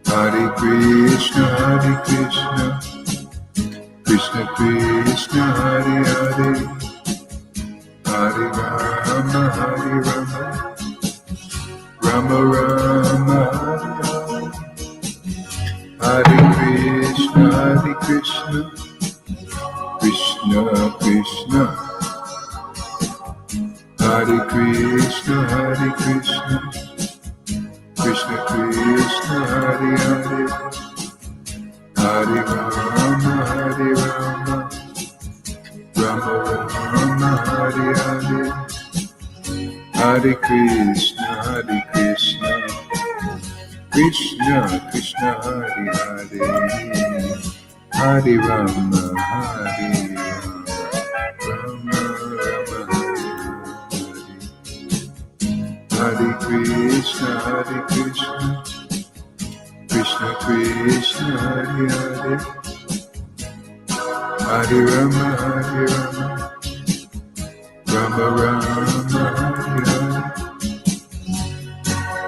Hare Krishna, Krishna Krishna, Hare Hare, Hare Rama, Rama Rama, Hare Krishna, Krishna Krishna, Hare Krishna, Krishna Krishna, Hare Hare, Hare Rama, Rama Rama, Hare Hare, Hare Krishna, Krishna Krishna, Hare Hare, Hare Rama, Rama Rama, Hare Krishna, Krishna Krishna, Hare Hare, Hare Rama, Rama Rama, Hare Hare,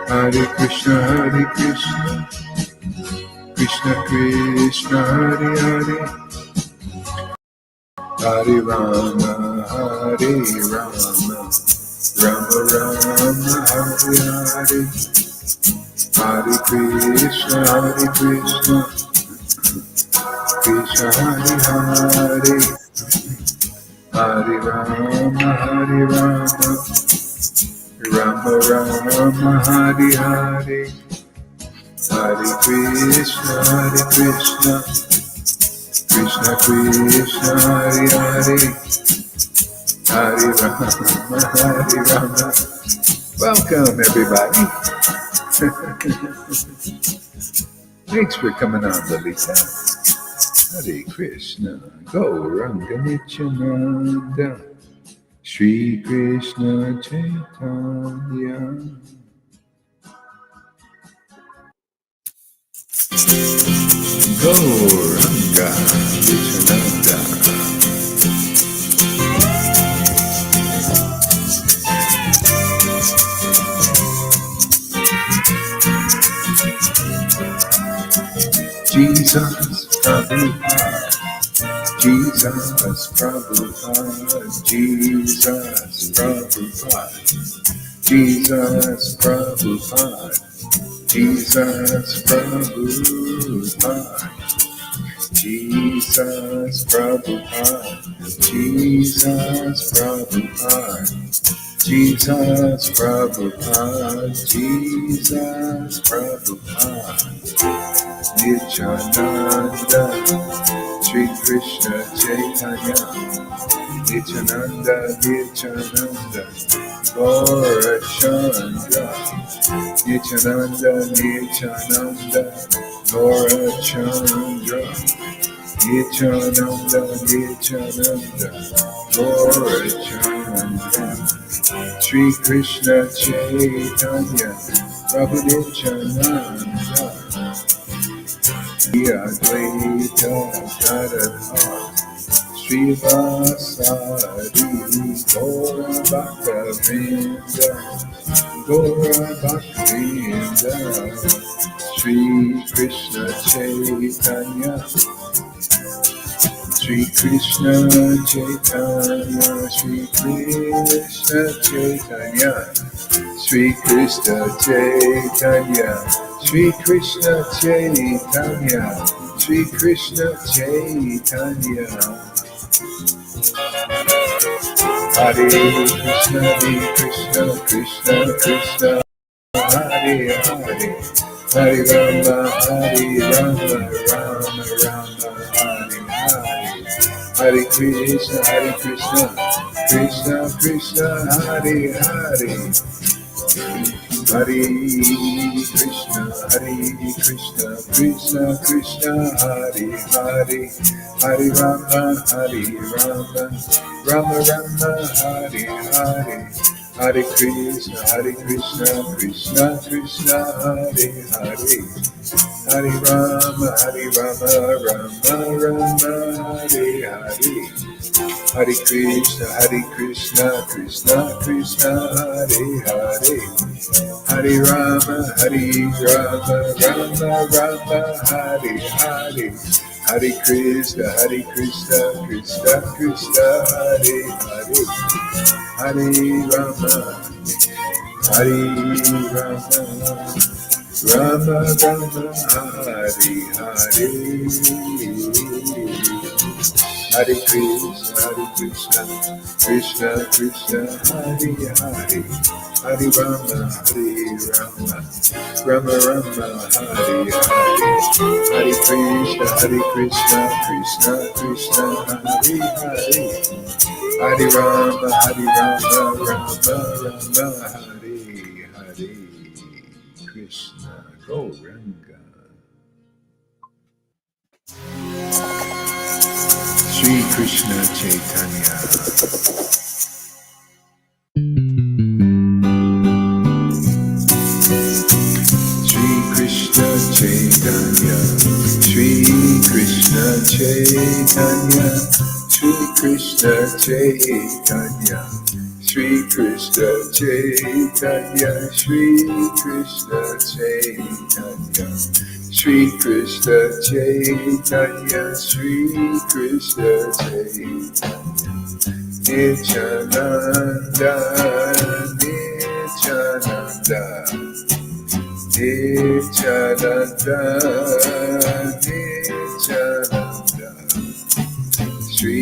Hare Krishna, Krishna Krishna, Hare Hare, Hare Rama, Rama Rama, Hare Hare, Hare Krishna, Krishna Hare Hare, Hare Rama, Rama Rama, Hare Hare, Hare Krishna, Krishna Krishna, Hare Hare, Hare Rama. Welcome, everybody. Thanks for coming on, Lalita. Hare Krishna, Gauranga Nityananda, Shri Krishna Chaitanya. Gauranga Nityananda. Jesus Prabhupada, Jesus Prabhupada, Jesus Prabhupada, Jesus Prabhupada, Jesus Prabhupada, Jesus Prabhupada, Jesus Prabhupada, Jesus Prabhupada, Jesus Prabhupada, Nityananda, Sri Krishna Chaitanya, Nityananda, Gaura Chandra, Nityananda, Gaura Chandra, Nityananda, Gaura Chandra, Sri Krishna Chaitanya, Prabhu Nityananda, Advaita Gadadhar, Srivasadi, Gaura Bhaktavinda, Sri Krishna Chaitanya, Sri Krishna Chaitanya, Sri Krishna Chaitanya, Sri Krishna Chaitanya, Sri Krishna Chaitanya, Sri Krishna Chaitanya. Hare Krishna, Krishna Krishna, Hare Hare, Hare Rama, Rama Rama, Hare Hare, Hare Krishna, Krishna Krishna, Hare Hare, Hare Krishna, Krishna Krishna, Hare Hare, Hare Rama, Rama Rama, Hare Hare, Hare Krishna, Krishna Krishna, Hare Hare, Hare Rama, Rama Rama, Hare Hare, Hare Krishna, Krishna Krishna, Hare Hare, Hare Rama, Rama Rama, Hare Hare, Hare Krishna, Krishna Krishna, Hare Hare, Hare Rama, Rama Rama, Hare Hare. Hare Krishna, Krishna Krishna, Hare Hare, Hare Rama, Rama Rama, Hare Hare, Hare Krishna, Krishna Krishna, Hare Hare, Hare Rama, Rama Rama, Hare Hare. Krishna, Gauranga. Sri Krishna Chaitanya. Sri Krishna Chaitanya. Sri Krishna Chaitanya. Sri Krishna Chaitanya. Sri Krishna Chaitanya. Sri Krishna Chaitanya. Sri Krishna Chaitanya, Sri Krishna Chaitanya, Nityananda, Nityananda, Nityananda, Nityananda, Sri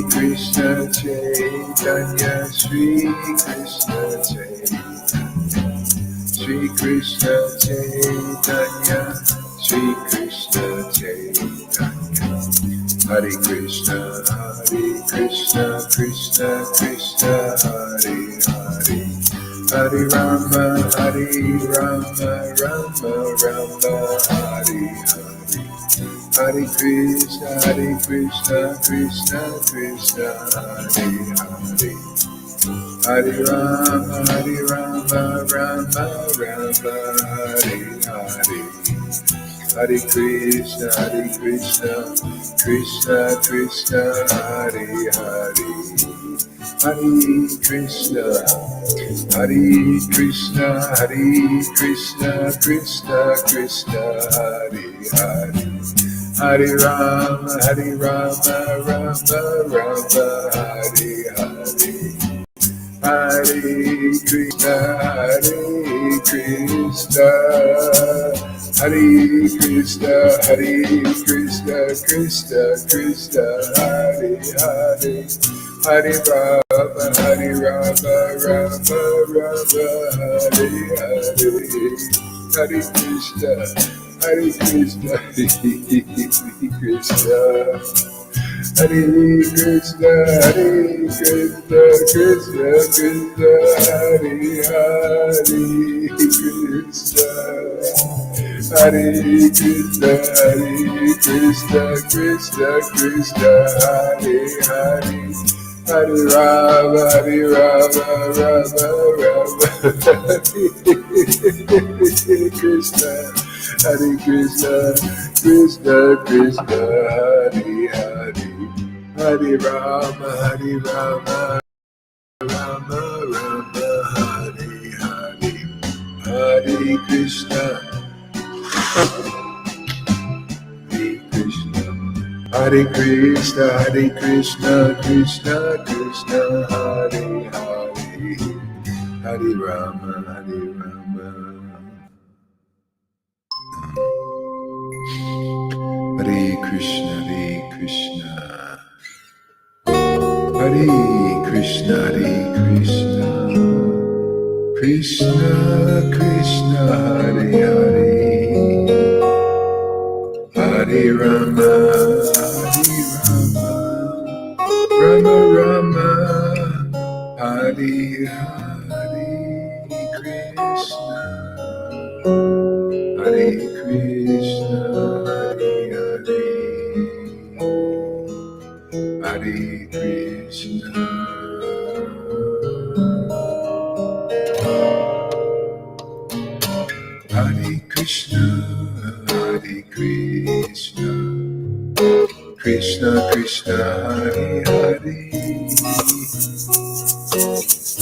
Krishna Chaitanya, Sri Krishna Chaitanya, Sri Krishna Chaitanya, Sri Krishna Chaitanya, Hare Krishna, Krishna Krishna, Hare Hare, Hare Rama, Rama Rama, Hare Hare, Hare Krishna, Krishna Krishna, Hare Hare, Hare Rama, Rama Rama, Hare Hare, Hare Krishna, Krishna Krishna, Hare Hare, Hare Krishna, Krishna Krishna, Hare Hare, Hare Rama, Rama Rama, Hare Hare, Hare Krishna, Hare Krishna, Krishna Krishna, Hare Hare, Hare Rama, Rama Rama, Hare Hare, Hare Krishna, Krishna Hare Krishna, Krishna Krishna, Hare Hare, Krishna, Hare Krishna, Krishna Krishna, Hare Hare, Hare Rama, Rama Krishna, Hare Krishna, Krishna Krishna, Hare Hare, Hare Rama, Rama Rama, Hare Hare, Hare Krishna, Hare Krishna, Krishna Krishna, Hare Hare, Hare Rama, Hare Krishna, Hare Krishna, Krishna Krishna, Hare Hare, Hare Rama, Rama Rama, Hare Hare, Krishna, Hare Krishna, Hare Krishna. Hare Krishna, Hare Krishna, Krishna Krishna Hare Hare,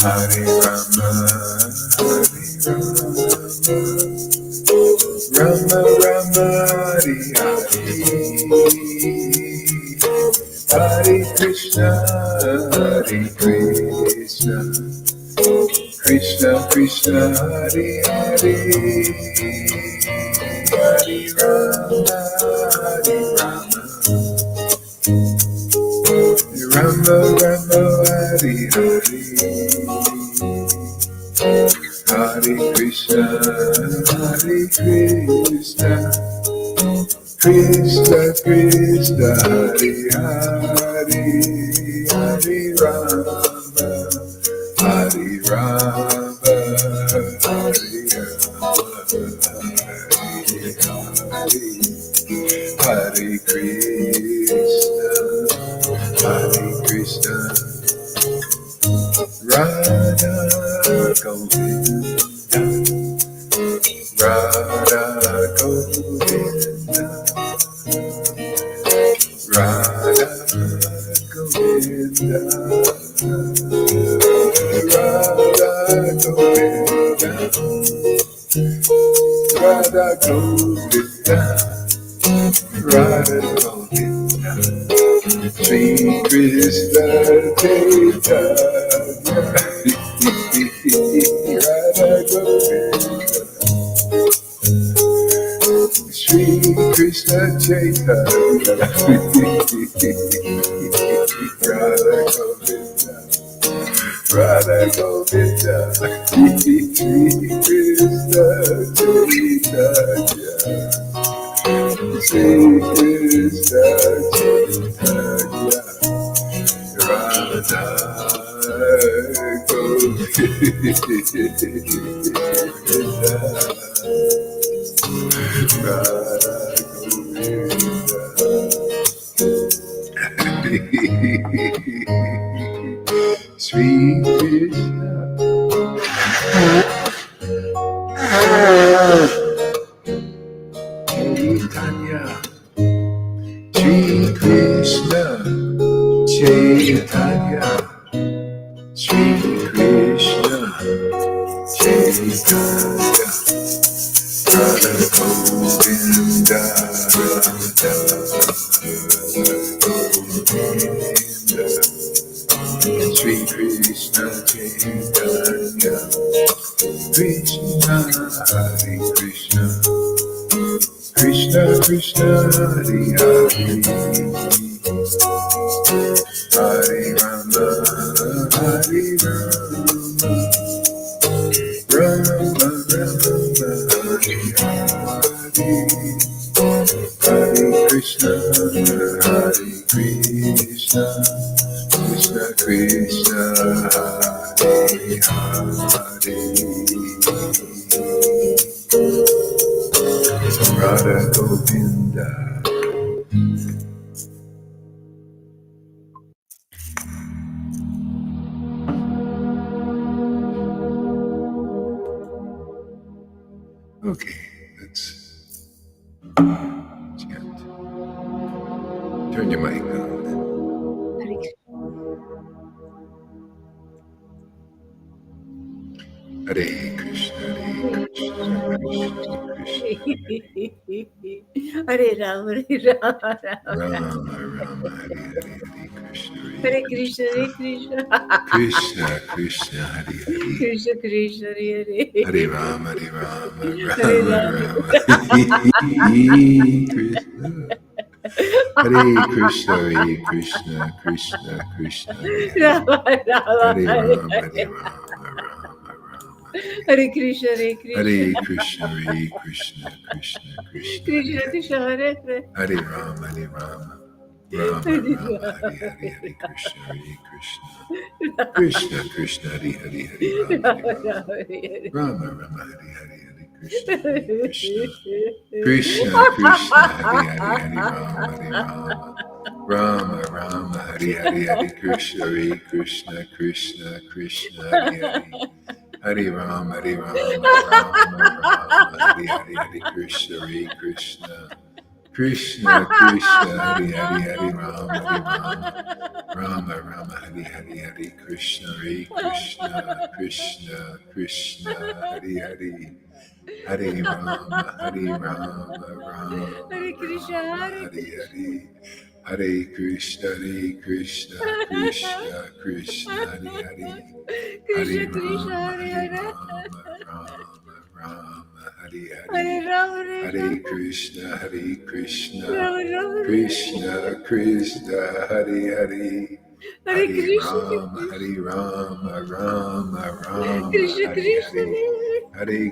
Hare Rama Hare Rama, Rama Rama Hare Hare, Hare Krishna Hare Krishna, Krishna Krishna Hare Hare, Hare Rama Hare Rama, Rama Rama Hare Hare, Hare Krishna Hare Krishna, Krishna Krishna Hare Hare, Hare Rama Hare Rama, Hare Hare Krishna, Hare Krishna, Radha Govinda, Radha Govinda, Radha Govinda, Radha Govinda, Radha Govinda, Radha Govinda, Sri Krishna Chaitanya, Radha Govinda, Sri Krishna Chaitanya, Radha Govinda, Radha Govinda, Sri Krishna Chaitanya, Sri Krishna Chaitanya, Radha Govinda, Radha Govinda, Sri Krishna Chaitanya, Sri Krishna Chaitanya, Sri Krishna Chaitanya, Radha Govinda, Radha Govinda, Sri Krishna Chaitanya, Krishna Hare Krishna, Krishna Krishna Hare Hare, Hare Rama Hare Rama, Rama Rama Hare Hare, Hare Krishna Hare Krishna, Krishna Krishna Hare Hare, Radha Govinda. Okay, let's chant. Turn your mic on. Hare Krishna, Hare Krishna, Krishna Krishna, Hare Rama, Hare Rama, Rama Rama, Hare Hare, Hare Krishna, Hare Krishna, Hare Krishna, Krishna Krishna, Hare Hare, Krishna Krishna, Hare Hare Hare, Rama, Hare Rama, Hare Rama Rama, Rama, Krishna. Hare Krishna, Hare Krishna, Krishna Krishna, Hare Hare, Rama Rama, Hare Hare Rama, Hare Hare, Rama, Rama Rama, Hare Krishna, Hare Hare Krishna, Krishna, Hare Krishna, Krishna Krishna, Hare Krishna Hare, Krishna, Hare Hare, Hare Rama, Hare Rama, Rama Hare Rama, Hare Rama, Hare, Hare Krishna, Hare Krishna, Krishna Krishna, Hare Hare, Hare Rama, Hare Rama Rama, Rama, Hare Rama Rama, Hare Hare, Hare Krishna, Hare Krishna, Hare. Krishna Krishna, Hare Hare, Hare Rama, Hare Rama, Rama Rama, Hare Hare, Hare Krishna, Hare Krishna, Krishna Krishna, Hare Hare, Hare Rama, Rama Rama, Hare Hare, Hare Krishna, Hare Krishna, Krishna Krishna Hari Hari Hari Rama Hari Rama Rama Rama Hari Hari Hari Krishna Hare Krishna Krishna Krishna Hari Hari Hare Rama Hare Rama Rama Hare Krishna, Rama Hare Hari Krishna. Hari Hare Krishna Krishna Krishna Hari Hari Hare Krishna Krishna, Rama Hare Hare Hare. Rama Rama Rama Hari Hari Hare Ram, Hare Hare Ram. Krishna Krishna Ram Ram, Hare Krishna Krishna Hari Hari Hare Hare Krishna, Rama Rama Rama Krishna Hari Krishna, Hari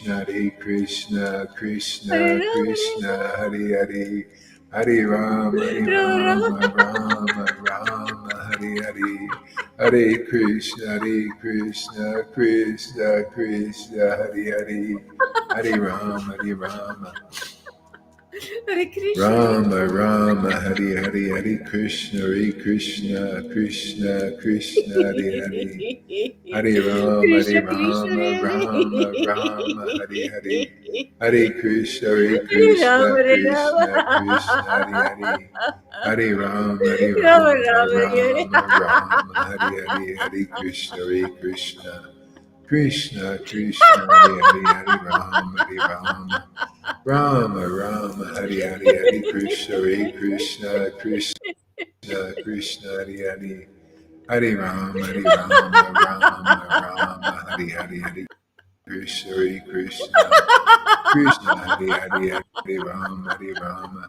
Hare Krishna Krishna Hare Krishna Hari Hari Hare Rama Ram, Rama Hari Hari Hare Krishna Krishna Krishna Hari Hari Hare Rama Hare Krishna, Rama Rama Hari Hari Hare Krishna Krishna Krishna Hari Hari Hare Rama Krishna Krishna, Rama Hari Hari Hare Krishna Hare Ram, Hare Krishna Hari Hari Hare Rama Ram, Ram, Hare Rama Hari Hari Hare Krishna Krishna Hari Hari Hare Rama Rama Rama Hari Hari Hare Krishna Krishna Hari Hari Hare Rama Rama Hari Hari Hare Krishna Krishna Hari Hari Hare Rama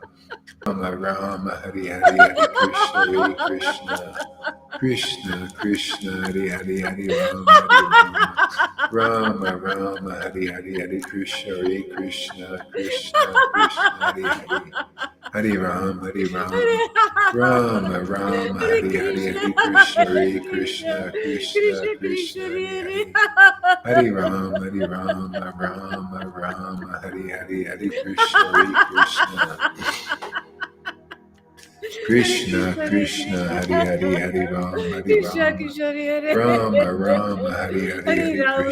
Rama Rama Hari Hari Hare Krishna Krishna Hari Hari Hare Rama Rama Hari Hari Hare Krishna Krishna Hari Hari Hare Rama Rama Hari Hari Hare Krishna Krishna Hari Hari Hare Rama Rama Hari Hari Hare Krishna Krishna Hari Hari Hare Rama Krishna Krishna, Hare Rama Hari Hari Hare Hare Ram,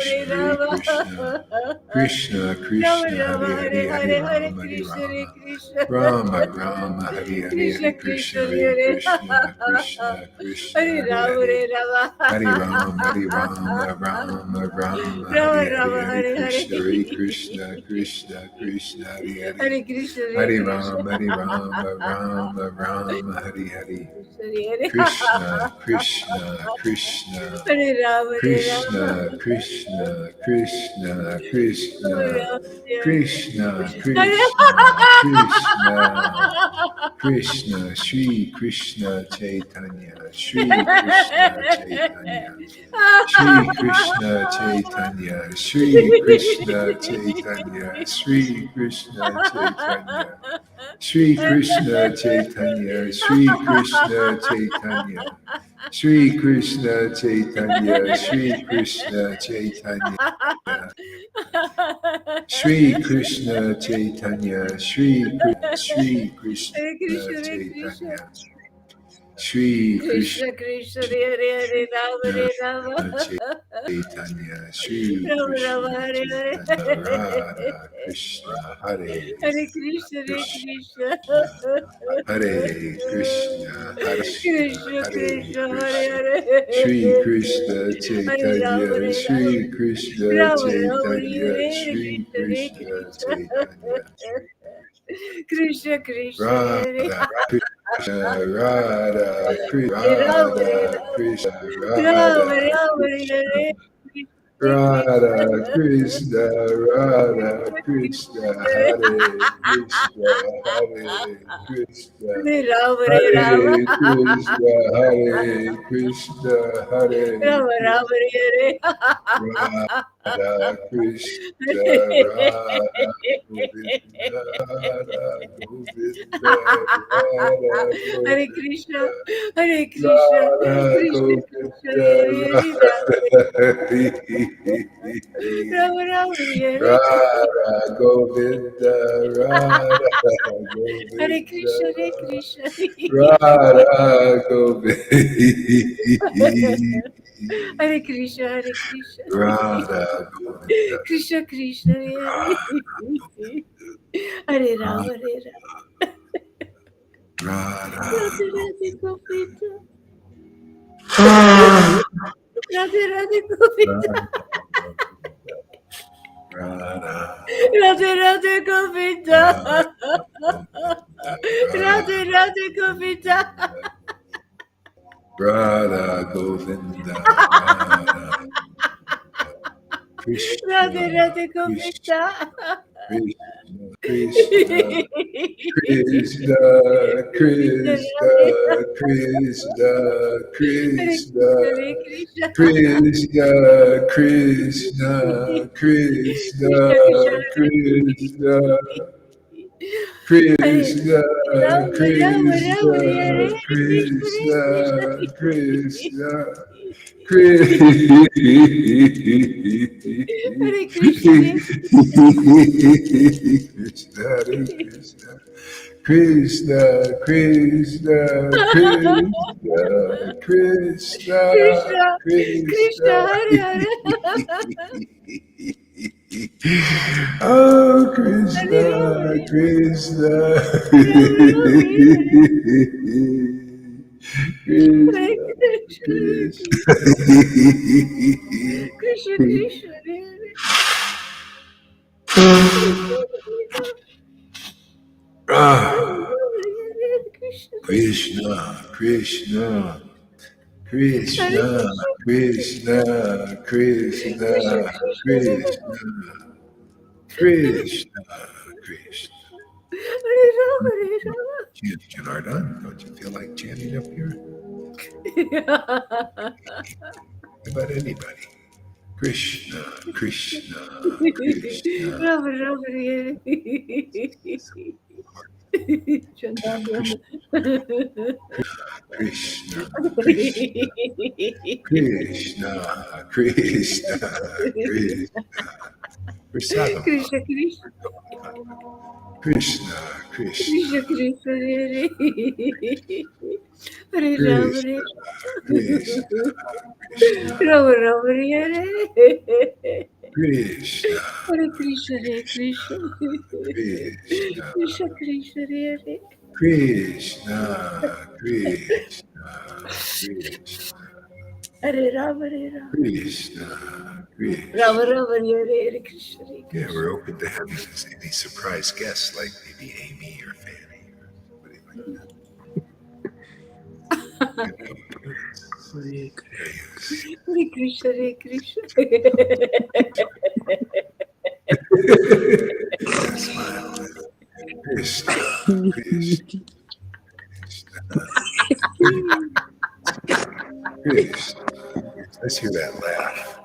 Krishna Hare Krishna Ram, Hari Hare Hari Hare, Hare Rama Krishna, Hare Krishna. Rama Hari Hari Krishna Hare Krishna, Krishna Hare Krishna Hare Hari Ram, Hari Hare Ram. Hari Rama Hari Hari Rama, Hare Hare Hare. Krishna Krishna Hari Hari Hare Krishna, Hare Hari Krishna. Rama Hari Hari Hare Krishna Hare Ram, Hare Ram. Krishna Hare Krishna Shri Krishna Chaitanya Shri Krishna Chaitanya Shri Krishna Chaitanya Shri Krishna Chaitanya Shri Krishna Chaitanya Shri Krishna Chaitanya Shri Krishna Chaitanya Shri Krishna Chaitanya Shri Krishna Chaitanya Shri Krishna Chaitanya Shri Krishna Hare Krishna, Hare Krishna. Chaitanya Shri Krishna Krishna, Hare Hare Ram, Hare Ram. Chaitanya Shri Ram Ram, Krishna Hare Hare. Chaitanya Radha Krishna Hare Hare Krishna, Hare Krishna Krishna. Hare Krishna Krishna Hare Krishna, Hare Krishna Hare. Shri Krishna Hare Ram, Chaitanya Hare Shri Ram. Krishna Ram Ram, Chaitanya Hare Shri Krishna Krishna, Hare Chaitanya Krishna. Krishna Krishna, Hare Radha Krishna Radha Hare Ram, Hare Krishna Ram. Radha Ram Krishna Hare Radha Krishna. Krishna Krishna Hare Krishna Hare Krishna Hare Ram, Hare Ram. Hare Krishna Hare Krishna Hare Ram Ram, Hare Radha Krishna Radha Govinda Radha Govinda Radha Hare Govinda Krishna, Hare Krishna, Radha Krishna Krishna, Govinda Hare Hare, Ram Radha Ram, Hare Radha Govinda Radha Hare Govinda Krishna, Hare Krishna, Radha Govinda Hare Krishna, Hare Krishna, Radha Govinda Krishna Krishna, Hare Hare, Hare Ram, Hare Ram. Radha, Radhe Radhe Gopita. Radhe Radhe Gopita. Radha, Radhe Radhe Gopita. Radhe Radhe Gopita. Radha Govinda, Radha Krishna, Radhe Radhe Krishna, Gopita. Krishna, Krishna, Krishna Krishna, Radhe. Krishna, Hare Krishna, Krishna, Hare Krishna. Krishna, Krishna, Krishna, Krishna Krishna, Hare Krishna, Hare Krishna, Ram Ram Ram Krishna, Hare Hare Krishna Krishna, Krishna Krishna, Krishna. Krishna, Hare Krishna, Hare Hare Krishna, Krishna, Krishna, Krishna, Krishna, Krishna, Krishna. Krishna, Hare Hare. Oh, Hare Krishna, Ram, Hare Krishna. Ram, Ram, Hare Hare. Hare Krishna, Krishna, Hare Krishna. Krishna, Krishna, Hare Hare. Hare Krishna, Ah, Hare Krishna. Krishna, Krishna, Hare Krishna, Krishna, Krishna, Krishna, Krishna, Krishna, Krishna, Krishna, Krishna. Hare Ram, Hare Ram. Janardhan, don't you feel like chanting up here? About anybody. Krishna, Krishna, Krishna. Ram, Ram, Hare Chanting. Krishna, Krishna, Krishna, Krishna, Krishna. Where's Sadhu? Krishna, Krishna, Krishna, Krishna, Krishna, Hare Ram, Hare Krishna, Krishna, Ram, Ram, Hare Krishna, Hare Krishna, Hare Krishna, Krishna, Krishna, Krishna, Hare Krishna, Krishna, Krishna, Hare Ram, Hare Ram, Krishna, Krishna. Ram, Ram, Hare Krishna, Hare Yeah, Krishna. we're open to having any surprise guests like maybe Amy or Fanny or somebody like that. Hare Krishna, Hare Krishna. Smile. Krishna, Krishna, Krishna. Let's hear that laugh.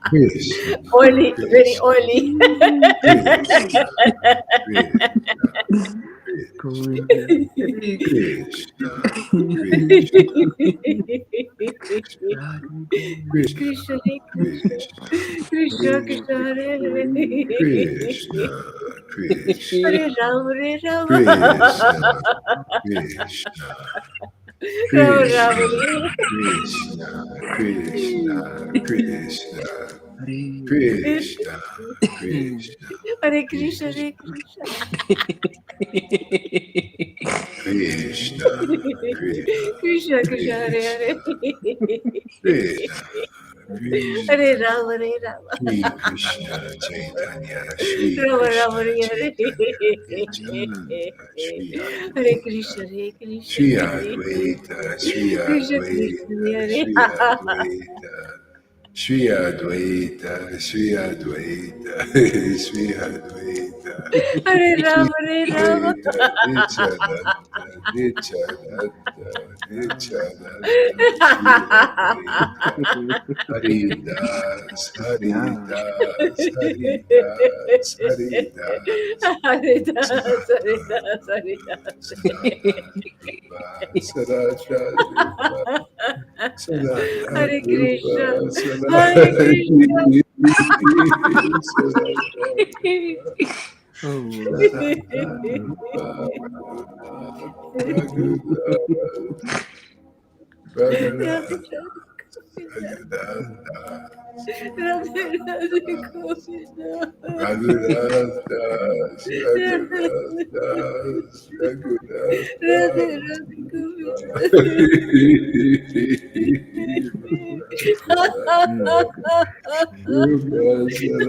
Krishna, Oily, very oily. Krishna, Krishna, Krishna, Krishna, Krishna, Hare Hare. Krishna, Krishna, Hare Ram, Hare Ram. Krishna, Krishna, Ram, Ram, Hare Krishna, Krishna, Krishna, Krishna, Krishna, Hare Krishna, Hare Krishna. Krishna, Krishna, Krishna, Hare Hare. Krishna, Hare Ram, Hare Ram. Shri Krishna Chaitanya, Shri Ram, Ram, Krishna Hare Hare. Chaitanya, Shri Hare Krishna, Hare Krishna. Shri Advaita, Shri Krishna, Advaita, Krishna, Shri Advaita, Shri Advaita, Shri Advaita, Hare Ram, Hare Ram. Nityadatta, Nityadatta, Nityadatta, Haridas, Haridas, Haridas, Haridas, Haridas, Haridas, Haridas. Hare Krishna, Hare Krishna. Raghunath Radhe Radhe Govinda. Raghunath Das, Raghunath Das, Raghunath Radhe Das, Radhe Govinda. Hare Krishna,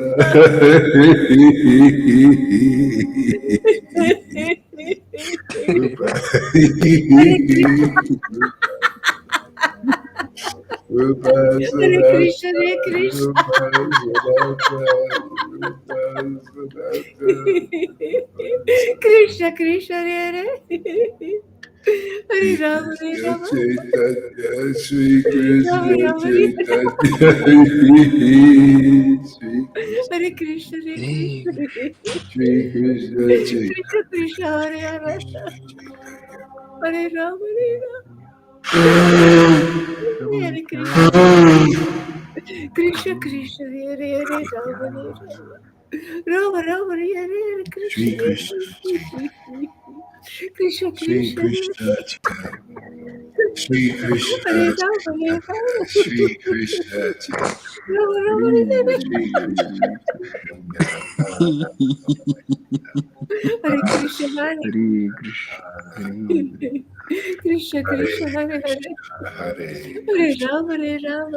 Rupa Hare Krishna, Sadatta, Hare Krishna. Rupa Sadatta, Rupa Sadatta, Krishna, Krishna, Hare Hare. Hare Sri Rama, Hare Krishna Rama. Chaitanya, Sri Rama, Krishna Rama, Hare Chaitanya, Sri Hare Krishna, Hare Krishna. Sri Krishna Krishna, Krishna, Hare Hare. Chaitanya. Hare Rama, Hare Rama. Hare Krishna, Prabhu, Krishna, Krishna, Hare Hare, Rama, Hare Rama. Rama, Rama, Hare Hare, Krishna, Sri Hare Krishna Chaitanya, Krishna, Sri Krishna, Krishna Chaitanya, Sri Krishna Hare Rama, Hare Chaitanya, Rama. Sri Krishna Chaitanya, Rama, Rama, Hare Hare. Sri Krishna Chaitanya, Hare Krishna, Hare Hare Krishna, Krishna, Hare Krishna, Hare Hare. Krishna, Hare Hare Krishna, Rama, Hare Rama.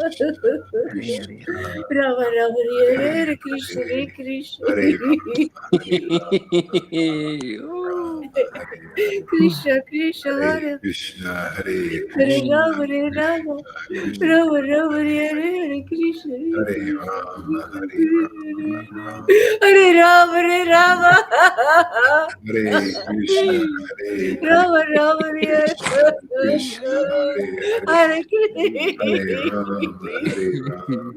Hare Krishna, Hare Rama, Rama, Hare Hare, Hare Krishna, Hare Hare Krishna. Hare Rama, Hare Hare. Oh. Rama, Hare Hare. Krishna, Krishna, Hare Hare Krishna, Hare Hare Krishna, Rama, Hare Rama. Krishna, Rama, Rama, Hare Hare, Hare Krishna, Hare Hare Krishna. Rama, Hare Rama, Rama, Hare Rama, Hare Rama. Hare Krishna, Hare Rama, Krishna, Rama, Hare Krishna, Hare Hare, Hare Hare Rama, Hare Rama, Rama, Hare Hare.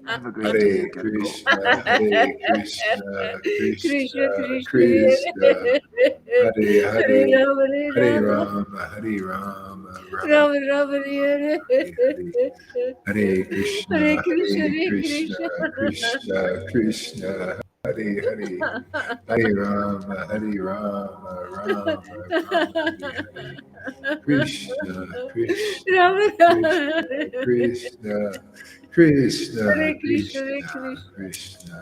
Have a great Hare day, Guru. Krishna, Hare Krishna, Krishna, Krishna, Krishna, Krishna, Hare Hare Hare, Rama, Hare Hare Rama. Rama, Hare Rama, Rama, Rama, Rama, Hare Hare Hare. Hare Krishna, Hare Hare Krishna, Hare Krishna, Krishna. Krishna, Krishna, Hare Hare, Hare Rama, Hare Rama, Rama, Rama, Hare Hare. Krishna, Krishna, Rama, Krishna, Krishna, Krishna, Hare Krishna, Hare Krishna, Krishna.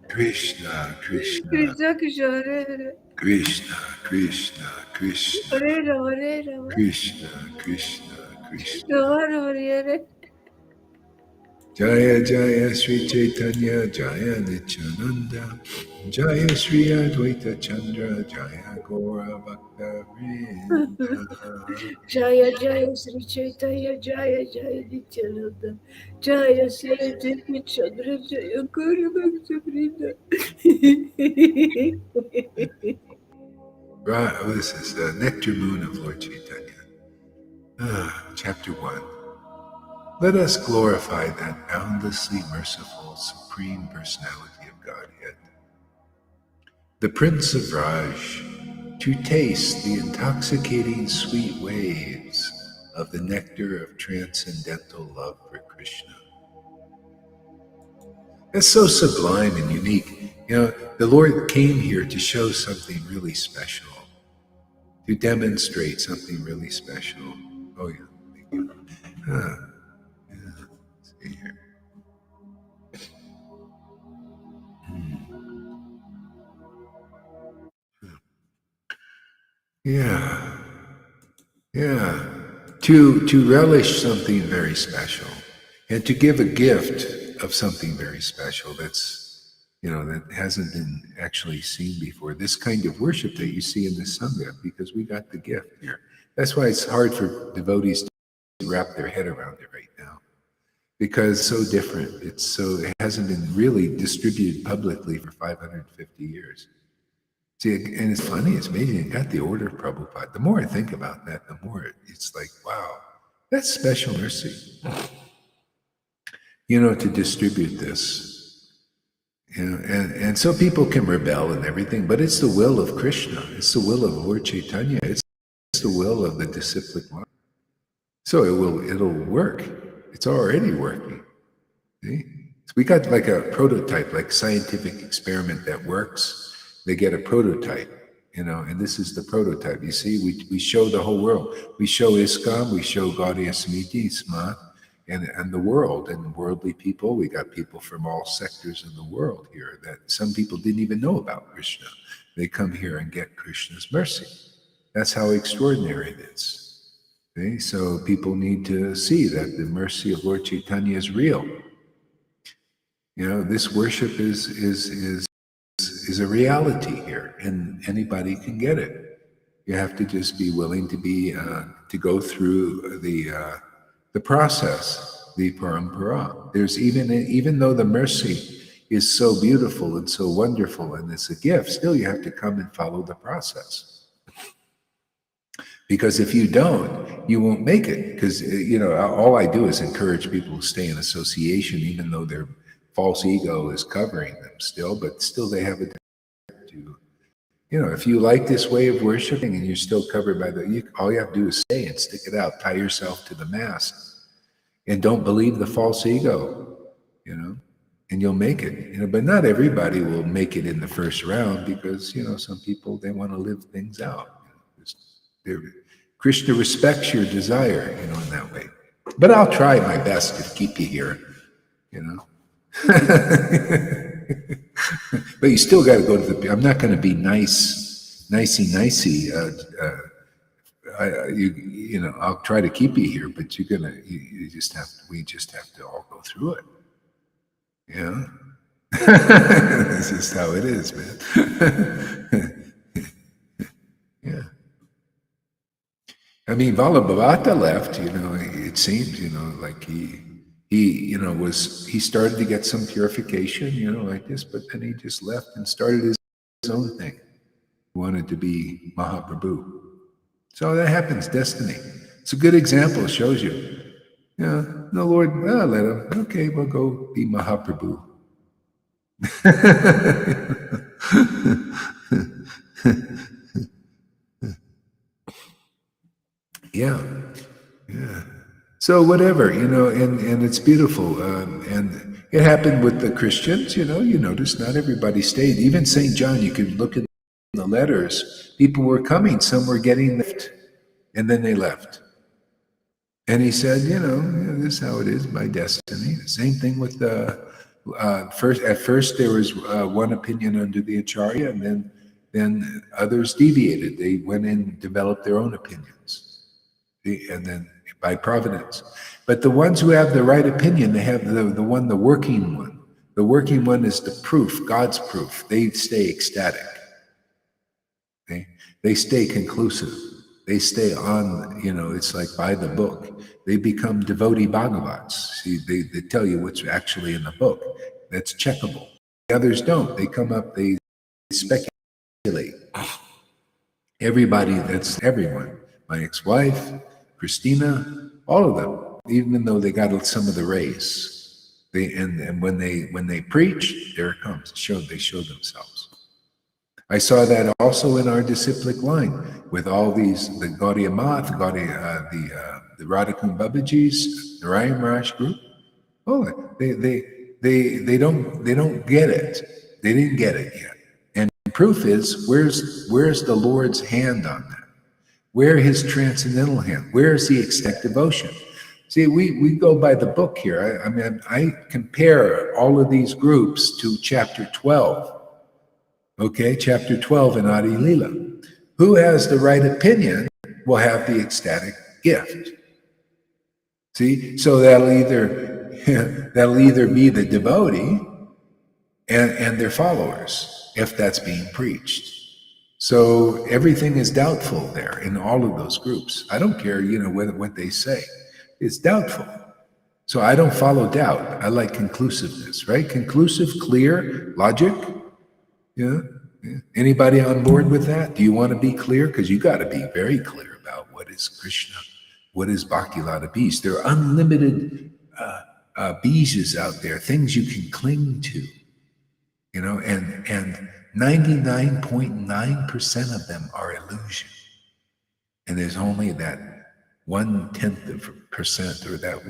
Krishna, Krishna, Krishna, Krishna, Hare Hare. Krishna, Krishna, Krishna, Hare Rama, Hare Rama. Krishna, Krishna, Krishna. Rama, Rama, Hare. Jaya Jaya Sri Chaitanya Jaya Nityananda Jaya Sri Advaita Chandra Jaya Gora Bhakta Vrinda. Jaya Jaya Sri Chaitanya Jaya Jaya Nityananda Jaya Sri Advaita Chandra Jaya Guru Bhakta Vrinda. Right, oh, this is the Nectar Moon of Lord Chaitanya. Chapter 1. Let us glorify that boundlessly merciful Supreme Personality of Godhead, the Prince of Raj, to taste the intoxicating sweet waves of the nectar of transcendental love for Krishna. It's so sublime and unique. You know, the Lord came here to show something really special, to demonstrate something really special. Oh, yeah, thank you. Yeah, let's see here. Yeah, yeah. To relish something very special and to give a gift of something very special that's, that hasn't been actually seen before. This kind of worship that you see in the Sangha, because we got the gift here. That's why it's hard for devotees to wrap their head around it right now, because it's so different. It hasn't been really distributed publicly for 550 years. See, and it's funny, it's amazing. It got the order of Prabhupada. The more I think about that, the more it's like, wow, that's special mercy. To distribute this. And so people can rebel and everything, but it's the will of Krishna. It's the will of Lord Chaitanya. It's the will of the disciplic one. So it'll work. It's already working. See? So we got like a prototype, like scientific experiment that works. They get a prototype. And this is the prototype. You see, we show the whole world. We show ISKCON, we show Gaudiya Samiti, Smat, and the world, and worldly people. We got people from all sectors of the world here that some people didn't even know about Krishna. They come here and get Krishna's mercy. That's how extraordinary it is. Okay? So people need to see that the mercy of Lord Caitanya is real. This worship is a reality here, and anybody can get it. You have to just be willing to to go through the process, the parampara. There's even though the mercy is so beautiful and so wonderful and it's a gift, still you have to come and follow the process. Because if you don't, you won't make it. Because all I do is encourage people to stay in association, even though their false ego is covering them still, but still they have a to. If you like this way of worshiping and you're still covered by all you have to do is stay and stick it out, tie yourself to the mass, and don't believe the false ego, and you'll make it. But not everybody will make it in the first round because, some people, they want to live things out. Krishna respects your desire, in that way. But I'll try my best to keep you here, But you still got to go to I'm not going to be nicey. I'll try to keep you here, but we just have to all go through it. This is how it is, man. Yeah. I mean, Vallabhavata left, it seems, like he started to get some purification, like this, but then he just left and started his own thing. He wanted to be Mahaprabhu. So that happens, destiny. It's a good example, shows you. The Lord, let him, okay, we'll go be Mahaprabhu. Yeah. So whatever, and it's beautiful. And it happened with the Christians, you notice not everybody stayed. Even St. John, you could look at the letters, people were coming, some were getting left, and then they left. And he said, this is how it is, my destiny. The same thing with at first there was one opinion under the Acharya, and then others deviated. They went in and developed their own opinions. And then by providence. But the ones who have the right opinion, they have the working one. The working one is the proof, God's proof. They stay ecstatic. They stay conclusive. They stay on, it's like by the book. They become devotee Bhagavats. See, they tell you what's actually in the book. That's checkable. The others don't. They come up, they speculate. Everybody, that's everyone. My ex-wife, Christina, all of them, even though they got some of the race. And when they preach, there it comes. They show themselves. I saw that also in our disciplic line with all these, the Gaudiya Math, the Radhakund Babajis, the Narayan Maharaj group. Oh, they don't get it. They didn't get it yet. And proof is, where's the Lord's hand on that? Where his transcendental hand? Where is the ecstatic devotion? See, we go by the book here. I compare all of these groups to chapter 12. Okay, chapter 12 in Adi Lila. Who has the right opinion will have the ecstatic gift. See, so that'll either be the devotee and their followers, if that's being preached. So everything is doubtful there in all of those groups. I don't care, what they say. It's doubtful. So I don't follow doubt. I like conclusiveness, right? Conclusive, clear, logic. Yeah. Anybody on board with that? Do you want to be clear? Because you got to be very clear about what is Krishna, what is Bhakti Lata Bees. There are unlimited beeses out there, things you can cling to, and 99.9% of them are illusion. And there's only that 1/10% or that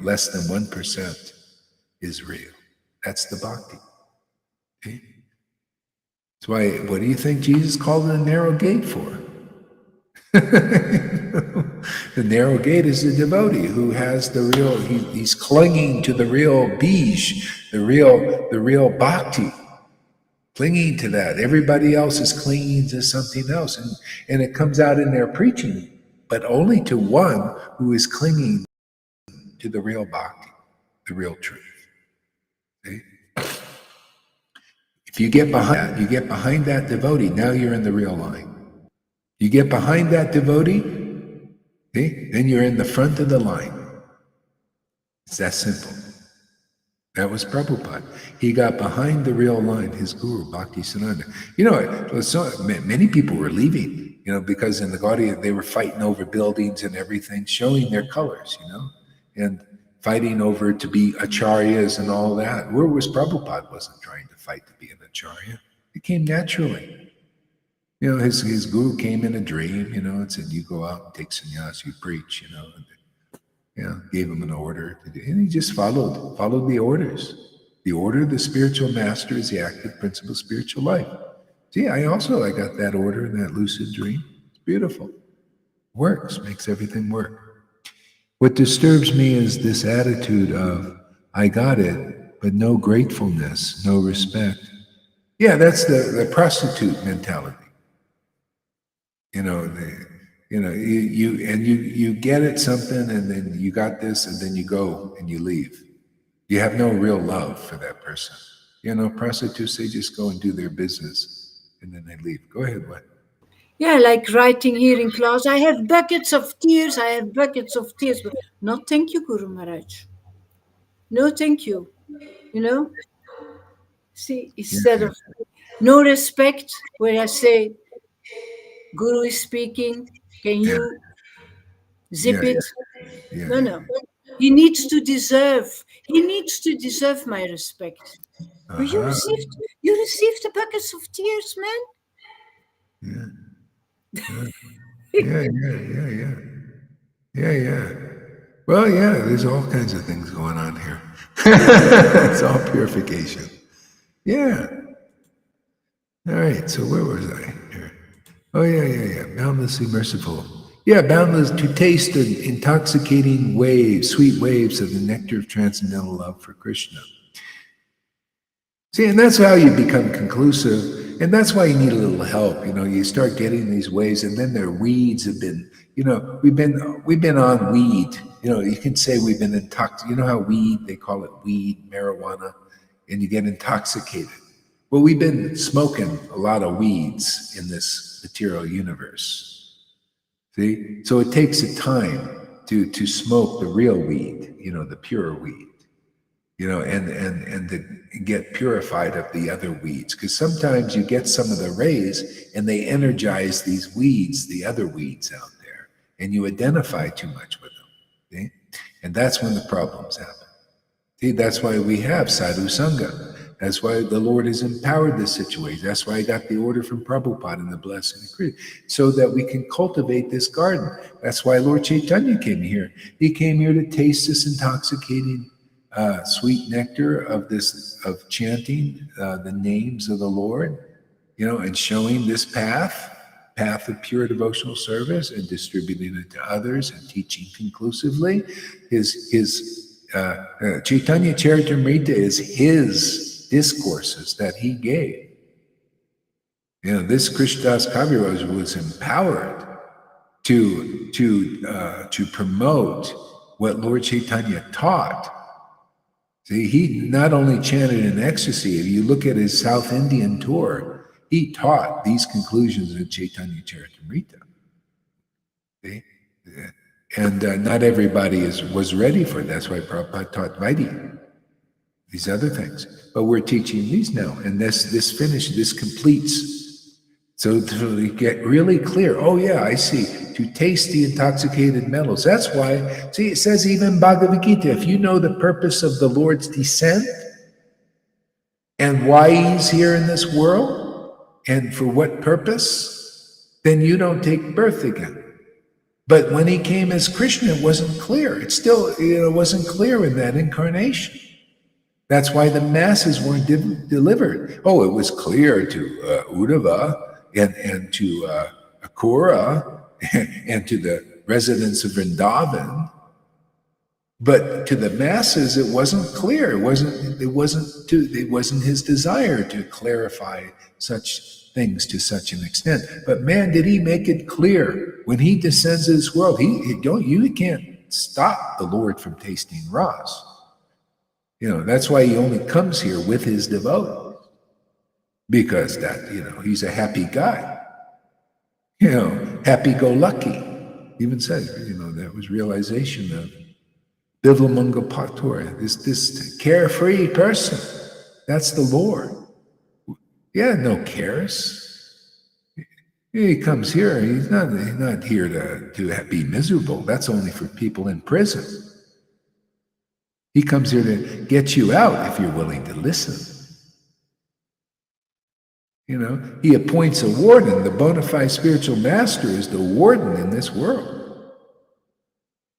less than 1% is real. That's the Bhakti. Okay? That's why, what do you think Jesus called the narrow gate for? The narrow gate is the devotee who has the real, he's clinging to the real bij, the real bhakti, clinging to that. Everybody else is clinging to something else. And it comes out in their preaching, but only to one who is clinging to the real bhakti, the real truth. See? If you get behind that devotee, now you're in the real line. You get behind that devotee, see, then you're in the front of the line. It's that simple. That was Prabhupada. He got behind the real line, his guru, Bhaktisiddhanta. You know, so many people were leaving, you know, because in the Gaudiya, they were fighting over buildings and everything, showing their colors, you know, and fighting over to be acharyas and all that. Where was Prabhupada? Wasn't trying to fight to be an acharya. It came naturally. You know, his guru came in a dream, you know, and said, you go out and take sannyas, you preach, you know, and, you know, gave him an order to do, and he just followed the orders. The order of the spiritual master is the active principle of spiritual life. See, I got that order in that lucid dream. It's beautiful. Works, makes everything work. What disturbs me is this attitude of, I got it, but no gratefulness, no respect. Yeah, that's the prostitute mentality. You know, you get it something, and then you got this, and then you go and you leave. You have no real love for that person. You know, prostitutes, they just go and do their business, and then they leave. Go ahead, what? Yeah, like writing here in class, I have buckets of tears, but no thank you, Guru Maharaj. No thank you. You know? See, instead of no respect, where I say, Guru is speaking, can you zip it? Yeah, No. He needs to deserve my respect. But you received the buckets of tears, man. Yeah. Well, yeah, there's all kinds of things going on here. It's all purification. Yeah. All right, so where was I here? Oh, yeah. Boundlessly merciful. Yeah, boundless to taste the intoxicating waves, sweet waves of the nectar of transcendental love for Krishna. See, and that's how you become conclusive. And that's why you need a little help. You know, you start getting these waves, and then their weeds have been, you know, we've been on weed. You know, you can say we've been intoxicated. You know how weed, they call it weed, marijuana, and you get intoxicated. Well, we've been smoking a lot of weeds in this material universe. See? So it takes a time to smoke the real weed, you know, the pure weed, you know, and to get purified of the other weeds. Because sometimes you get some of the rays and they energize these weeds, the other weeds out there, and you identify too much with them. See? And that's when the problems happen. See, that's why we have Sadhu Sangha. That's why the Lord has empowered this situation. That's why I got the order from Prabhupada and the blessing of Krishna, so that we can cultivate this garden. That's why Lord Caitanya came here. He came here to taste this intoxicating sweet nectar of chanting the names of the Lord, you know, and showing this path of pure devotional service, and distributing it to others and teaching conclusively. His Chaitanya Charitamrita is his discourses that he gave. You know, this Krishnadas Kaviraj was empowered to promote what Lord Chaitanya taught. See, he not only chanted in ecstasy. If you look at his South Indian tour, he taught these conclusions in Chaitanya Charitamrita. See? And not everybody was ready for it. That's why Prabhupada taught Vaidya, these other things. But we're teaching these now, and this completes. So to get really clear, oh yeah, I see, to taste the intoxicated metals. That's why, see, it says even Bhagavad Gita, if you know the purpose of the Lord's descent and why he's here in this world and for what purpose, then you don't take birth again. But when he came as Krishna, it wasn't clear. It still wasn't clear in that incarnation. That's why the masses weren't delivered. Oh, it was clear to Uddhava and to Akura and to the residents of Vrindavan, but to the masses it wasn't clear. It wasn't his desire to clarify such things to such an extent. But man, did he make it clear when he descends this world? You can't stop the Lord from tasting ras. That's why he only comes here with his devotees, because he's a happy guy, happy-go-lucky. Even said, that was realization of Bivlamunga Patur, this carefree person. That's the Lord. No cares. He comes here. He's not here to be miserable. That's only for people in prison. He comes here to get you out if you're willing to listen. He appoints a warden. The bona fide spiritual master is the warden in this world.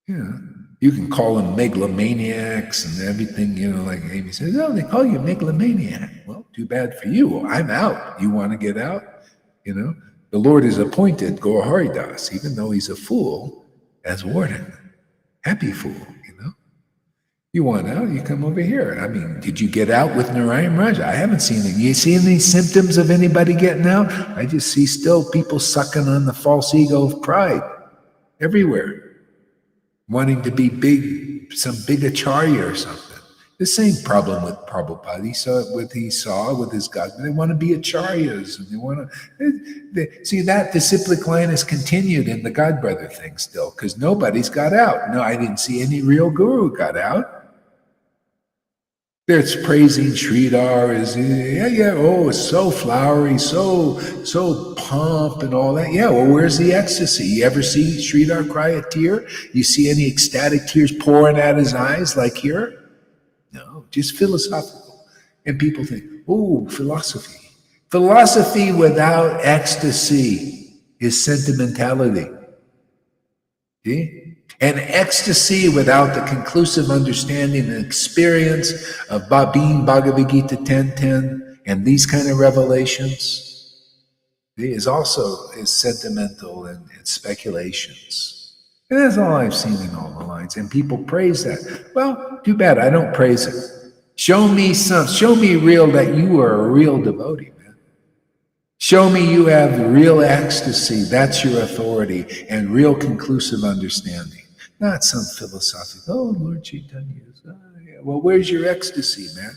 You can call them megalomaniacs and everything, like Amy says, oh, they call you a megalomaniac. Well, too bad for you. Well, I'm out. You want to get out? The Lord has appointed Gaur Haridas, even though he's a fool, as warden. Happy fool, You want out, you come over here. I mean, did you get out with Narayan Raja? I haven't seen it. You see any symptoms of anybody getting out? I just see still people sucking on the false ego of pride everywhere. Wanting to be big, some big acharya or something. The same problem with Prabhupada. He saw with his God. They want to be acharyas, and they want to see that disciplic line is continued in the God brother thing still, because nobody's got out. No, I didn't see any real guru got out. It's praising Sridhar it's so flowery, so pomp and all that. Well, where's the ecstasy? You ever see Sridhar cry a tear? You see any ecstatic tears pouring out his eyes like here? No, just philosophical. And people think, philosophy. Philosophy without ecstasy is sentimentality. See? And ecstasy without the conclusive understanding and experience of being Bhagavad Gita 10:10 and these kind of revelations is sentimental and speculations. And that's all I've seen in all the lines. And people praise that. Well, too bad I don't praise it. Show me real that you are a real devotee, man. Show me you have real ecstasy. That's your authority and real conclusive understanding. Not some philosophical, Lord Caitanya. Well, where's your ecstasy, man?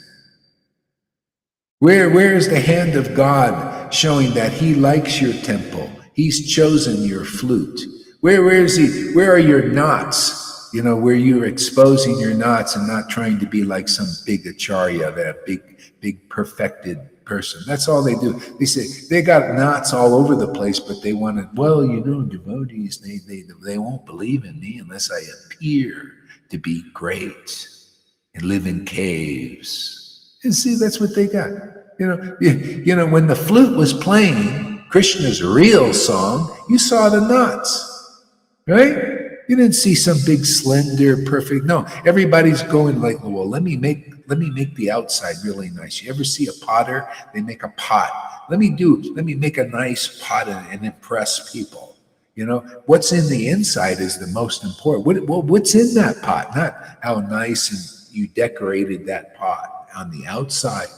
Where's the hand of God showing that he likes your temple? He's chosen your flute. Where is he? Where are your knots? Where you're exposing your knots and not trying to be like some big acharya, that big perfected person. That's all they do. They say they got knots all over the place, but they want to, devotees, they won't believe in me unless I appear to be great and live in caves. And see, that's what they got. When the flute was playing Krishna's real song, you saw the knots, right? You didn't see some big, slender, perfect. No, everybody's going like, well, let me make the outside really nice. You ever see a potter? They make a pot. Let me make a nice pot and impress people. What's in the inside is the most important. What's in that pot? Not how nice and you decorated that pot on the outside.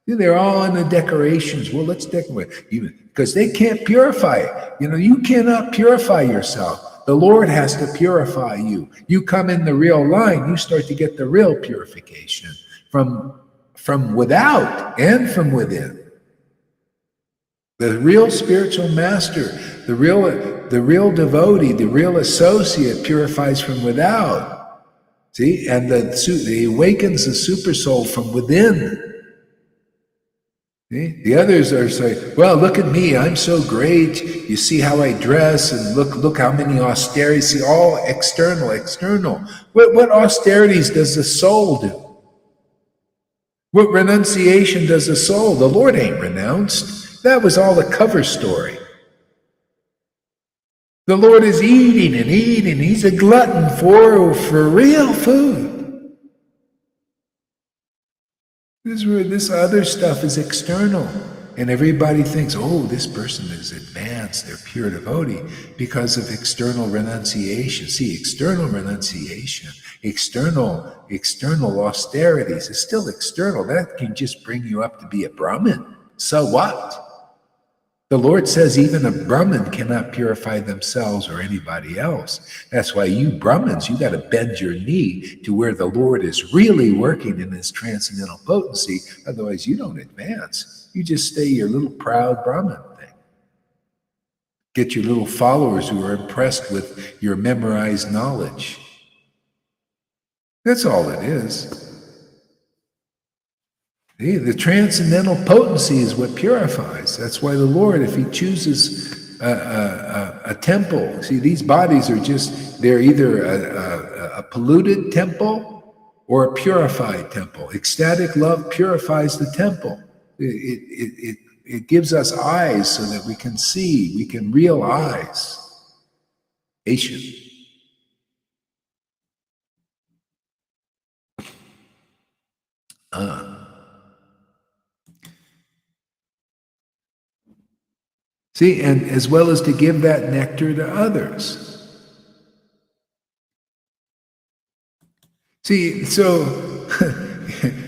They're all in the decorations. Well, let's decorate, because they can't purify it. You cannot purify yourself. The Lord has to purify you. You come in the real line, you start to get the real purification from without and from within. The real spiritual master, the real devotee, the real associate purifies from without. See, and he awakens the super soul from within. See? The others are saying, well, look at me, I'm so great. You see how I dress, and look how many austerities. See, all external. What austerities does the soul do? What renunciation does the soul? The Lord ain't renounced. That was all a cover story. The Lord is eating and eating. He's a glutton for real food. This other stuff is external. And everybody thinks, oh, this person is advanced, they're pure devotee, because of external renunciation. See, external renunciation, external austerities is still external. That can just bring you up to be a Brahmin. So what? The Lord says even a Brahmin cannot purify themselves or anybody else. That's why you Brahmins, you got to bend your knee to where the Lord is really working in his transcendental potency. Otherwise, you don't advance. You just stay your little proud Brahmin thing. Get your little followers who are impressed with your memorized knowledge. That's all it is. The transcendental potency is what purifies. That's why the Lord, if he chooses a temple, see, these bodies are just, they're either a polluted temple or a purified temple. Ecstatic love purifies the temple. It gives us eyes so that we can see, we can realize. Patient. See, and as well as to give that nectar to others. See, so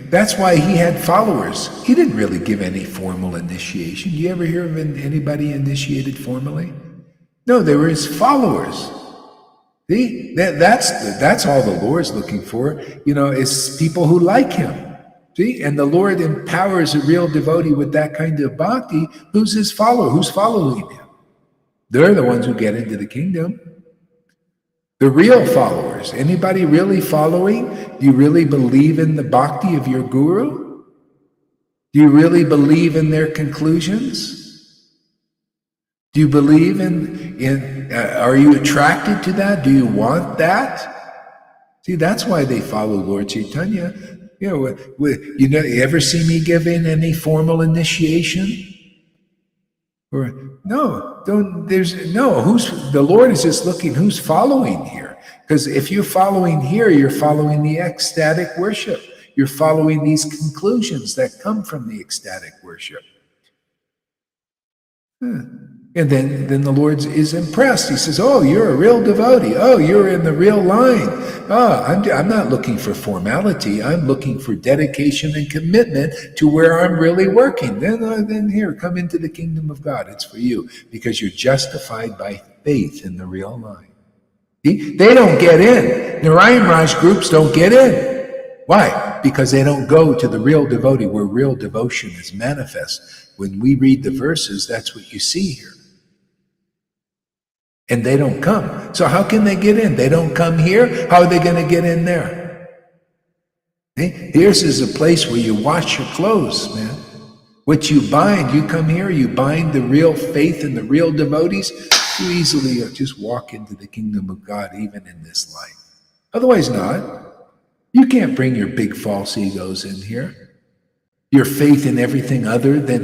that's why he had followers. He didn't really give any formal initiation. Do you ever hear of anybody initiated formally? No, they were his followers. See, that's all the Lord's looking for, is people who like him. See, and the Lord empowers a real devotee with that kind of bhakti. Who's his follower? Who's following him? They're the ones who get into the kingdom. The real followers. Anybody really following? Do you really believe in the bhakti of your guru? Do you really believe in their conclusions? Do you believe are you attracted to that? Do you want that? See, that's why they follow Lord Caitanya. You ever see me giving any formal initiation? Or no, the Lord is just looking who's following here. Because if you're following here, you're following the ecstatic worship. You're following these conclusions that come from the ecstatic worship. And then the Lord is impressed. He says, oh, you're a real devotee. Oh, you're in the real line. Oh, I'm not looking for formality. I'm looking for dedication and commitment to where I'm really working. Then here, come into the kingdom of God. It's for you because you're justified by faith in the real line. See? They don't get in. Narayan Raj groups don't get in. Why? Because they don't go to the real devotee where real devotion is manifest. When we read the verses, that's what you see here. And they don't come. So how can they get in? They don't come here. How are they going to get in there? Here's is a place where you wash your clothes, man. What you bind, you come here, you bind the real faith and the real devotees, you easily just walk into the kingdom of God even in this life. Otherwise not. You can't bring your big false egos in here. Your faith in everything other than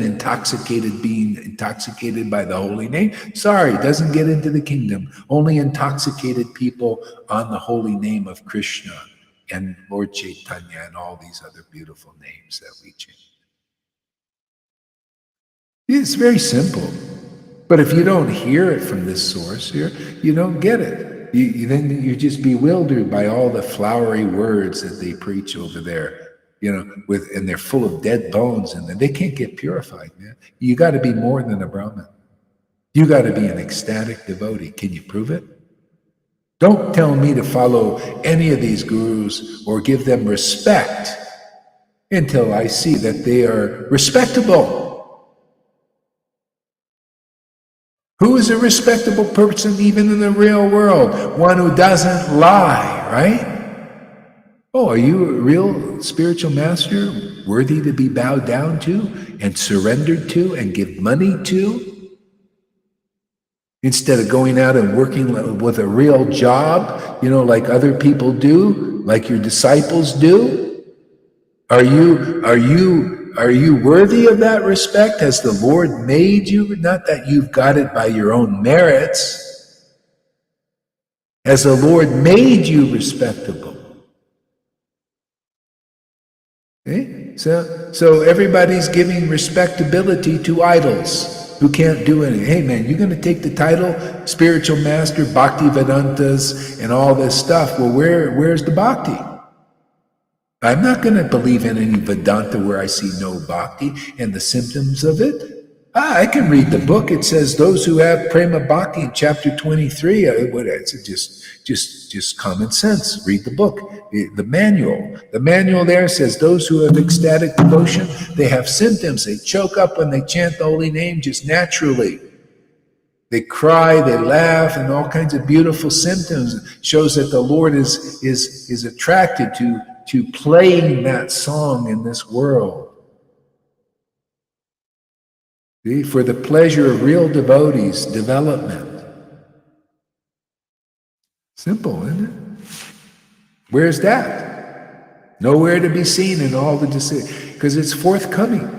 being intoxicated by the holy name. Sorry, doesn't get into the kingdom. Only intoxicated people on the holy name of Krishna and Lord Caitanya and all these other beautiful names that we chant. It's very simple. But if you don't hear it from this source here, you don't get it. Then you're just bewildered by all the flowery words that they preach over there. And they're full of dead bones, and they can't get purified, man. You got to be more than a Brahmin. You got to be an ecstatic devotee. Can you prove it? Don't tell me to follow any of these gurus or give them respect until I see that they are respectable. Who is a respectable person even in the real world? One who doesn't lie, right? Oh, are you a real spiritual master worthy to be bowed down to and surrendered to and give money to? Instead of going out and working with a real job, like other people do, like your disciples do? Are you worthy of that respect? Has the Lord made you? Not that you've got it by your own merits. Has the Lord made you respectable? Okay? So everybody's giving respectability to idols who can't do anything. Hey man, you're going to take the title spiritual master, bhakti vedantas, and all this stuff. Well, where's the bhakti? I'm not going to believe in any Vedanta where I see no bhakti and the symptoms of it. I can read the book. It says those who have prema bhakti in chapter 23. It's just common sense. Read the book, the manual. The manual there says those who have ecstatic devotion, they have symptoms. They choke up when they chant the holy name just naturally. They cry, they laugh, and all kinds of beautiful symptoms. It shows that the Lord is attracted to playing that song in this world. See, for the pleasure of real devotees, development. Simple, isn't it? Where's that? Nowhere to be seen in all the decisions, because it's forthcoming.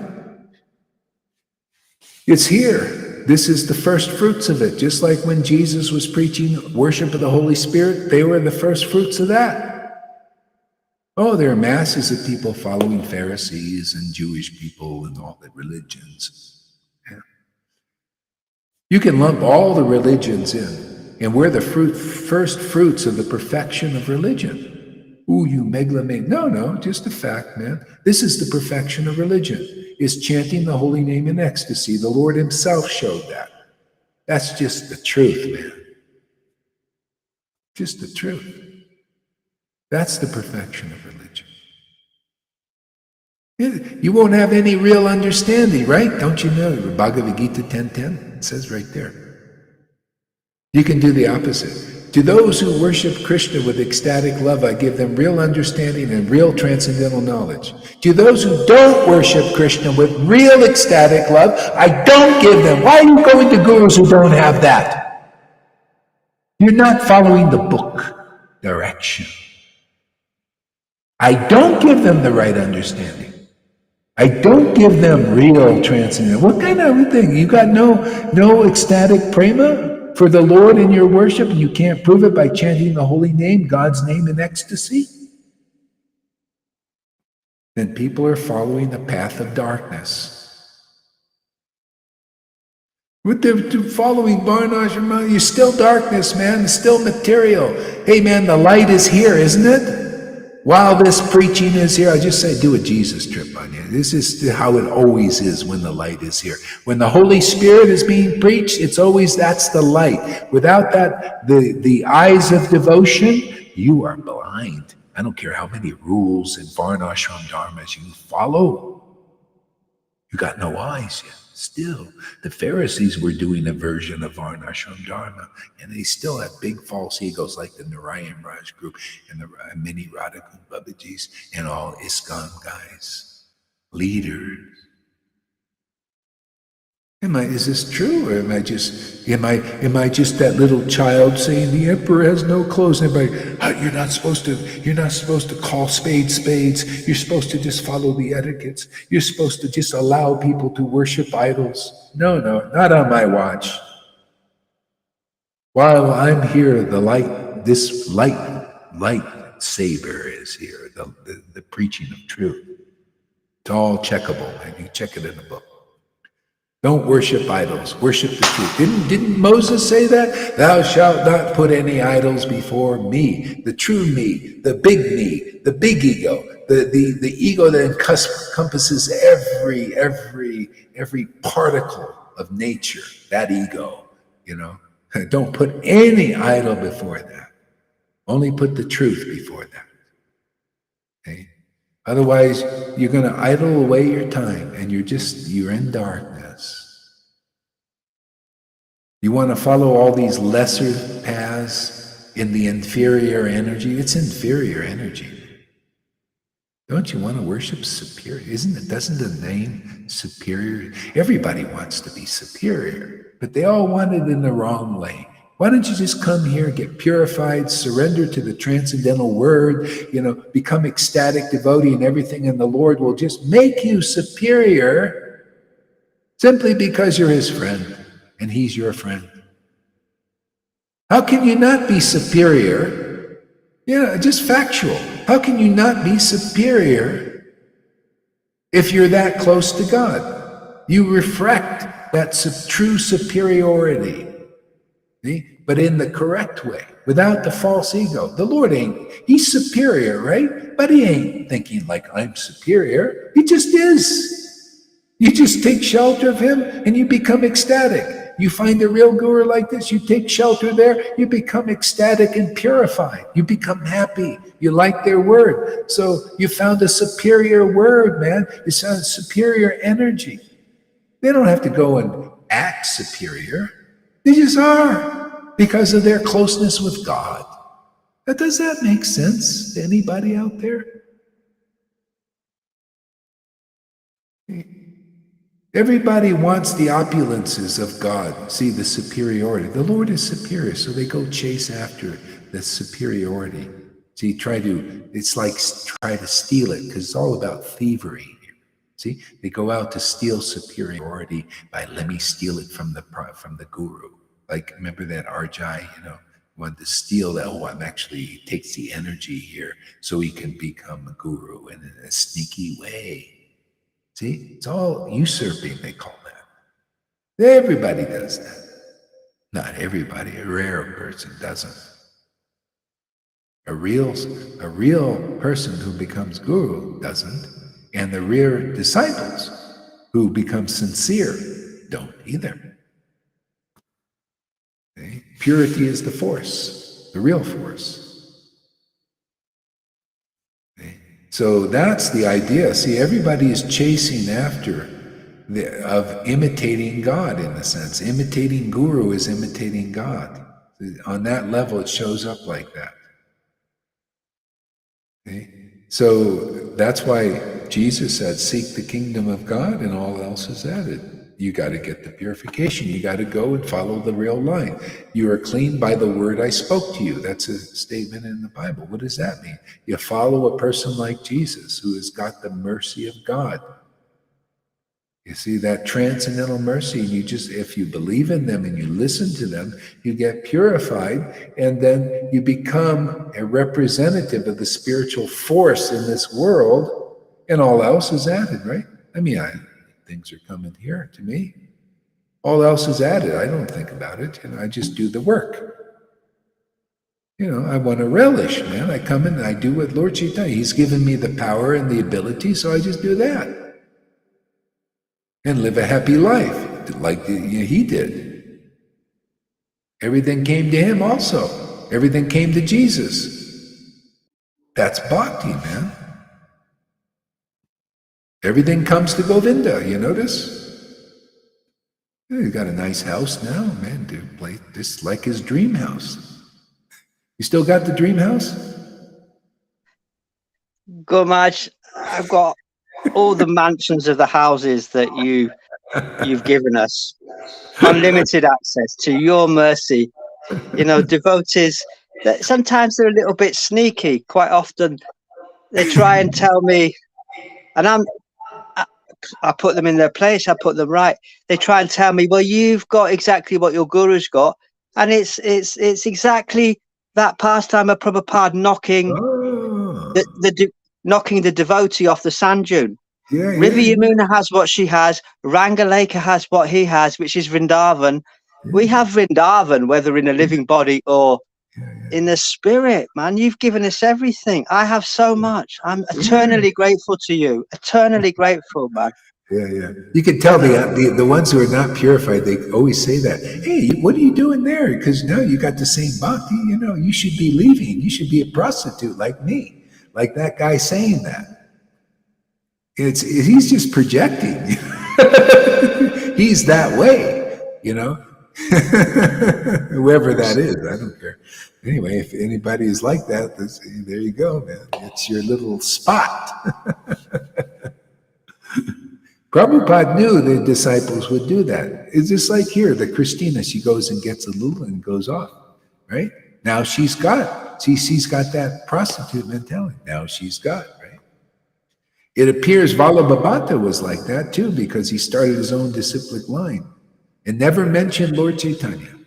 It's here. This is the first fruits of it. Just like when Jesus was preaching worship of the Holy Spirit, they were the first fruits of that. Oh, there are masses of people following Pharisees and Jewish people and all the religions. Yeah. You can lump all the religions in, and we're the first fruits of the perfection of religion. Ooh, you megalomane. No, just a fact, man. This is the perfection of religion, is chanting the holy name in ecstasy. The Lord himself showed that. That's just the truth, man. Just the truth. That's the perfection of religion. You won't have any real understanding, right? Don't you know? Bhagavad Gita 10:10, it says right there. You can do the opposite. To those who worship Krishna with ecstatic love, I give them real understanding and real transcendental knowledge. To those who don't worship Krishna with real ecstatic love, I don't give them. Why are you going to gurus who don't have that? You're not following the book direction. I don't give them the right understanding. I don't give them real transcendental. What kind of thing? You got no ecstatic prema for the Lord in your worship, and you can't prove it by chanting the holy name, God's name in ecstasy? Then people are following the path of darkness. What they're following Varnashram, you're still darkness, man. It's still material. Hey, man, the light is here, isn't it? While this preaching is here, I just say, do a Jesus trip on you. This is how it always is when the light is here. When the Holy Spirit is being preached, it's always, that's the light. Without that, the eyes of devotion, you are blind. I don't care how many rules and varnashram dharmas you follow. You got no eyes yet. Still, the Pharisees were doing a version of Varnashram Dharma, and they still have big false egos like the Narayan Raj group and the many Radhakund Babajis and all ISKCON guys, leaders. Is this true, or am I just that little child saying the emperor has no clothes? Everybody, you're not supposed to call spades spades. You're supposed to just follow the etiquettes. You're supposed to just allow people to worship idols. No, not on my watch. While I'm here, this light saber is here. The preaching of truth. It's all checkable, and you check it in the book. Don't worship idols. Worship the truth. Didn't Moses say that? Thou shalt not put any idols before me. The true me, the big ego, the ego that encompasses every particle of nature. That ego, Don't put any idol before that. Only put the truth before that. Okay? Otherwise, you're going to idle away your time, and you're in darkness. You want to follow all these lesser paths in the inferior energy? It's inferior energy. Don't you want to worship superior? Doesn't the name superior? Everybody wants to be superior, but they all want it in the wrong way. Why don't you just come here, get purified, surrender to the transcendental word, become ecstatic devotee, and everything in the Lord will just make you superior simply because you're his friend and he's your friend. How can you not be superior? Just factual. How can you not be superior If you're that close to God, you reflect that true superiority, see? But in the correct way, without the false ego. The Lord he's superior, right? But he ain't thinking like I'm superior. He just is. You just take shelter of him and you become ecstatic. You find a real guru like this, you take shelter there, you become ecstatic and purified. You become happy. You like their word. So you found a superior word, man. You found a superior energy. They don't have to go and act superior. They just are because of their closeness with God. Now, does that make sense to anybody out there? Everybody wants the opulences of God, see the superiority. The Lord is superior, so they go chase after the superiority. See, it's like try to steal it, because it's all about thievery. See, they go out to steal superiority by let me steal it from the guru. Like, remember that Arjai, wanted to steal that. Oh, he takes the energy here so he can become a guru in a sneaky way. See, it's all usurping, they call that. Everybody does that. Not everybody, a rare person doesn't. A real person who becomes guru doesn't, and the rare disciples who become sincere don't either. Okay? Purity is the force, the real force. So that's the idea. See, everybody is chasing after of imitating God, in a sense. Imitating guru is imitating God. On that level, it shows up like that. Okay? So that's why Jesus said, seek the kingdom of God and all else is added. You got to get the purification. You got to go and follow the real line. You are clean by the word I spoke to you. That's a statement in the Bible. What does that mean? You follow a person like Jesus who has got the mercy of God. You see that transcendental mercy, and if you believe in them and you listen to them, you get purified, and then you become a representative of the spiritual force in this world, and all else is added, right? Things are coming here to me. All else is added. I don't think about it. I just do the work. I want to relish, man. I come in and I do what Lord Caitanya. He's given me the power and the ability, so I just do that. And live a happy life, like he did. Everything came to him also. Everything came to Jesus. That's bhakti, man. Everything comes to Govinda, you notice? He's got a nice house now, man. This is like his dream house. You still got the dream house? Gomaj, I've got all the mansions of the houses that you've given us. Unlimited access to your mercy. Devotees, that sometimes they're a little bit sneaky. Quite often they try and tell me, and I put them in their place, I put them right. They try and tell me, well, you've got exactly what your guru's got, and it's exactly that pastime of Prabhupada knocking knocking the devotee off the sand dune. River Yamuna has what she has. Rangaleka has what he has, which is Vrindavan. We have Vrindavan, whether in a living body or in the spirit, man. You've given us everything. I have so much. I'm eternally grateful to you. Eternally grateful, man. Yeah. You can tell the ones who are not purified, they always say that. Hey, what are you doing there? Because now you got the same bhakti. You should be leaving. You should be a prostitute like me. Like that guy saying that. He's just projecting. He's that way, whoever that is, I don't care. Anyway, if anybody is like that, there you go, man. It's your little spot. Prabhupada knew the disciples would do that. It's just like here, the Christina, she goes and gets a lula and goes off, right? Now she's got that prostitute mentality. Now she's got, right? It appears Vallabhabhata was like that too, because he started his own disciplic line and never mentioned Lord Caitanya.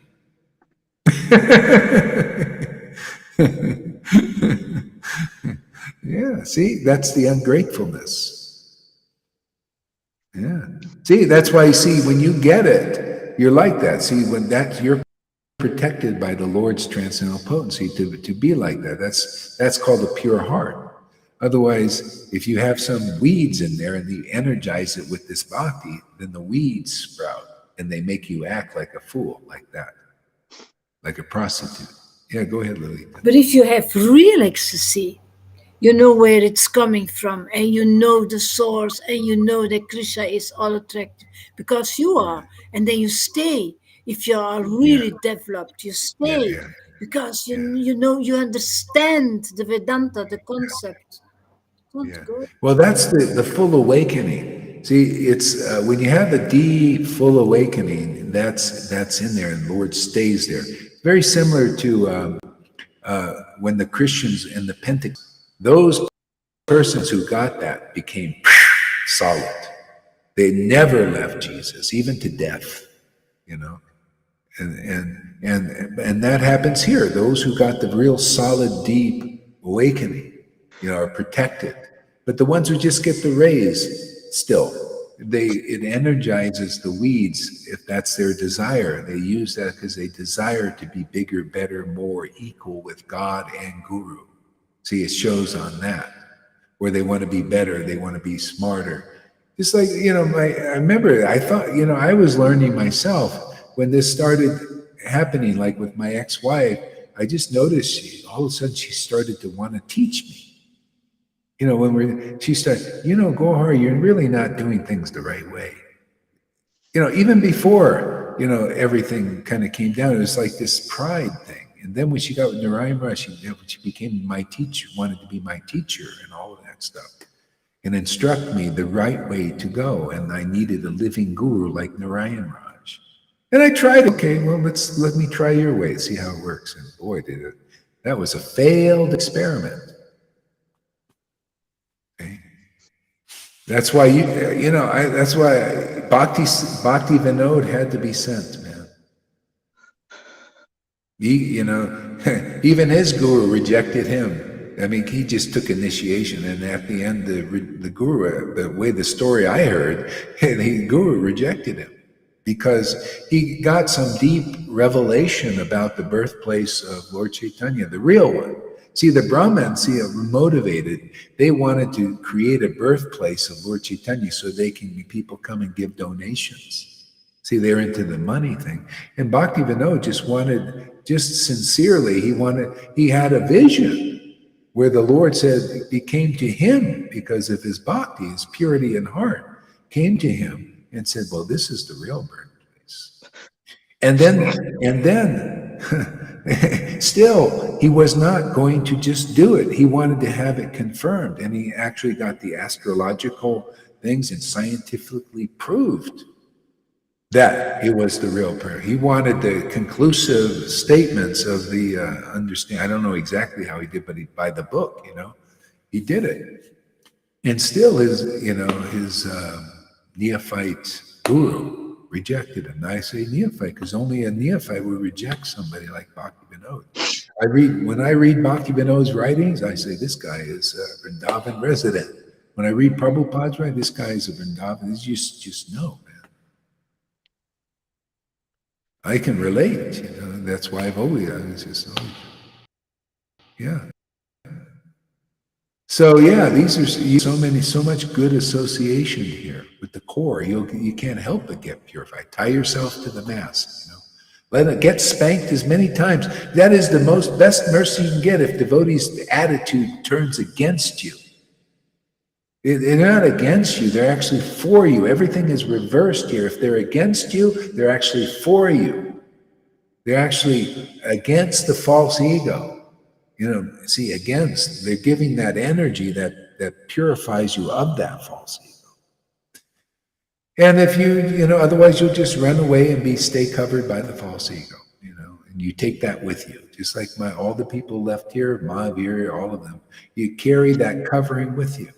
Yeah, see, that's the ungratefulness. Yeah. See, that's why you see when you get it, you're like that. See, when that you're protected by the Lord's transcendental potency to be like that. That's called a pure heart. Otherwise, if you have some weeds in there and you energize it with this bhakti, then the weeds sprout and they make you act like a fool, like that, like a prostitute. Yeah, go ahead, Lily. But if you have real ecstasy, you know where it's coming from, and you know the source, and you know that Krishna is all attractive because you are, and then you stay. If you are Yeah, really developed, you yeah, stay yeah, because yeah. you know you understand the Vedanta, the concept. Don't Yeah. go. Well, that's the full awakening. See, it's when you have a deep full awakening, that's in there, and the Lord stays there. Very similar to when the Christians in the Pentecost, those persons who got that became solid. They never left Jesus, even to death. You know, and that happens here. Those who got the real solid, deep awakening, are protected. But the ones who just get the rays, still, it energizes the weeds if that's their desire. They use that because they desire to be bigger, better, more equal with God and Guru. See, it shows on that where they want to be better, they want to be smarter. Just like, I remember I thought, I was learning myself when this started happening, like with my ex-wife. I just noticed all of a sudden she started to want to teach me. She started, Gohar, you're really not doing things the right way. Even before, everything kind of came down, it was like this pride thing. And then when she got with Narayana, she became my teacher, wanted to be my teacher and all of that stuff and instruct me the right way to go. And I needed a living guru like Narayan Raj. And I tried, okay, well, let me try your way, see how it works. And boy, did it. That was a failed experiment. Okay? That's why that's why Bhakti Vinod had to be sent, man. Even his guru rejected him. I mean, he just took initiation, and at the end, the guru, the way the story I heard, the guru rejected him because he got some deep revelation about the birthplace of Lord Caitanya, the real one. See, the Brahmins, were motivated. They wanted to create a birthplace of Lord Caitanya so people come and give donations. See, they're into the money thing. And Bhakti Vinod just sincerely, he had a vision where the Lord said, he came to him because of his bhakti, his purity in heart, came to him and said, well, this is the real birthplace. And then still, he was not going to just do it. He wanted to have it confirmed. And he actually got the astrological things and scientifically proved that it was the real prayer. He wanted the conclusive statements of the understanding. I don't know exactly how he did, but by the book, he did it. And still his neophyte guru rejected him. I say neophyte because only a neophyte would reject somebody like Bhakti Vinod. When I read Bhakti Vinod's writings, I say this guy is a Vrindavan resident. When I read Prabhupada's writing, this guy is a Vrindavan. You just know. I can relate, That's why I was just, yeah. So yeah, these are so much good association here with the core. You can't help but get purified. Tie yourself to the mass, Let it get spanked as many times. That is the best mercy you can get if devotees' attitude turns against you. They're not against you, they're actually for you. Everything is reversed here. If they're against you, they're actually for you. They're actually against the false ego. They're giving that energy that purifies you of that false ego. And if otherwise you'll just run away and stay covered by the false ego, and you take that with you. Just like all the people left here, Mahavir, all of them, you carry that covering with you.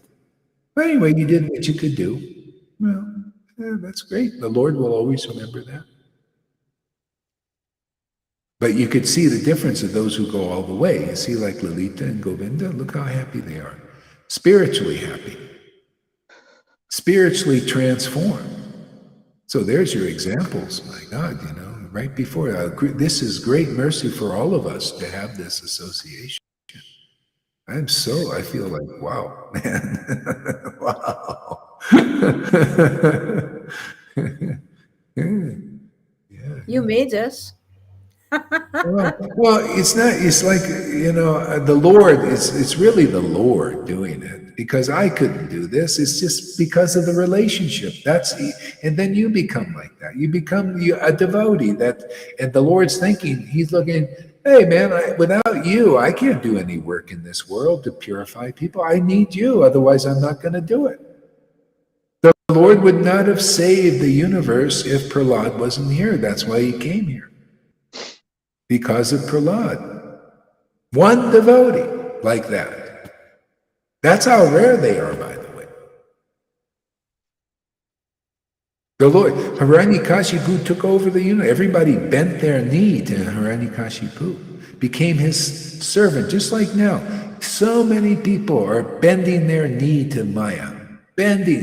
But anyway, you did what you could do. Well, that's great. The Lord will always remember that. But you could see the difference of those who go all the way. You see, like Lalita and Govinda, look how happy they are. Spiritually happy. spiritually transformed. So there's your examples, my God, right before. This is great mercy for all of us to have this association. I feel like, wow, man. Wow. Yeah. You made us. Well, it's not. It's like the Lord. It's really the Lord doing it, because I couldn't do this. It's just because of the relationship. And then you become like that. You become a devotee. And the Lord's thinking. He's looking. Hey, man, without you, I can't do any work in this world to purify people. I need you. Otherwise, I'm not going to do it. The Lord would not have saved the universe if Prahlad wasn't here. That's why he came here. Because of Prahlad. One devotee like that. That's how rare they are, by the way. The Lord, Hiranyakashipu took over the universe. Everybody bent their knee to Hiranyakashipu, became his servant, just like now. So many people are bending their knee to Maya.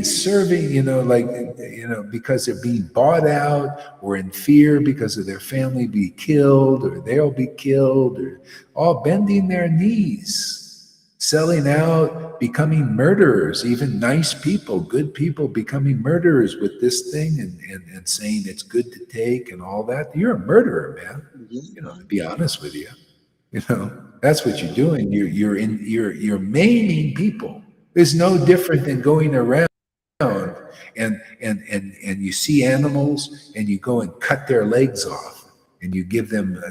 Serving, because they're being bought out, or in fear because of their family be killed, or they'll be killed, or all bending their knees, selling out, becoming murderers, even nice people, good people becoming murderers with this thing and saying it's good to take and all that. You're a murderer, man. To be honest with you. That's what you're doing. You're maiming people. It's no different than going around and you see animals and you go and cut their legs off and you give them,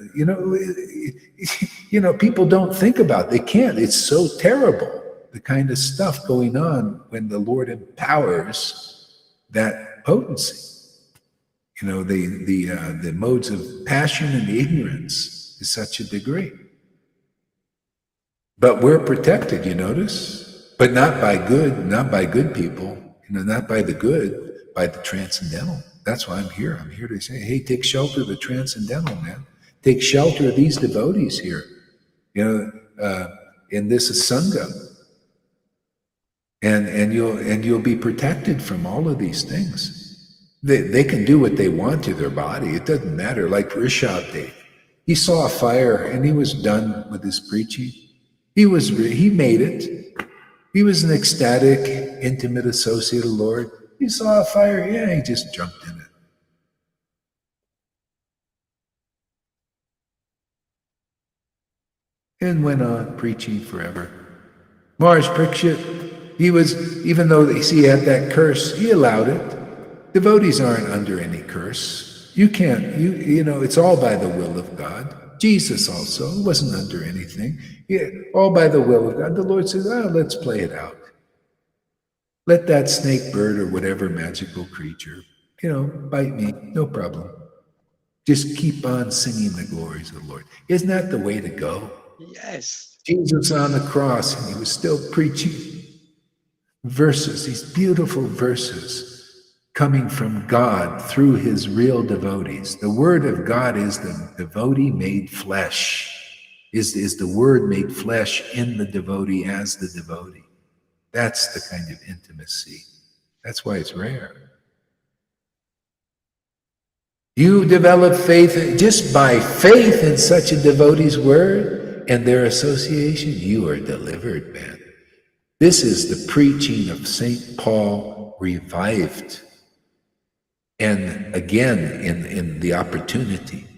people don't think about it. They can't. It's so terrible, the kind of stuff going on when the Lord empowers that potency. The modes of passion and ignorance is such a degree. But we're protected, you notice? But not by good people, not by the good, by the transcendental. That's why I'm here. I'm here to say, hey, take shelter of the transcendental, man. Take shelter of these devotees here, in this Sangha. And you'll be protected from all of these things. They can do what they want to their body. It doesn't matter. Like Rishabdev, he saw a fire and he was done with his preaching. He made it. He was an ecstatic, intimate associate of the Lord. He saw a fire, he just jumped in it. And went on preaching forever. Maharaj Parikshit, even though he had that curse, he allowed it. Devotees aren't under any curse. You can't, it's all by the will of God. Jesus also wasn't under anything. All by the will of God. The Lord says, let's play it out. Let that snake bird or whatever magical creature, bite me, no problem. Just keep on singing the glories of the Lord. Isn't that the way to go? Yes. Jesus on the cross, and he was still preaching verses, these beautiful verses coming from God through his real devotees. The word of God is the devotee made flesh, is the word made flesh in the devotee as the devotee. That's the kind of intimacy. That's why it's rare. You develop faith, just by faith in such a devotee's word and their association, you are delivered, man. This is the preaching of St. Paul revived. And again, in the opportunity.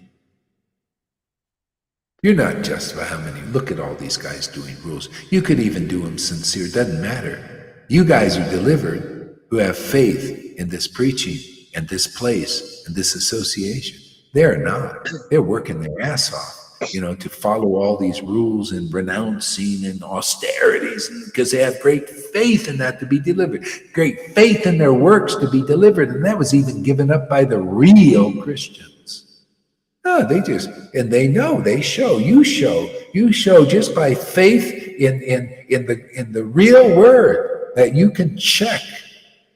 You're not just about how many. Look at all these guys doing rules. You could even do them sincere. Doesn't matter. You guys are delivered who have faith in this preaching and this place and this association. They're not. They're working their ass off, to follow all these rules and renouncing and austerities because they have great faith in that to be delivered. Great faith in their works to be delivered. And that was even given up by the real Christians. No, they show just by faith in the real word that you can check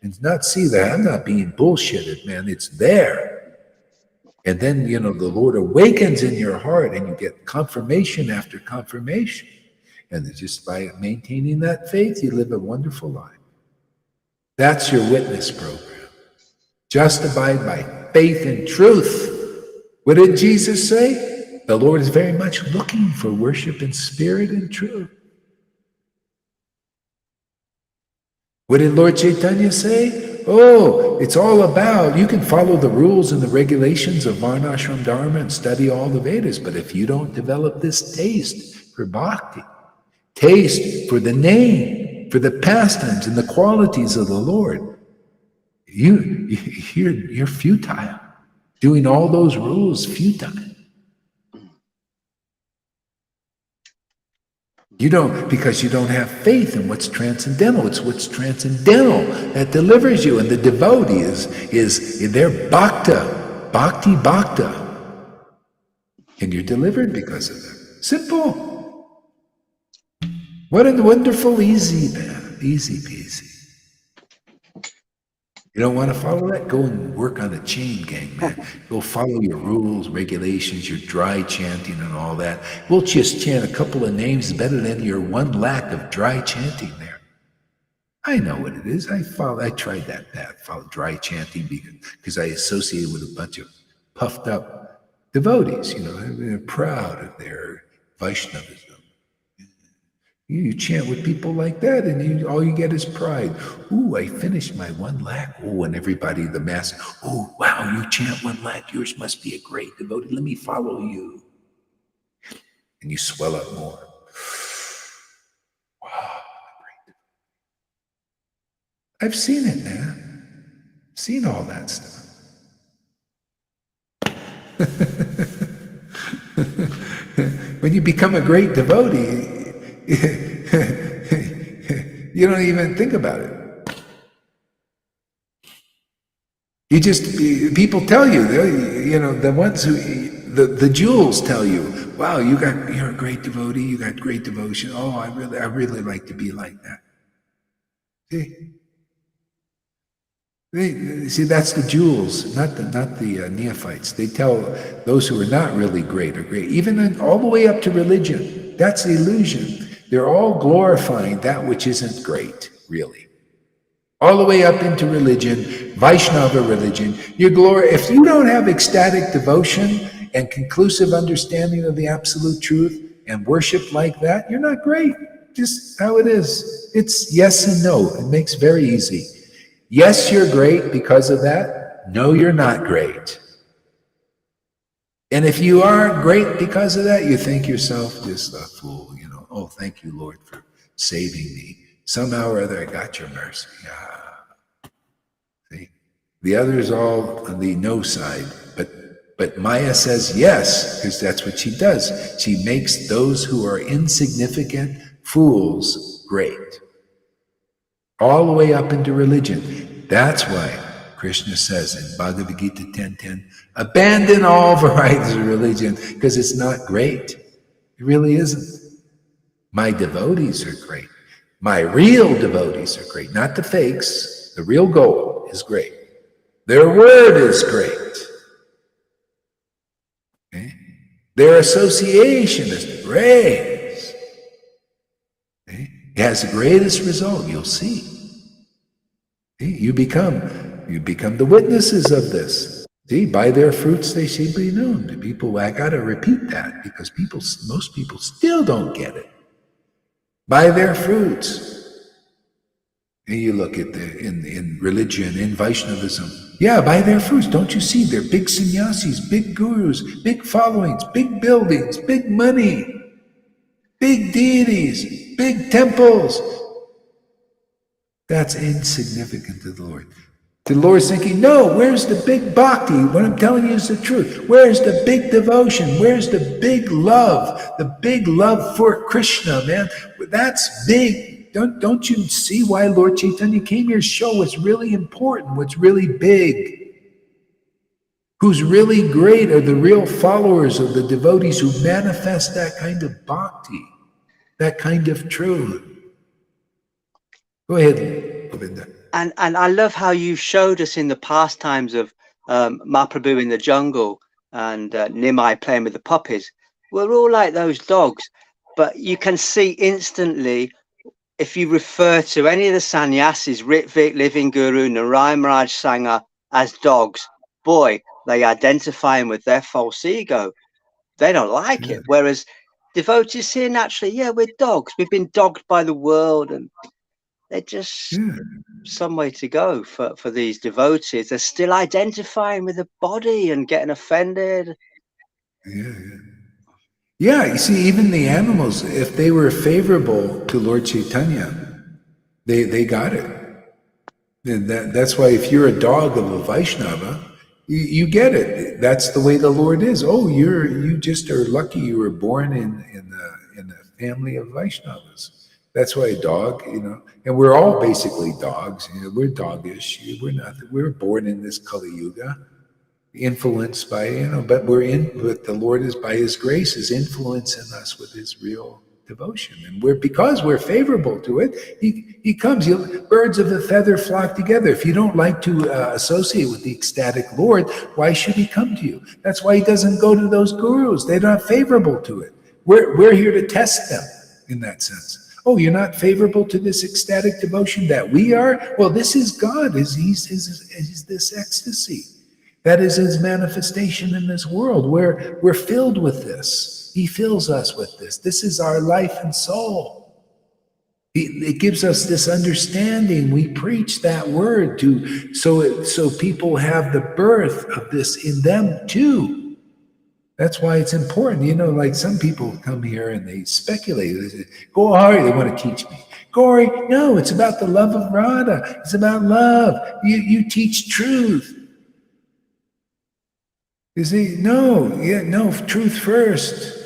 and not see that I'm not being bullshitted, man. It's there. And then, the Lord awakens in your heart and you get confirmation after confirmation. And just by maintaining that faith, you live a wonderful life. That's your witness program. Just abide by faith and truth. What did Jesus say? The Lord is very much looking for worship in spirit and truth. What did Lord Caitanya say? Oh, it's all about, you can follow the rules and the regulations of Varnashram Dharma and study all the Vedas, but if you don't develop this taste for bhakti, taste for the name, for the pastimes and the qualities of the Lord, you're futile. Doing all those rules, futile. You don't, because you don't have faith in what's transcendental. It's what's transcendental that delivers you. And the devotee is their bhakti bhakta. And you're delivered because of it. Simple. What a wonderful, easy path. Easy peasy. You don't want to follow that? Go and work on a chain gang, man. Go follow your rules, regulations, your dry chanting and all that. We'll just chant a couple of names better than your 1 lakh of dry chanting there. I know what it is. I tried that path, follow dry chanting because I associated with a bunch of puffed up devotees, they're proud of their Vaishnavism. You chant with people like that, and all you get is pride. Ooh, I finished my 1 lakh. Oh, and everybody, the mass. Oh, wow, you chant 1 lakh. Yours must be a great devotee. Let me follow you. And you swell up more. Wow, great. I've seen it, man. Seen all that stuff. When you become a great devotee, you don't even think about it. People tell you, the ones who, the jewels tell you, wow, you're a great devotee, you got great devotion. Oh, I really like to be like that. See, that's the jewels, not the neophytes. They tell those who are not really great are great, even all the way up to religion. That's the illusion. They're all glorifying that which isn't great, really. All the way up into religion, Vaishnava religion. If you don't have ecstatic devotion and conclusive understanding of the absolute truth and worship like that, you're not great. Just how it is. It's yes and no. It makes very easy. Yes, you're great because of that. No, you're not great. And if you are great because of that, you think yourself just a fool, Oh, thank you, Lord, for saving me. Somehow or other, I got your mercy. See? The others all on the no side, but Maya says yes, because that's what she does. She makes those who are insignificant fools great. All the way up into religion. That's why Krishna says in Bhagavad Gita 10:10, abandon all varieties of religion, because it's not great. It really isn't. My devotees are great. My real devotees are great, not the fakes. The real goal is great. Their word is great. Okay? Their association is great. Okay? It has the greatest result, you'll see. Okay? You become the witnesses of this. See, by their fruits they shall be known. The people, I gotta repeat that because most people still don't get it. By their fruits. And you look at in religion, in Vaishnavism. Yeah, by their fruits. Don't you see? They're big sannyasis, big gurus, big followings, big buildings, big money, big deities, big temples. That's insignificant to the Lord. The Lord's thinking, no, where's the big bhakti? What I'm telling you is the truth. Where's the big devotion? Where's the big love? The big love for Krishna, man. That's big. Don't you see why Lord Caitanya came here to show what's really important, what's really big? Who's really great are the real followers of the devotees who manifest that kind of bhakti, that kind of truth. Go ahead, Govinda. And I love how you showed us in the pastimes of Mahaprabhu in the jungle and Nimai playing with the puppies. We're all like those dogs, but you can see instantly if you refer to any of the sannyasis, Rhythmic, Living Guru, Narai Maharaj Sangha, as dogs, boy, they identify with their false ego. They don't like it. Whereas devotees here naturally, yeah, we're dogs. We've been dogged by the world, and they're just some way to go for these devotees. They're still identifying with the body and getting offended. Yeah, you see, even the animals, if they were favorable to Lord Caitanya, they got it. And that's why if you're a dog of a Vaishnava, you get it. That's the way the Lord is. Oh, you just are lucky you were born in a family of Vaishnavas. That's why a dog, and we're all basically dogs. We're doggish. We're born in this Kali Yuga, influenced by, but but the Lord is, by his grace, is influencing us with his real devotion. And because we're favorable to it, he comes. Birds of a feather flock together. If you don't like to associate with the ecstatic Lord, why should he come to you? That's why he doesn't go to those gurus. They're not favorable to it. We're here to test them in that sense. Oh, you're not favorable to this ecstatic devotion that we are? Well, this is God. He's this ecstasy. That is his manifestation in this world. We're filled with this. He fills us with this. This is our life and soul. It gives us this understanding. We preach that word so people have the birth of this in them too. That's why it's important. Like some people come here and they speculate. They say, Gauri, they want to teach me. Gauri, no, it's about the love of Radha. It's about love. You teach truth. You see, no, truth first.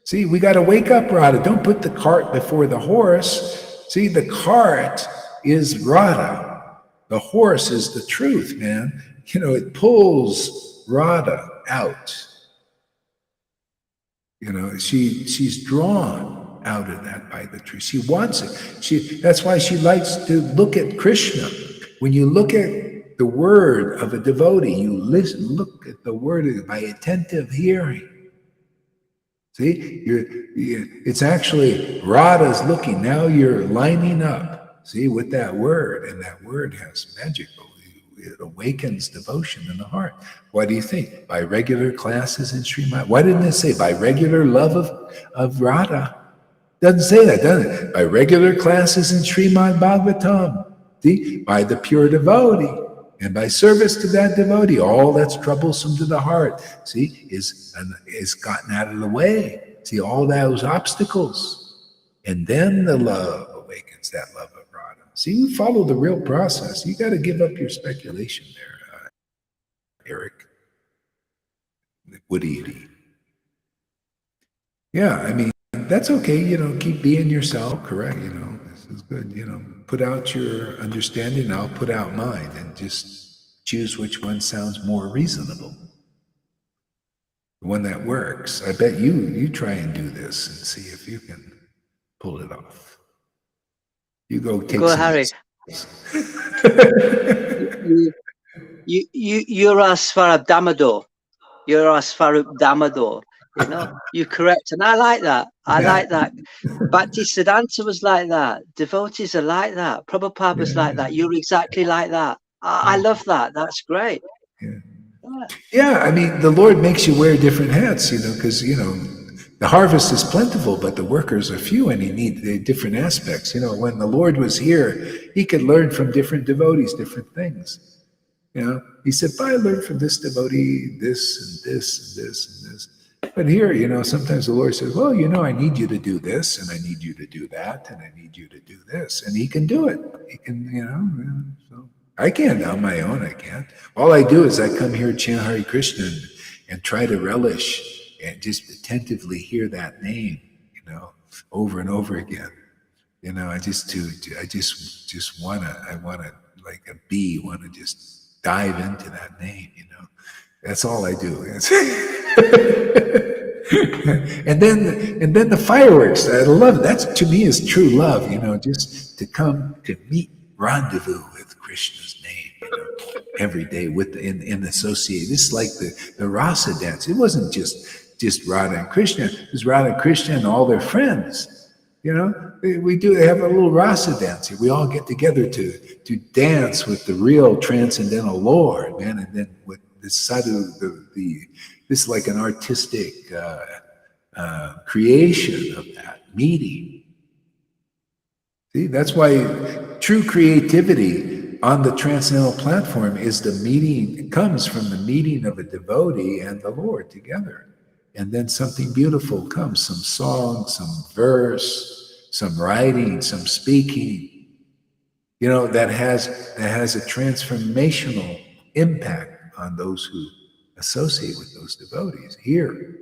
See, we got to wake up, Radha. Don't put the cart before the horse. See, the cart is Radha. The horse is the truth, man. It pulls Radha out. She's drawn out of that by the truth. She wants it. That's why she likes to look at Krishna. When you look at the word of a devotee, you look at the word by attentive hearing. See, it's actually Radha's looking. Now you're lining up, see, with that word, and that word has magic. It awakens devotion in the heart. Why do you think? By regular classes in Srimad. Why didn't it say by regular love of Radha? Doesn't say that, does it? By regular classes in Srimad Bhagavatam. See, by the pure devotee. And by service to that devotee, all that's troublesome to the heart, see, is gotten out of the way. See, all those obstacles. And then the love awakens, that love of Radha. See, we follow the real process. You got to give up your speculation there, Eric. Woody. Yeah, I mean, that's okay. Keep being yourself, correct? This is good. Put out your understanding, I'll put out mine, and just choose which one sounds more reasonable. The one that works. I bet you try and do this and see if you can pull it off. You go take some Harry. You're our Svarab Damodar. You're our Svarup Damodar. You're correct. And I like that. I like that. Bhaktisiddhanta was like that. Devotees are like that. Prabhupada was like that. You're exactly like that. I love that. That's great. Yeah, I mean, the Lord makes you wear different hats, because, the harvest is plentiful, but the workers are few, and he needs different aspects. When the Lord was here, he could learn from different devotees, different things. He said, I learned from this devotee, this and this and this and this. But here, sometimes the Lord says, well, I need you to do this, and I need you to do that, and I need you to do this. And he can do it. He can, so I can't on my own, I can't. All I do is I come here, chant Hare Krishna, and try to relish and just attentively hear that name, over and over again. I just wanna, like a bee, wanna just dive into that name, That's all I do. and then the fireworks. I love it. That to me is true love. Just to come to meet, rendezvous with Krishna's name. Every day in associate. This is like the rasa dance. It wasn't just Radha and Krishna. It was Radha and Krishna and all their friends. You know, we do have a little rasa dance here. We all get together to dance with the real transcendental Lord, man. And then with this sadhu, this is like an artistic creation of that meeting. See, that's why true creativity on the transcendental platform is the meeting. It comes from the meeting of a devotee and the Lord together. And then something beautiful comes, some song, some verse, some writing, some speaking, you know, that has a transformational impact on those who associate with those devotees here.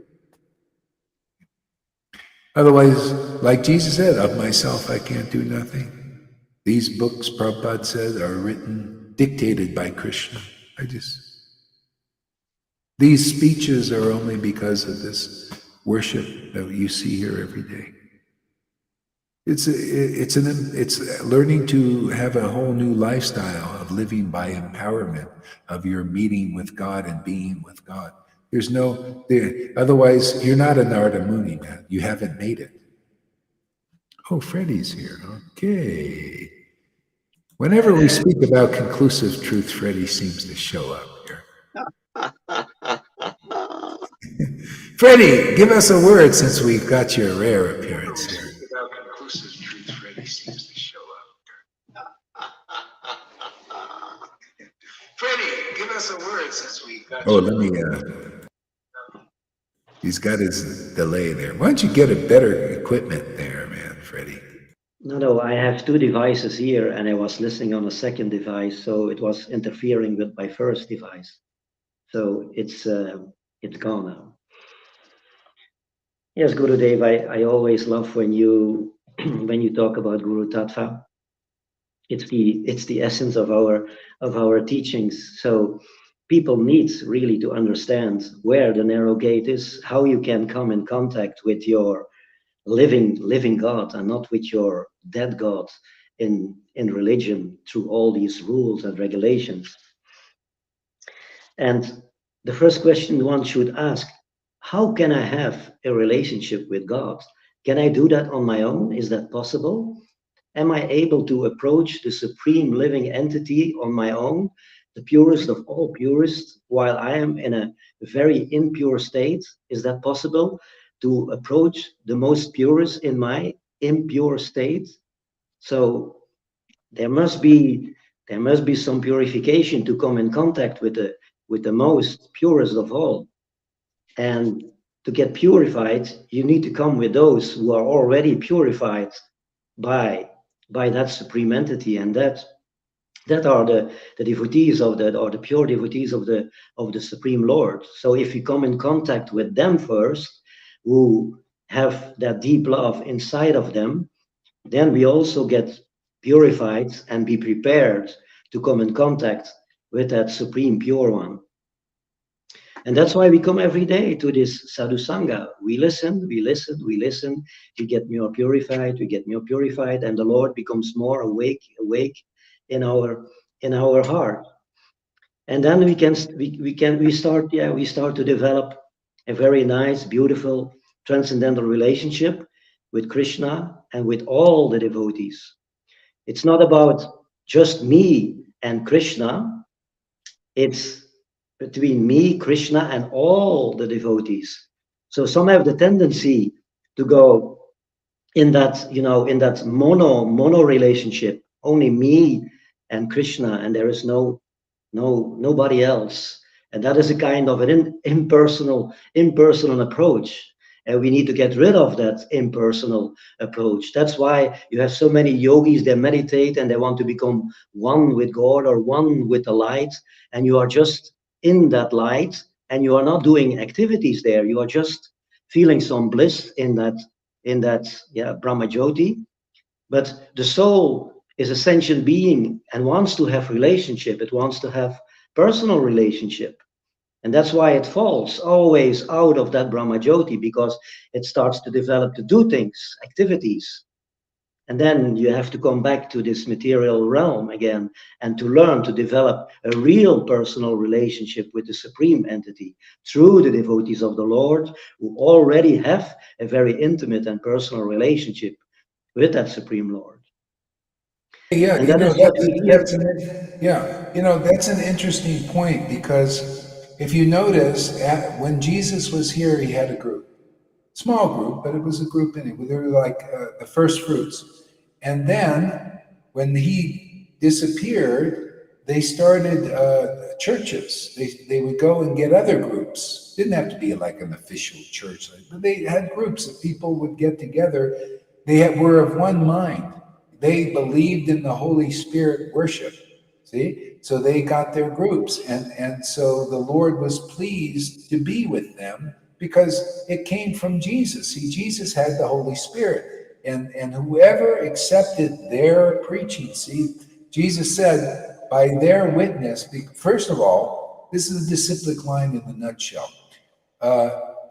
Otherwise, like Jesus said, of myself I can't do nothing. These books, Prabhupada said, are written, dictated by Krishna. These speeches are only because of this worship that you see here every day. It's learning to have a whole new lifestyle of living by empowerment, of your meeting with God and being with God. Otherwise you're not a Narada Muni, man. You haven't made it. Oh, Freddie's here. Okay. Whenever we speak about conclusive truth, Freddie seems to show up here. Freddie, give us a word since we've got your rare appearance here. About conclusive truth, Freddie seems to show up. Freddie, give us a word since we've got your... let me, he's got his delay there. Why don't you get a better equipment there, man, Freddie? No, I have two devices here and I was listening on a second device, so it was interfering with my first device. So it's gone now. Yes, Gurudev, I always love when you when you talk about Guru Tattva. It's the essence of our teachings. So people need really to understand where the narrow gate is, how you can come in contact with your living God and not with your dead God in religion through all these rules and regulations. And the first question one should ask, how can I have a relationship with God? Can I do that on my own? Is that possible? Am I able to approach the supreme living entity on my own, the purest of all purists, while I am in a very impure state? Is that possible to approach the most purest in my impure state? So there must be some purification to come in contact with the most purest of all. And to get purified, you need to come with those who are already purified by that supreme entity, and that are the devotees of that, or the pure devotees of the Supreme Lord. So if you come in contact with them first, who have that deep love inside of them, then we also get purified and be prepared to come in contact with that supreme pure one. And that's why we come every day to this Sadhu Sangha. We listen, we get more purified, and the Lord becomes more awake in our heart. And then we start to develop a very nice, beautiful, transcendental relationship with Krishna and with all the devotees. It's not about just me and Krishna, it's between me, Krishna, and all the devotees. So some have the tendency to go in that, in that mono relationship, only me and Krishna, and there is nobody else. And that is a kind of an impersonal approach. And we need to get rid of that impersonal approach. That's why you have so many yogis, they meditate and they want to become one with God or one with the light. And you are just in that light and you are not doing activities there. You are just feeling some bliss in that Brahma Jyoti. But the soul is a sentient being and wants to have relationship. It wants to have personal relationship. And that's why it falls always out of that Brahma Jyoti, because it starts to develop to do things, activities. And then you have to come back to this material realm again and to learn to develop a real personal relationship with the supreme entity through the devotees of the Lord, who already have a very intimate and personal relationship with that Supreme Lord. Yeah, And that is what we hear. that's an interesting point, because if you notice, when Jesus was here, he had a group, small group, but it was a group anyway. They were like the first fruits. And then when he disappeared, they started churches. They would go and get other groups. Didn't have to be like an official church, but they had groups that people would get together. Were of one mind. They believed in the Holy Spirit worship. See? So they got their groups. And so the Lord was pleased to be with them because it came from Jesus. See, Jesus had the Holy Spirit. And whoever accepted their preaching, see, Jesus said, by their witness, first of all, this is a disciplic line in a nutshell.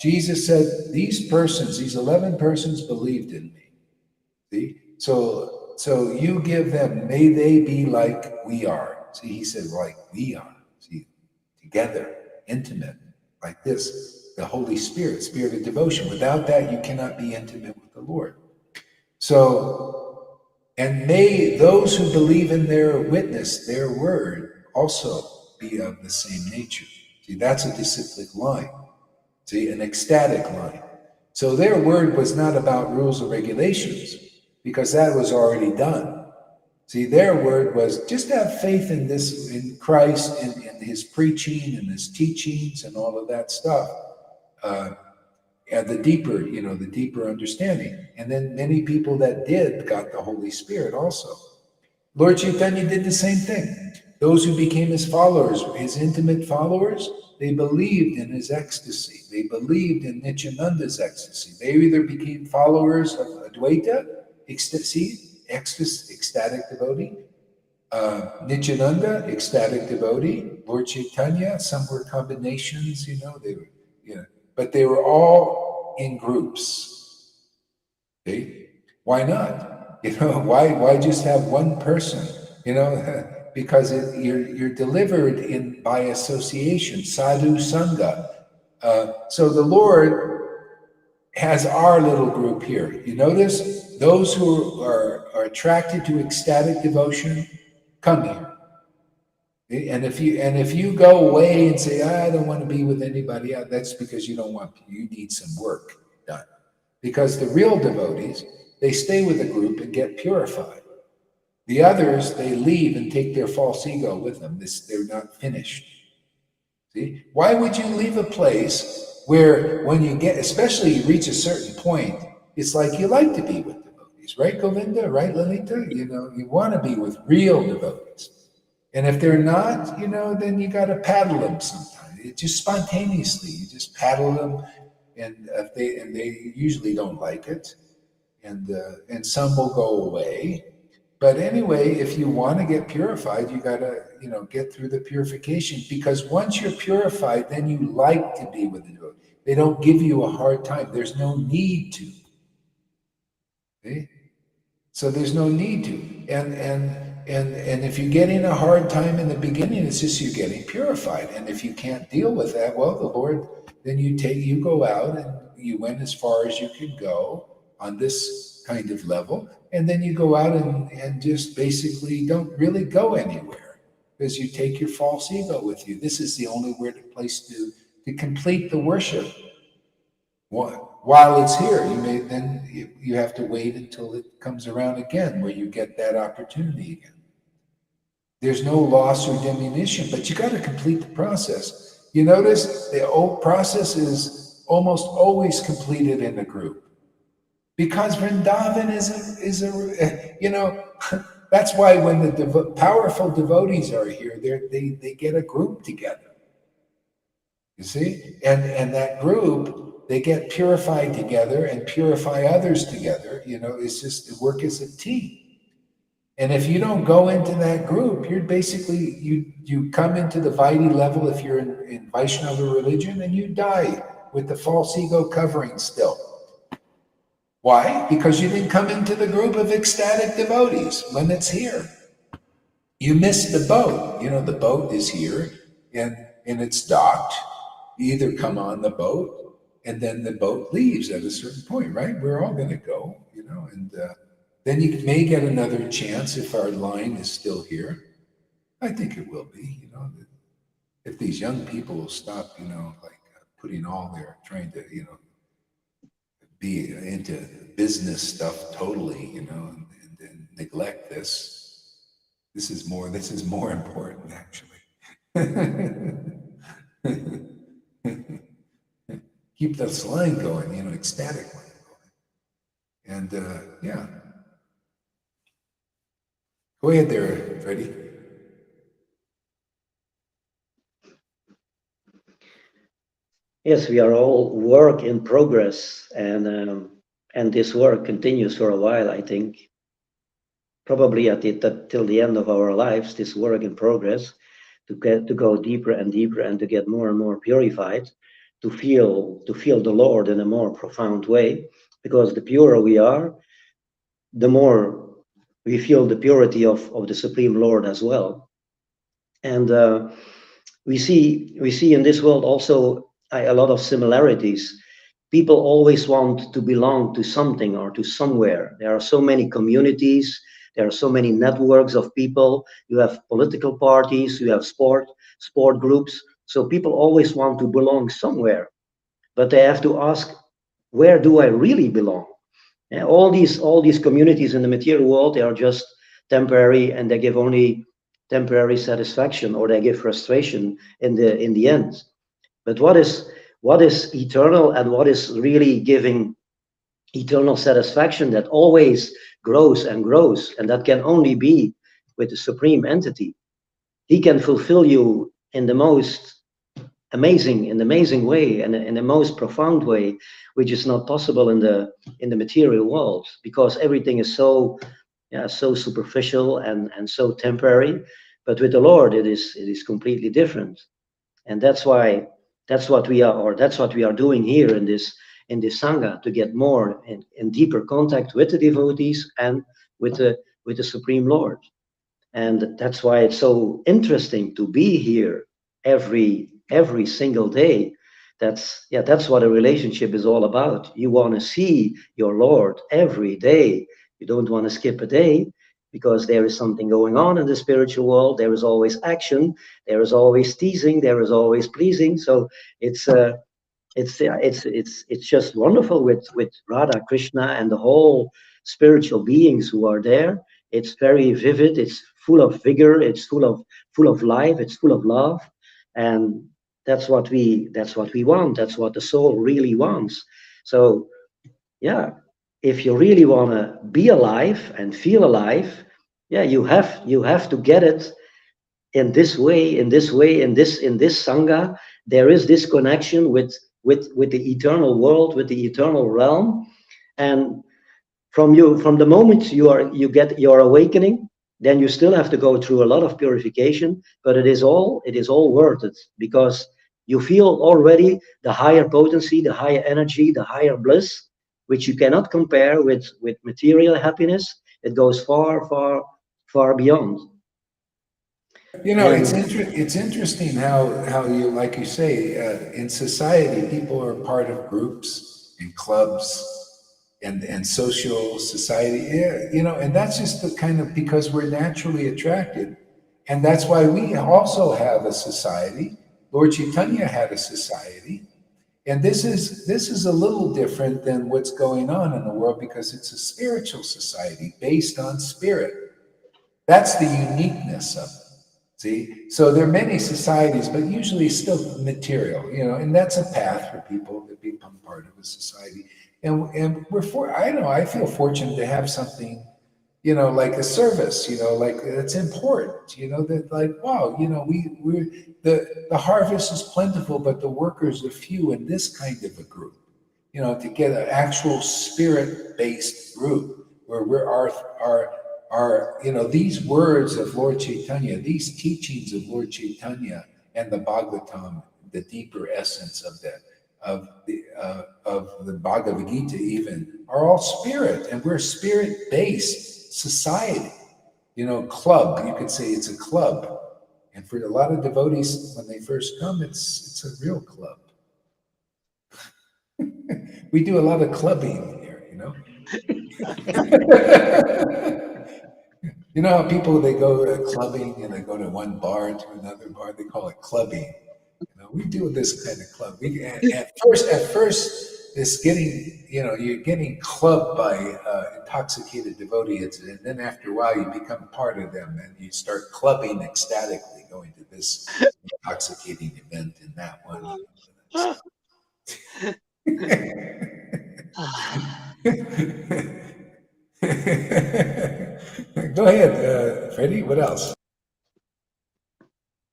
Jesus said, these persons, these 11 persons believed in me. See? So you give them, may they be like we are. See, he said, like we are. See, together, intimate, like this. The Holy Spirit, spirit of devotion. Without that, you cannot be intimate with the Lord. So, and may those who believe in their witness, their word, also be of the same nature. See, that's a disciplic line. See, an ecstatic line. So their word was not about rules or regulations, because that was already done. See, their word was just have faith in this, in Christ, in his preaching and his teachings and all of that stuff. And the deeper understanding. And then many people that did got the Holy Spirit also. Lord Caitanya did the same thing. Those who became his followers, his intimate followers, they believed in his ecstasy. They believed in Nityananda's ecstasy. They either became followers of Advaita, ecstasy, ecstatic devotee, Nityananda, ecstatic devotee, Lord Caitanya, some were combinations, but they were all in groups. Okay? Why not? Why just have one person? Because you're delivered by association, sadhu sangha. So the Lord has our little group here. You notice those who are attracted to ecstatic devotion come here. And if you go away and say, I don't want to be with anybody, that's because you need some work done. Because the real devotees, they stay with the group and get purified. The others, they leave and take their false ego with them. They're not finished. See? Why would you leave a place where when you get, especially you reach a certain point, it's like you like to be with devotees, right, Govinda? Right, Lalita? You want to be with real devotees. And if they're not, then you got to paddle them sometimes. It just spontaneously, you just paddle them, and they usually don't like it, and some will go away. But anyway, if you want to get purified, you got to, get through the purification, because once you're purified, then you like to be with the devotee. They don't give you a hard time. There's no need to. Okay? So there's no need to. And if you're getting a hard time in the beginning, it's just you're getting purified. And if you can't deal with that, well, the Lord, then you go out and you went as far as you can go on this kind of level. And then you go out and just basically don't really go anywhere, because you take your false ego with you. This is the only place to complete the worship. While it's here, you have to wait until it comes around again, where you get that opportunity again. There's no loss or diminution, but you got to complete the process. You notice the old process is almost always completed in a group, because Vrindavan is a that's why when the powerful devotees are here, they get a group together. You see, and that group, they get purified together and purify others together. It's just the work as a team. And if you don't go into that group, you're basically you come into the Vaidhi level if you're in Vaishnava religion, and you die with the false ego covering still. Why? Because you didn't come into the group of ecstatic devotees when it's here. You missed the boat. The boat is here and it's docked. You either come on the boat and then the boat leaves at a certain point, right? We're all going to go, Then you may get another chance if our line is still here. I think it will be, if these young people will stop, like putting all their, trying to, be into business stuff totally, and neglect this. This is more important, actually. Keep this line going, ecstatic line going. And yeah. Go ahead there, Freddie. Yes, we are all work in progress, and this work continues for a while. I think probably till the end of our lives, this work in progress to go deeper and deeper and to get more and more purified, to feel the Lord in a more profound way. Because the purer we are, the more we feel the purity of the Supreme Lord as well. And we see in this world also a lot of similarities. People always want to belong to something or to somewhere. There are so many communities, there are so many networks of people. You have political parties, you have sport groups. So people always want to belong somewhere, but they have to ask, where do I really belong? And all these communities in the material world, they are just temporary, and they give only temporary satisfaction, or they give frustration in the end. But what is eternal, and what is really giving eternal satisfaction that always grows and grows, and that can only be with the supreme entity. He can fulfill you in the most amazing way, and in the most profound way, which is not possible in the material world, because everything is so so superficial and so temporary. But with the Lord, it is completely different. And that's what we are doing here in this sangha, to get more in deeper contact with the devotees and with the Supreme Lord. And that's why it's so interesting to be here every single day. That's what a relationship is all about. You want to see your Lord every day. You don't want to skip a day, because there is something going on in the spiritual world. There is always action, there is always teasing, there is always pleasing. So it's just wonderful with Radha, Krishna, and the whole spiritual beings who are there. It's very vivid, it's full of vigor, it's full of life, it's full of love. And that's what we want. That's what the soul really wants. So yeah, if you really want to be alive and feel alive, yeah, you have to get it in this way, in this sangha. There is this connection with the eternal world, with the eternal realm. And from the moment you get your awakening, then you still have to go through a lot of purification, but it is all worth it, because you feel already the higher potency, the higher energy, the higher bliss, which you cannot compare with material happiness. It goes far beyond. It's interesting how you, like you say, in society, people are part of groups and clubs and social society. Yeah, and that's just the kind of, because we're naturally attracted, and that's why we also have a society. Lord Chaitanya had a society, and this is a little different than what's going on in the world, because it's a spiritual society based on spirit. That's the uniqueness of it. See, so there are many societies, but usually still material, and that's a path for people to become part of a society. And I don't know, I feel fortunate to have something, like a service, like it's important, that, like, wow, the harvest is plentiful, but the workers are few in this kind of a group, to get an actual spirit-based group where we're these words of Lord Caitanya, these teachings of Lord Caitanya and the Bhagavatam, the deeper essence of the Bhagavad Gita even, are all spirit, and we're a spirit-based society. Club. You could say it's a club, and for a lot of devotees, when they first come, it's a real club. We do a lot of clubbing here, You know how people, they go clubbing and they go to one bar to another bar, they call it clubbing. You know, we do this kind of club. We at first it's getting, you're getting clubbed by intoxicated devotees, and then after a while you become part of them and you start clubbing ecstatically, going to this intoxicating event and that one. Go ahead, Freddie. What else?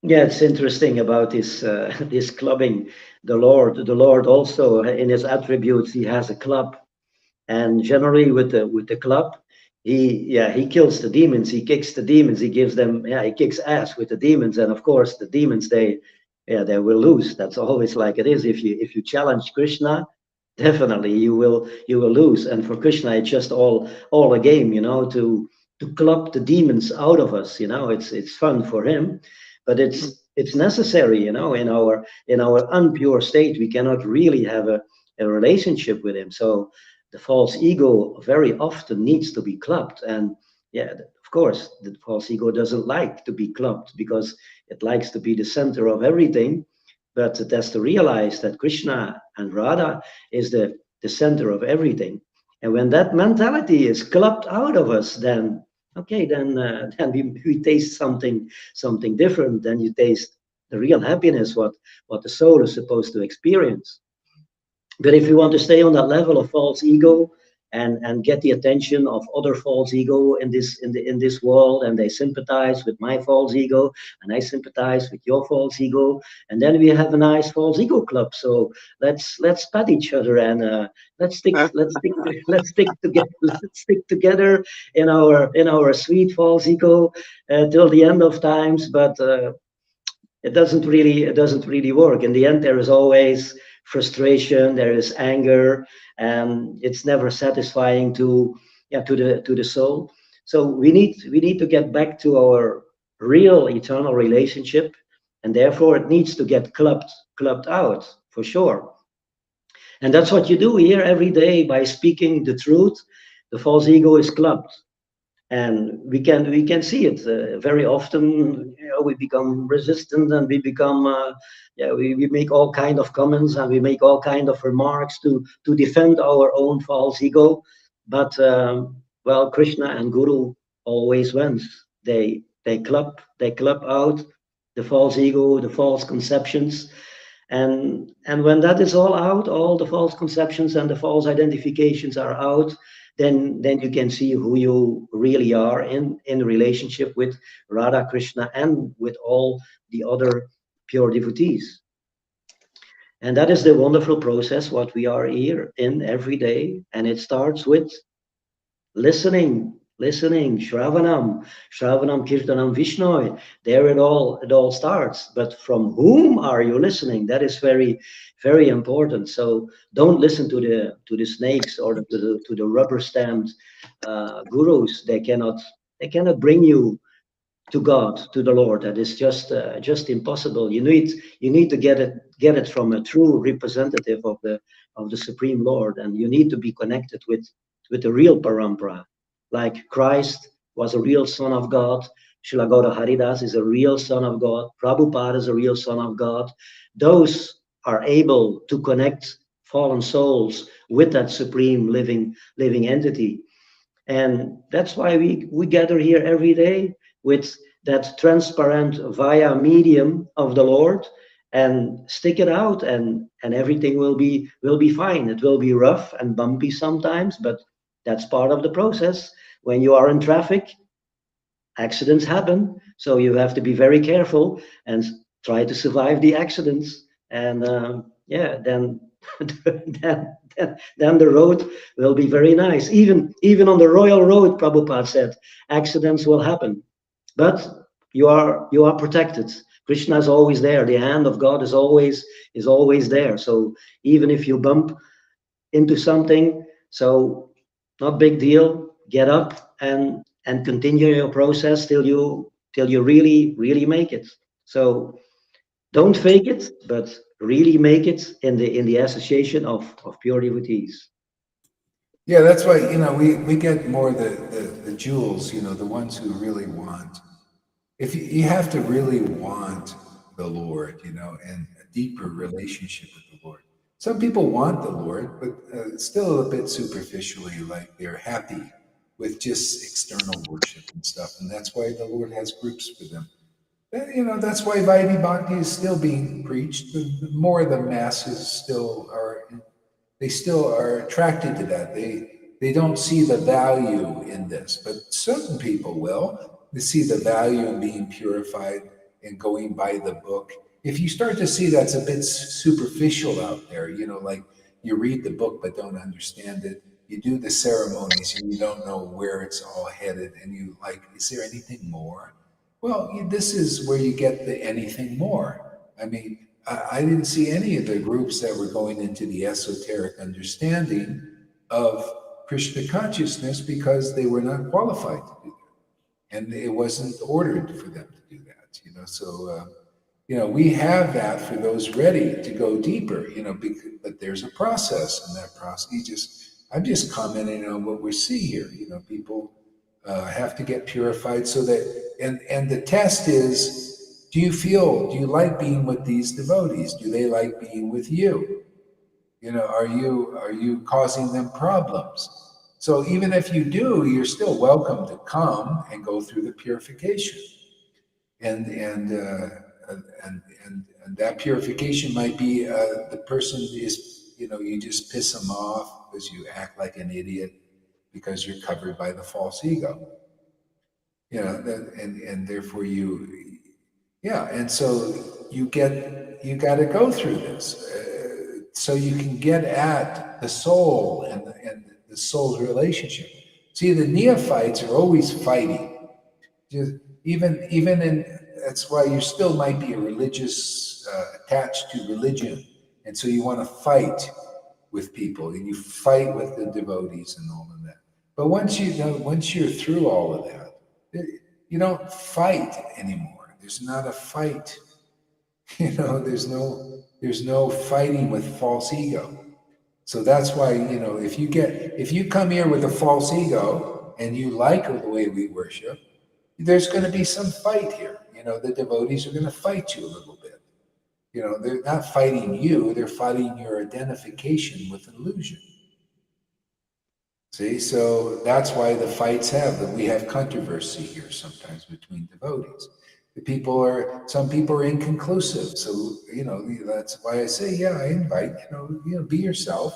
Yeah, it's interesting about this this clubbing. The Lord also in his attributes, he has a club, and generally with the club, he kills the demons, he kicks the demons, he gives them, he kicks ass with the demons, and of course the demons, they will lose. That's always like it is. If you challenge Krishna, definitely you will lose. And for Krishna, it's just all a game, to club the demons out of us. It's fun for him, but it's necessary. In our unpure state, we cannot really have a relationship with him. So the false ego very often needs to be clubbed. And yeah, of course, the false ego doesn't like to be clubbed because it likes to be the center of everything. But it has to realize that Krishna and Radha is the center of everything. And when that mentality is clubbed out of us, then okay, then we taste something different. Then you taste the real happiness, what the soul is supposed to experience. But if you want to stay on that level of false ego and get the attention of other false ego in this world, and they sympathize with my false ego, and I sympathize with your false ego, and then we have a nice false ego club. So let's pat each other, and let's stick together in our sweet false ego till the end of times. But it doesn't really work. In the end, there is always frustration, there is anger, and it's never satisfying to the soul. So we need to get back to our real eternal relationship, and therefore it needs to get clubbed out for sure. And that's what you do here every day by speaking the truth. The false ego is clubbed, and we can see it very often. We become resistant, and we make all kind of comments, and we make all kind of remarks to defend our own false ego. But well, Krishna and Guru always wins. They club out the false ego, the false conceptions. And when that is all out, all the false conceptions and the false identifications are out, then you can see who you really are in relationship with Radha Krishna and with all the other pure devotees. And that is the wonderful process what we are here in every day. And it starts with listening, Shravanam, Kirtanam, Vishnu. There it all starts. But from whom are you listening? That is very, very important. So don't listen to the snakes or to the rubber stamped gurus. They cannot bring you to God, to the Lord. That is just impossible. You need to get it from a true representative of the Supreme Lord, and you need to be connected with the real parampara. Like Christ was a real son of God, Srila Gaura Haridas is a real son of God, Prabhupada is a real son of God. Those are able to connect fallen souls with that supreme living entity. And that's why we gather here every day with that transparent via medium of the Lord, and stick it out, and everything will be fine. It will be rough and bumpy sometimes, but that's part of the process. When you are in traffic, accidents happen, so you have to be very careful and try to survive the accidents. And then then the road will be very nice. Even on the royal road, Prabhupada said, accidents will happen, but you are protected. Krishna is always there. The hand of God is always there. So even if you bump into something, so not big deal. Get up and continue your process till you really make it. So don't fake it, but really make it in the association of pure devotees. Yeah, that's why, we get more the jewels, the ones who really want. If you have to really want the Lord, and a deeper relationship with the Lord. Some people want the Lord, but still a bit superficially, like they're happy with just external worship and stuff. And that's why the Lord has groups for them. That's why Vaidhi Bhakti is still being preached. The more the masses still are attracted to that. They don't see the value in this, but certain people will. They see the value in being purified and going by the book. If you start to see that's a bit superficial out there, like you read the book but don't understand it, you do the ceremonies and you don't know where it's all headed, and you like, is there anything more? Well, this is where you get the anything more. I mean, I didn't see any of the groups that were going into the esoteric understanding of Krishna consciousness because they were not qualified to do that. And it wasn't ordered for them to do that, So, we have that for those ready to go deeper, but there's a process, and that process, I'm just commenting on what we see here. People have to get purified so that, and the test is, do you like being with these devotees? Do they like being with you? Are you causing them problems? So even if you do, you're still welcome to come and go through the purification. And that purification might be the person is, you just piss them off because you act like an idiot because you're covered by the false ego. And therefore and so you got to go through this so you can get at the soul and the soul's relationship. See, the neophytes are always fighting. Just even in that's why you still might be a religious attached to religion, and so you want to fight with people and you fight with the devotees and all of that. But once you're through all of that, you don't fight anymore. There's not a fight. There's no fighting with false ego. So that's why, if you come here with a false ego and you like the way we worship, there's going to be some fight here. The devotees are going to fight you a little bit. They're not fighting you, they're fighting your identification with illusion. See, so that's why the fights we have controversy here sometimes between devotees. Some people are inconclusive. So, that's why I say, I invite, be yourself.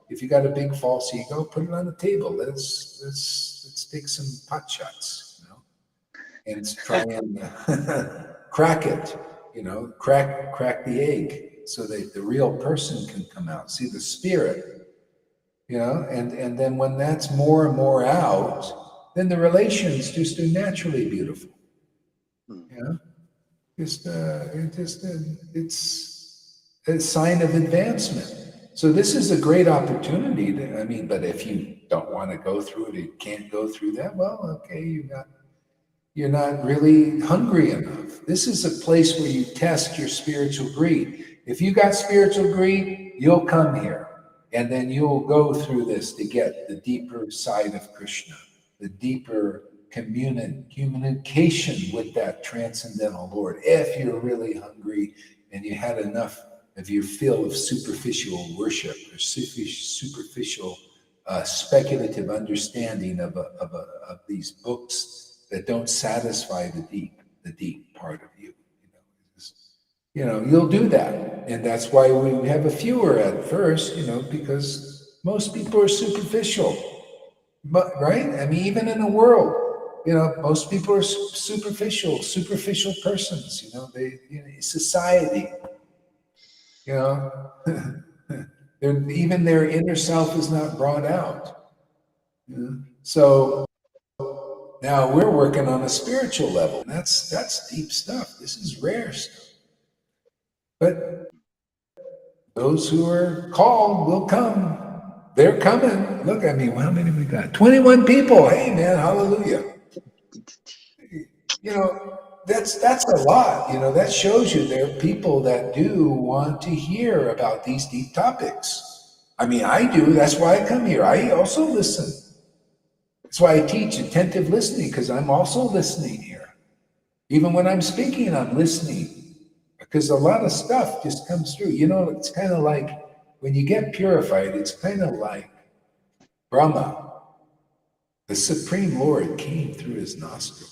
If you got a big false ego, put it on the table. Let's take some pot shots, and try and crack it, crack the egg so that the real person can come out, see the spirit, and then when that's more and more out, then the relations just are naturally beautiful. It's a sign of advancement. So this is a great opportunity but if you don't want to go through it, you can't go through that, well, okay, you're not really hungry enough. This is a place where you test your spiritual greed. If you got spiritual greed, you'll come here, and then you'll go through this to get the deeper side of Krishna, the deeper communication with that transcendental Lord. If you're really hungry and you had enough of your fill of superficial worship or superficial speculative understanding of these books that don't satisfy the deep part of you, you'll do that, and that's why we have a fewer at first, because most people are superficial, but right? Even in the world, most people are superficial persons. Society, even their inner self is not brought out. So now we're working on a spiritual level. That's deep stuff. This is rare stuff. But those who are called will come. They're coming. Look, how many we got? 21 people. Hey, man, hallelujah. That's a lot. That shows you there are people that do want to hear about these deep topics. I mean, I do. That's why I come here. I also listen. That's why I teach attentive listening, because I'm also listening here. Even when I'm speaking, I'm listening, because a lot of stuff just comes through. You know, it's kind of like when you get purified, it's kind of like Brahma, the Supreme Lord, came through his nostril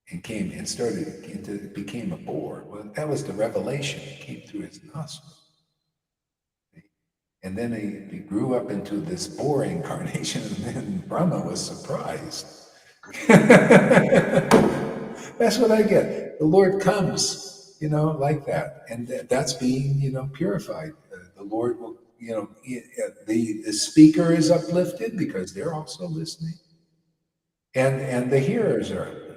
and came and started into became a boar. Well, that was the revelation. It came through his nostril. And then he grew up into this boar incarnation, and then Brahma was surprised. That's what I get. The Lord comes, like that. And that's being, purified. The Lord will, the speaker is uplifted because they're also listening. And the hearers are uplifted.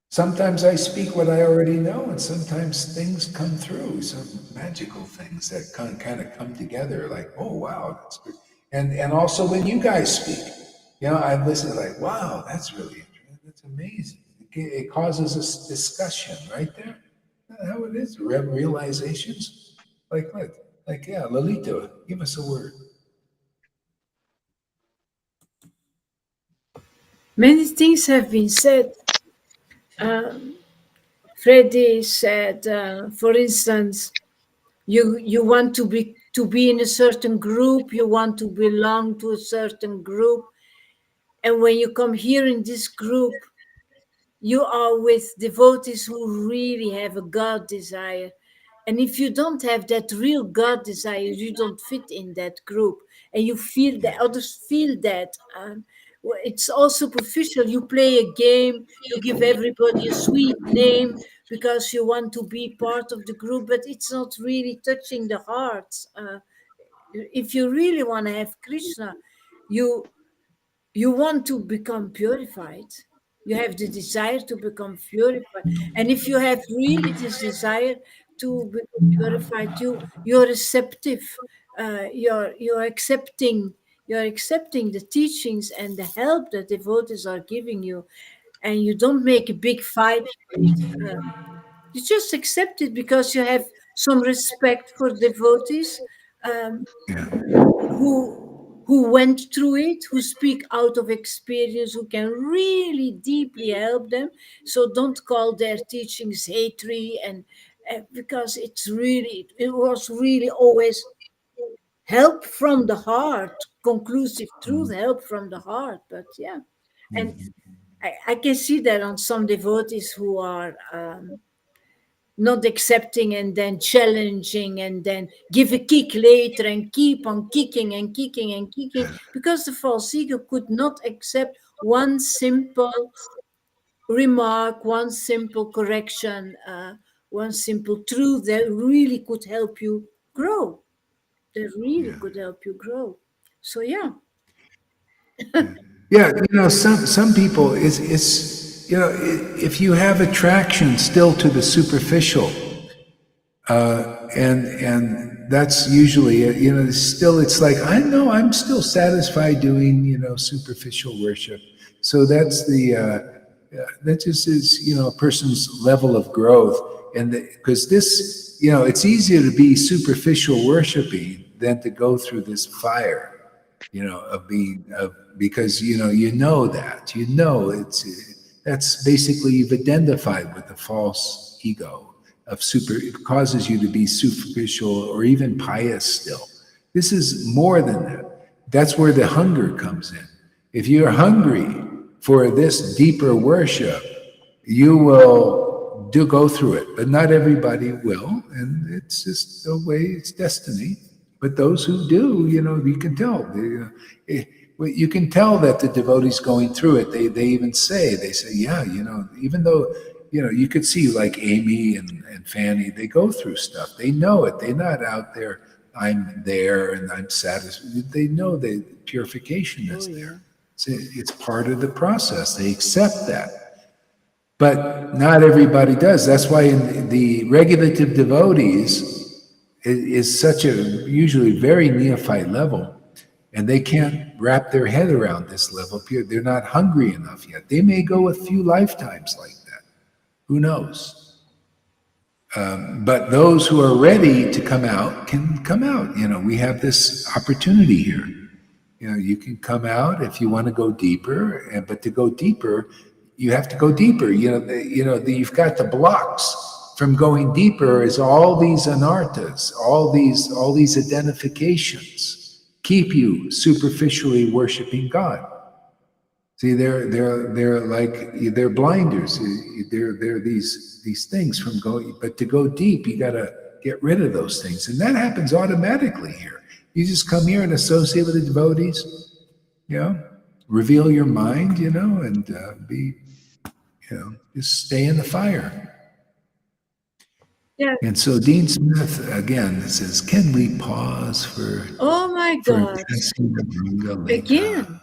Sometimes I speak what I already know, and sometimes things come through, some magical things that kind of come together, like, oh, wow, that's good. And also when you guys speak, I listen like, wow, that's really interesting. That's amazing. It causes a discussion right there. That's how it is. Realizations. Like what? Like, yeah, Lalita, give us a word. Many things have been said. Freddie said, for instance, you want to be in a certain group, you want to belong to a certain group, and when you come here in this group, you are with devotees who really have a God desire. And if you don't have that real God desire, you don't fit in that group. And you feel that others feel that. It's all superficial. You play a game, you give everybody a sweet name because you want to be part of the group, but it's not really touching the hearts. If you really want to have Krishna, you you want to become purified. You have the desire to become purified. And if you have really this desire to become purified, you're receptive. You're accepting the teachings and the help that devotees are giving you, and you don't make a big fight of it. You just accept it because you have some respect for devotees. Yeah. Who went through it, who speak out of experience, who can really deeply help them. So don't call their teachings hatred, and because it was really always help from the heart, conclusive truth, help from the heart. But yeah, and I can see that on some devotees who are not accepting and then challenging and then give a kick later and keep on kicking and kicking and kicking, because the false ego could not accept one simple remark, one simple correction, one simple truth that really could help you grow. That really Yeah. could help you grow. So yeah. Yeah, some people is if you have attraction still to the superficial, and that's usually it, still it's like I know I'm still satisfied doing superficial worship. So that's that just is a person's level of growth, and because this it's easier to be superficial worshiping than to go through this fire of being of because that it's that's basically you've identified with the false ego of it causes you to be superficial or even pious still. This is more than that. That's where the hunger comes in. If you're hungry for this deeper worship, you will do go through it, but not everybody will, and it's just the way it's destiny. But those who do, you can tell. You can tell that the devotees going through it. They even they say, yeah, even though you could see like Amy and Fanny, they go through stuff. They know it. They're not out there. I'm there and I'm satisfied. They know the purification that's there. It's part of the process. They accept that. But not everybody does. That's why in the regulative devotees is such a usually very neophyte level, and they can't wrap their head around this level. They're not hungry enough yet. They may go a few lifetimes like that. Who knows? But those who are ready to come out can come out. We have this opportunity here. You can come out if you want to go deeper, but to go deeper, you have to go deeper. You've got the blocks from going deeper is all these anarthas, all these identifications keep you superficially worshiping God. See, they're like they're blinders. They're these things from going. But to go deep, you got to get rid of those things, and that happens automatically here. You just come here and associate with the devotees, reveal your mind, and be, just stay in the fire. Yeah. And so Dean Smith again says, "Can we pause for?" Oh my God! Again,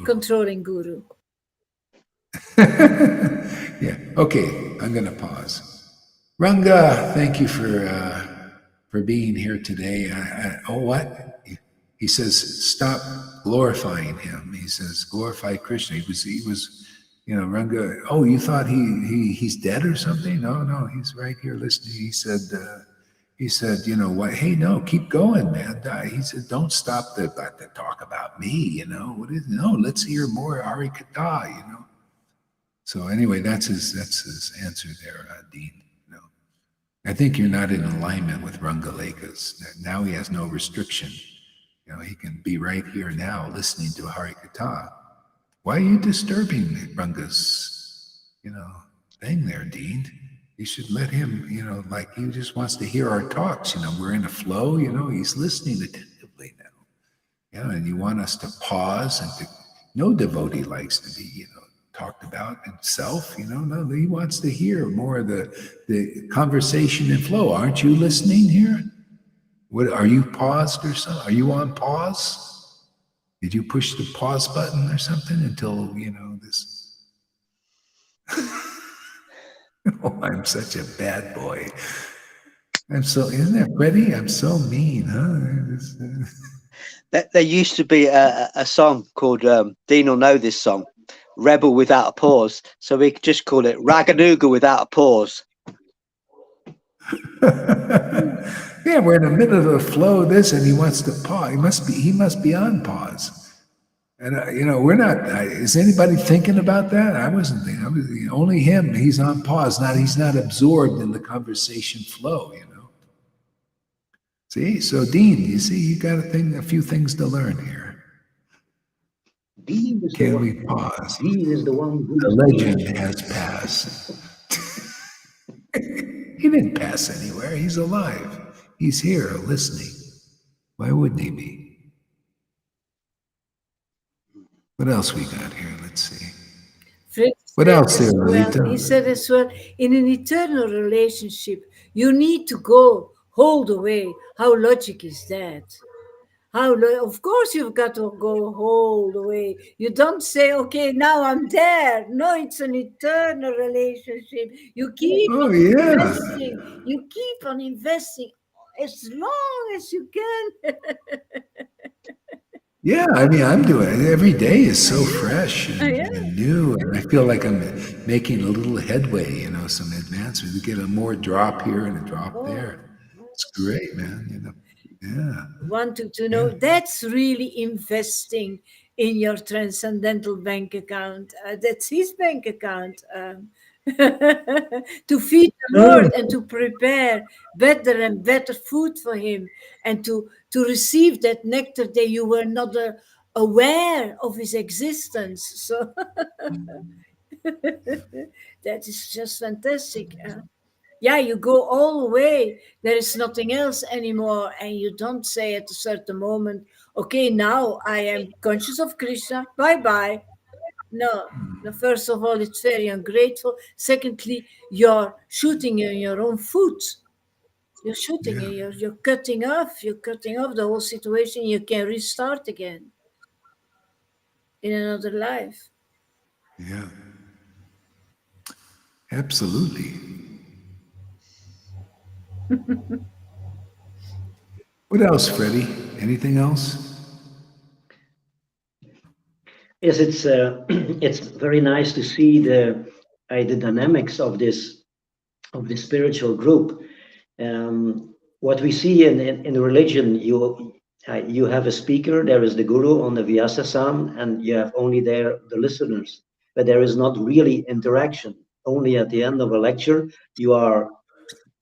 controlling guru. Yeah. Okay. I'm going to pause. Ranga, thank you for being here today. Oh, what? He says, stop glorifying him. He says, glorify Krishna. He was, Ranga. Oh, you thought he's dead or something? No, he's right here listening. He said, what? Hey, no, keep going, man. He said, don't stop to talk about me. What is? No, let's hear more Hari Katha. So anyway, that's his answer there, Dean. I think you're not in alignment with Rangaleka's. Now he has no restriction. He can be right here now listening to Hari Katha. Why are you disturbing Ranga's, thing there, Dean? You should let him, like he just wants to hear our talks. We're in a flow, he's listening attentively now. And you want us to pause and no devotee likes to be, talked about himself, no, he wants to hear more of the conversation and flow. Aren't you listening here? What are you paused or something? Are you on pause? Did you push the pause button or something until this? Oh, I'm such a bad boy. Isn't that Freddie? I'm so mean, huh? There used to be a song called Dean will know this song. Rebel without a pause, so we could just call it Raganuga without a pause. Yeah, we're in the middle of the flow of this, and he wants to pause. He must be on pause. And we're not. Is anybody thinking about that? I wasn't thinking. Only him. He's on pause. He's not absorbed in the conversation flow. See, so Dean, you see, you got a few things to learn here. Can we pause? Dean is the one who the legend has passed. He didn't pass anywhere. He's alive. He's here listening. Why wouldn't he be? What else we got here? Let's see. What else there, Rita? He said as well, in an eternal relationship, you need to go all the way. How logic is that? Of course you've got to go all the way. You don't say, okay, now I'm there. No, it's an eternal relationship. You keep on investing. You keep on investing as long as you can. Yeah, I'm doing it. Every day is so fresh and new. And I feel like I'm making a little headway, some advancement. We get a more drop here and a drop there. It's great, man. Yeah. Wanting to know, that's really investing in your transcendental bank account. That's his bank account. To feed the Lord and to prepare better and better food for him, and to receive that nectar that you were not aware of his existence. So that is just fantastic. You go all the way. There is nothing else anymore. And you don't say at a certain moment, okay, now I am conscious of Krishna. Bye-bye. No, first of all, it's very ungrateful. Secondly, you're shooting in your own foot. You're shooting, you're cutting off the whole situation. You can restart again in another life. Yeah. Absolutely. What else, Freddie? Anything else? Yes, it's very nice to see the dynamics of this of the spiritual group. What we see in religion, you have a speaker, there is the guru on the Vyasasam, and you have only there the listeners, but there is not really interaction. Only at the end of a lecture, you are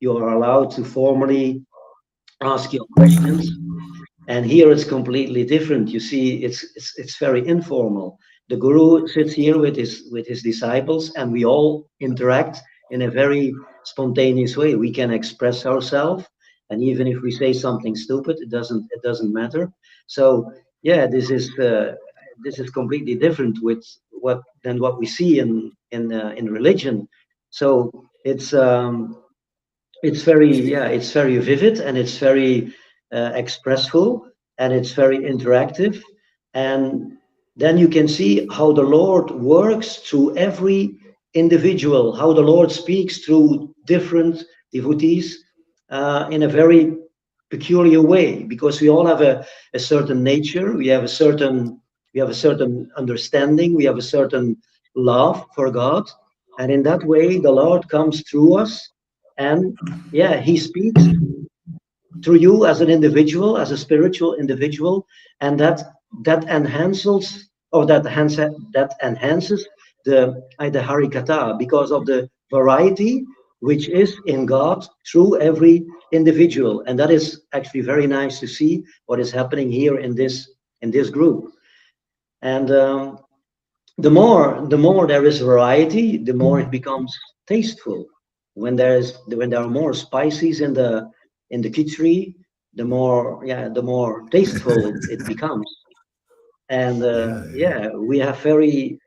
allowed to formally ask your questions, and here it's completely different. You see, it's very informal. The guru sits here with his disciples, and we all interact in a very spontaneous way. We can express ourselves, and even if we say something stupid, it doesn't matter. So yeah, this is completely different with what we see in religion. So it's very vivid, and it's very expressful, and it's very interactive. And then you can see how the Lord works through every individual, how the Lord speaks through different devotees in a very peculiar way, because we all have a certain nature, we have a certain understanding, we have a certain love for God, and in that way the Lord comes through us, and yeah, he speaks through you as an individual, as a spiritual individual, and that enhances, or that enhances the harikata, because of the variety which is in God through every individual. And that is actually very nice to see what is happening here in this group. And the more there is variety, the more it becomes tasteful. When there are more spices in the khichdi, the more tasteful it becomes. And Yeah, yeah. yeah, we have very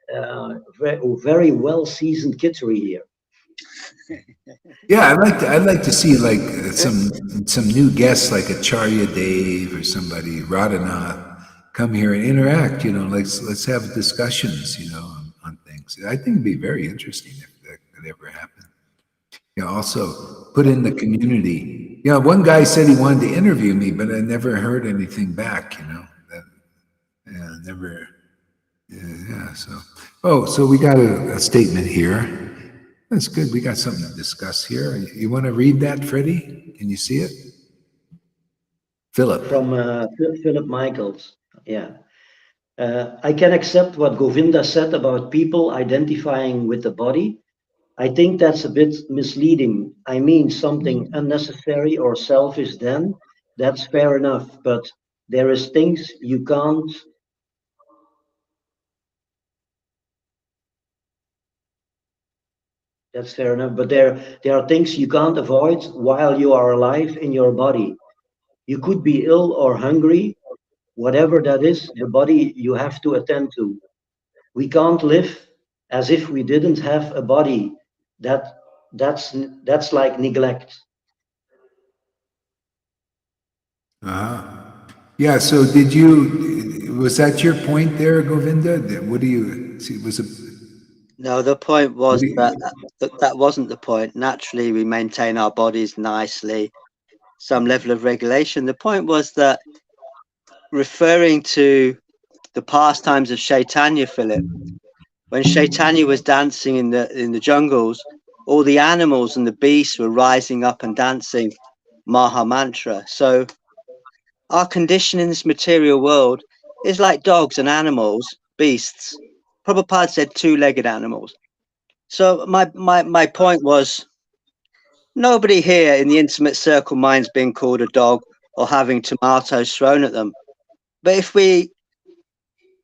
well seasoned khichdi here. Yeah, I'd like to see like some new guests like Acharya Dave or somebody, Radhanath, come here and interact. Let's have discussions. On things. I think it'd be very interesting if that could ever happen. Also put in the community. One guy said he wanted to interview me, but I never heard anything back. Never. Yeah. So we got a statement here. That's good. We got something to discuss here. You want to read that, Freddie? Can you see it? Philip. From Philip Michaels. Yeah. I can accept what Govinda said about people identifying with the body. I think that's a bit misleading. I mean, something unnecessary or selfish, then that's fair enough. But there is things you can't. That's fair enough. But there are things you can't avoid while you are alive in your body. You could be ill or hungry, whatever that is. The body you have to attend to. We can't live as if we didn't have a body. That that's like neglect. Uh-huh. Yeah. So was that your point there, Govinda? What do you see? No, the point What was do that you, that wasn't the point. Naturally, we maintain our bodies nicely, some level of regulation. The point was that, referring to the pastimes of Chaitanya, Philip, when Chaitanya was dancing in the jungles, all the animals and the beasts were rising up and dancing Maha Mantra. So our condition in this material world is like dogs and animals, beasts. Prabhupada said two-legged animals. So my point was, nobody here in the intimate circle minds being called a dog or having tomatoes thrown at them. But if we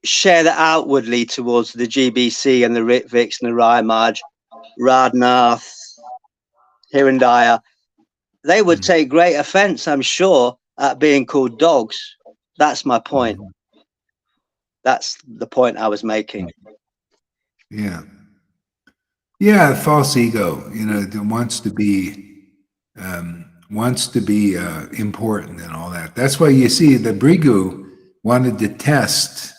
share that outwardly towards the GBC and the Rhythmics and the Rymaj, Radnath, Hirandaya, they would take great offense, I'm sure, at being called dogs. That's my point. That's the point I was making. yeah. Yeah, false ego, that wants to be important and all that. That's why you see the Brigu wanted to test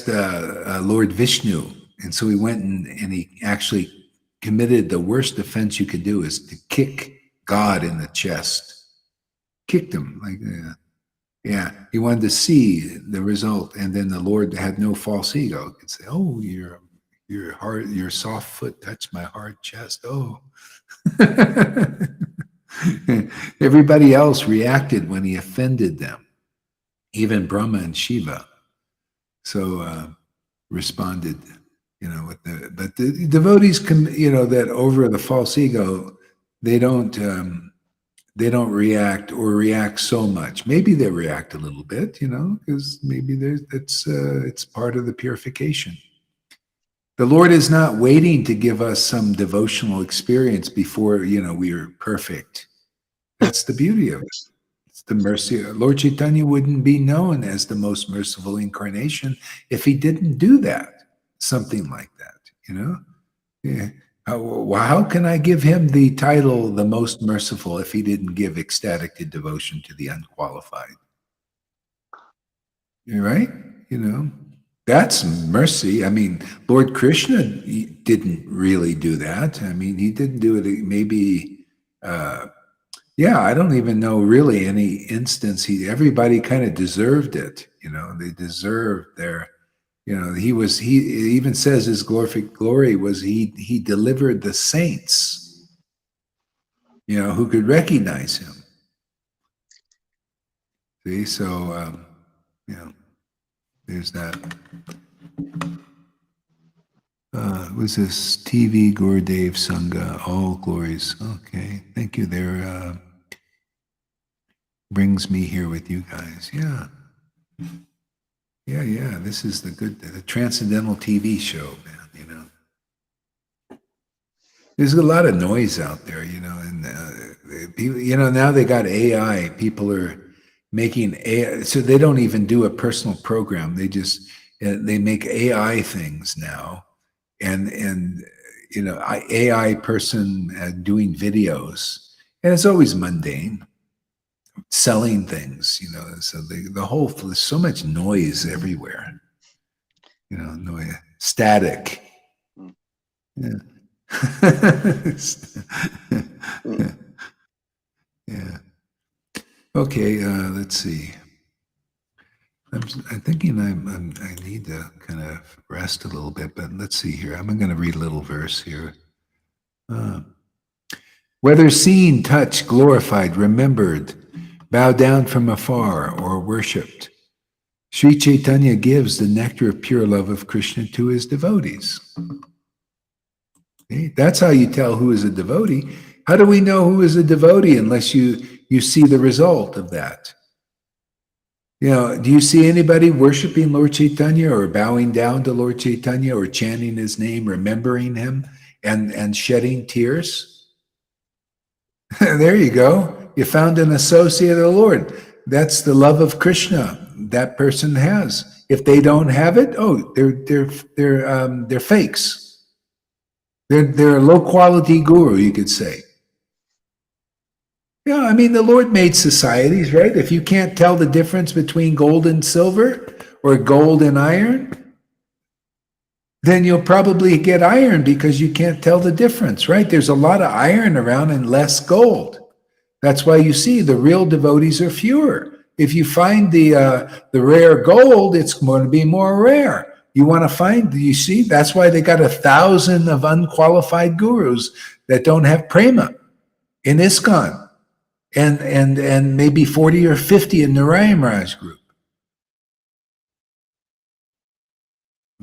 Lord Vishnu, and so he went and he actually committed the worst offense you could do, is to kick God in the chest. Kicked him like that. Yeah, he wanted to see the result, and then the Lord had no false ego. He could say, "Oh, your soft foot touched my hard chest. Oh. Everybody else reacted when he offended them, even Brahma and Shiva. So responded, with but the devotees that over the false ego, they don't react or react so much. Maybe they react a little bit, because maybe it's part of the purification. The Lord is not waiting to give us some devotional experience before, we are perfect. That's the beauty of it. It's the mercy. Lord Caitanya wouldn't be known as the most merciful incarnation if he didn't do that. Something like that, Yeah. How can I give him the title, the most merciful, if he didn't give ecstatic devotion to the unqualified? You're right? That's mercy. I mean, Lord Krishna didn't really do that. I mean, he didn't do it. Maybe, I don't even know really any instance. Everybody kind of deserved it. They deserved their. He even says his glorific glory was he delivered the saints. Who could recognize him. See, so there's that. Was this TV Gurudev Sangha? All glories. Okay, thank you. There brings me here with you guys. Yeah. This is the transcendental TV show, man. There's a lot of noise out there, and now they got AI. People are making AI, so they don't even do a personal program. They just they make AI things now. And AI person doing videos, and it's always mundane, selling things, so there's so much noise everywhere, noise, static. Yeah. Yeah. Okay, let's see. I'm thinking I need to kind of rest a little bit, but let's see here. I'm going to read a little verse here. Whether seen, touched, glorified, remembered, bowed down from afar, or worshipped, Sri Caitanya gives the nectar of pure love of Krishna to his devotees. Okay? That's how you tell who is a devotee. How do we know who is a devotee unless you see the result of that? Do you see anybody worshiping Lord Caitanya or bowing down to Lord Caitanya or chanting his name, remembering him and shedding tears? There you go. You found an associate of the Lord. That's the love of Krishna that person has. If they don't have it, they're fakes. They're a low quality guru, you could say. Yeah, I mean, the Lord made societies, right? If you can't tell the difference between gold and silver or gold and iron, then you'll probably get iron because you can't tell the difference, right? There's a lot of iron around and less gold. That's why you see the real devotees are fewer. If you find the rare gold, it's going to be more rare. You want to find, you see, that's why they got 1,000 of unqualified gurus that don't have prema in ISKCON. And maybe 40 or 50 in Narayan Maharaj group.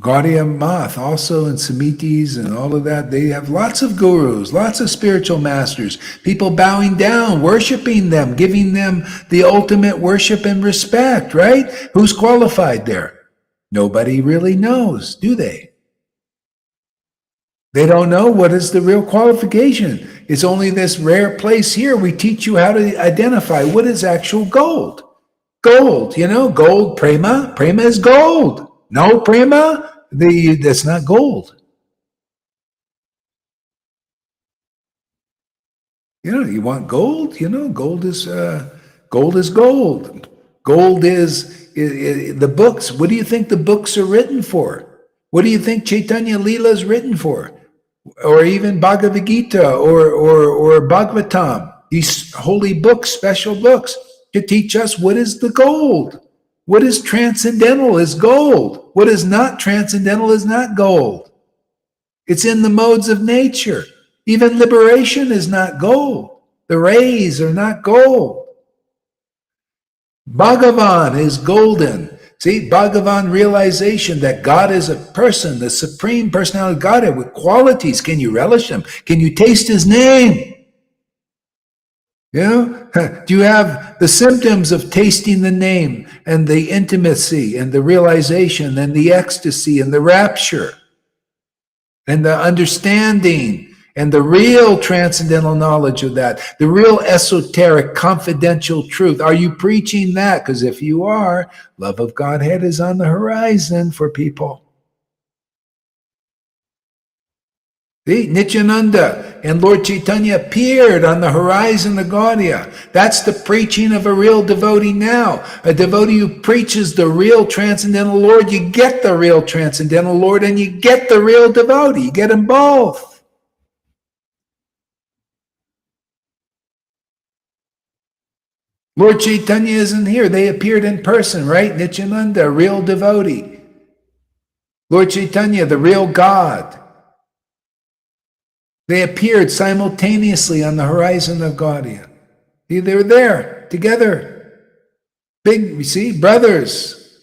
Gaudiya Math also in Samitis and all of that. They have lots of gurus, lots of spiritual masters, people bowing down, worshiping them, giving them the ultimate worship and respect, right? Who's qualified there? Nobody really knows, do they? They don't know what is the real qualification. It's only this rare place here. We teach you how to identify what is actual gold. Gold, gold, prema. Prema is gold. No prema, that's not gold. You want gold? Gold is gold. Gold is the books. What do you think the books are written for? What do you think Chaitanya Leela is written for? Or even Bhagavad Gita or Bhagavatam, these holy books, special books, to teach us what is the gold. What is transcendental is gold. What is not transcendental is not gold. It's in the modes of nature. Even liberation is not gold. The rays are not gold. Bhagavan is golden. See, Bhagavan realization that God is a person, the supreme personality of Godhead with qualities. Can you relish him? Can you taste his name? You know, do you have the symptoms of tasting the name and the intimacy and the realization and the ecstasy and the rapture and the understanding and the real transcendental knowledge of that, the real esoteric confidential truth? Are you preaching that? Because if you are, love of Godhead is on the horizon for people. See, Nityananda and Lord Caitanya appeared on the horizon of Gaudiya. That's the preaching of a real devotee now. A devotee who preaches the real transcendental Lord, you get the real transcendental Lord and you get the real devotee. You get them both. Lord Caitanya isn't here. They appeared in person, right? Nityananda, a real devotee. Lord Caitanya, the real God. They appeared simultaneously on the horizon of Gaudiya. They were there together. Big, you see, brothers.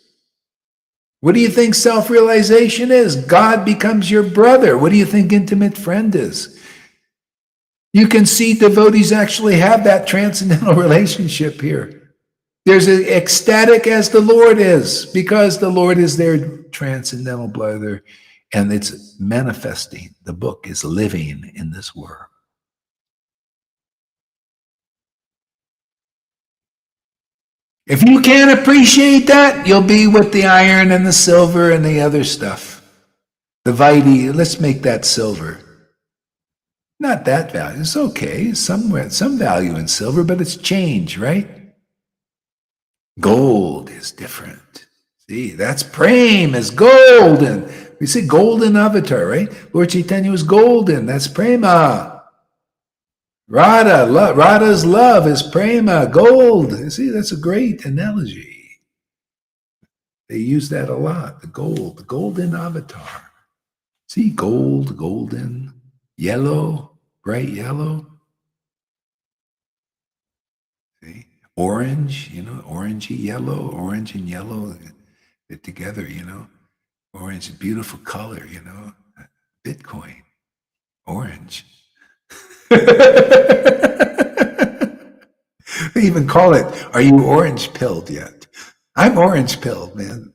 What do you think self-realization is? God becomes your brother. What do you think intimate friend is? You can see devotees actually have that transcendental relationship here. There's an ecstatic as the Lord is, because the Lord is their transcendental brother, and it's manifesting. The book is living in this world. If you can't appreciate that, you'll be with the iron and the silver and the other stuff. The Vaidhi, let's make that silver. Not that value. It's okay. Somewhere, some value in silver, but it's change, right? Gold is different. See, that's Prem is golden. We see golden avatar, right? Lord Caitanya was golden. That's Prema. Radha's love is Prema, gold. You see, that's a great analogy. They use that a lot. The golden avatar. See, gold, golden, yellow, bright yellow. See, orange, orangey yellow, orange and yellow, they're together, Orange, beautiful color, Bitcoin, orange. They even call it, are you orange pilled yet? I'm orange pilled, man.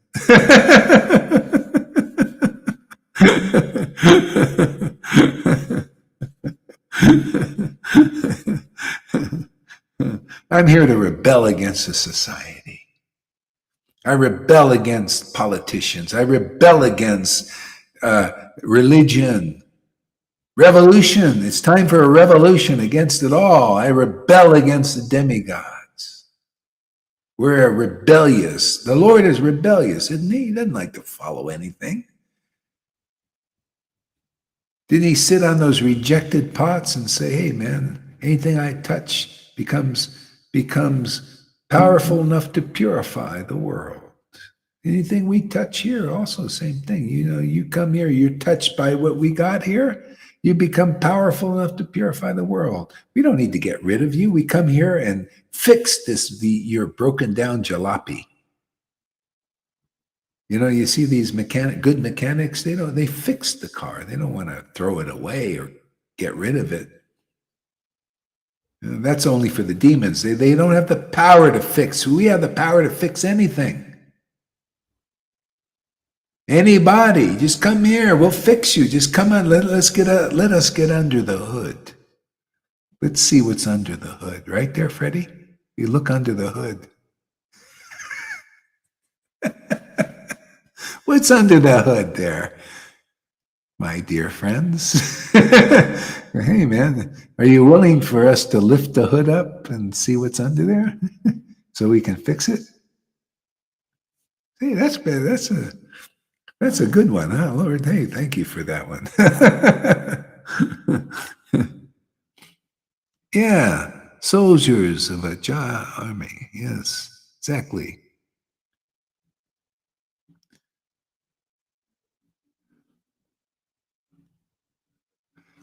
I'm here to rebel against the society. I rebel against politicians. I rebel against religion. Revolution. It's time for a revolution against it all. I rebel against the demigods. We're rebellious. The Lord is rebellious, isn't he? He doesn't like to follow anything. Didn't he sit on those rejected pots and say, hey, man, anything I touch becomes powerful enough to purify the world. Anything we touch here, also same thing. You come here, you're touched by what we got here, you become powerful enough to purify the world. We don't need to get rid of you. We come here and fix your broken down jalopy. You see these good mechanics, they fix the car. They don't want to throw it away or get rid of it. That's only for the demons. They don't have the power to fix. We have the power to fix anything. Anybody, just come here. We'll fix you. Just come on. Let us get under the hood. Let's see what's under the hood. Right there, Freddie? You look under the hood. What's under the hood there, my dear friends? Hey, man, are you willing for us to lift the hood up and see what's under there so we can fix it? Hey, that's a good one, huh, Lord? Hey, thank you for that one. Yeah, soldiers of a Jah army. Yes, exactly.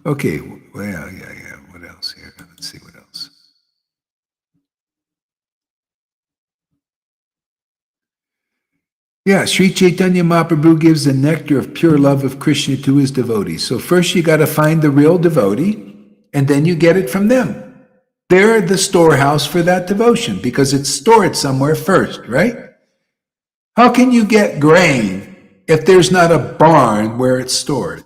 Okay, well, yeah. What else here? Let's see what else. Yeah, Sri Chaitanya Mahaprabhu gives the nectar of pure love of Krishna to his devotees. So first you got to find the real devotee, and then you get it from them. They're the storehouse for that devotion because it's stored somewhere first, right? How can you get grain if there's not a barn where it's stored?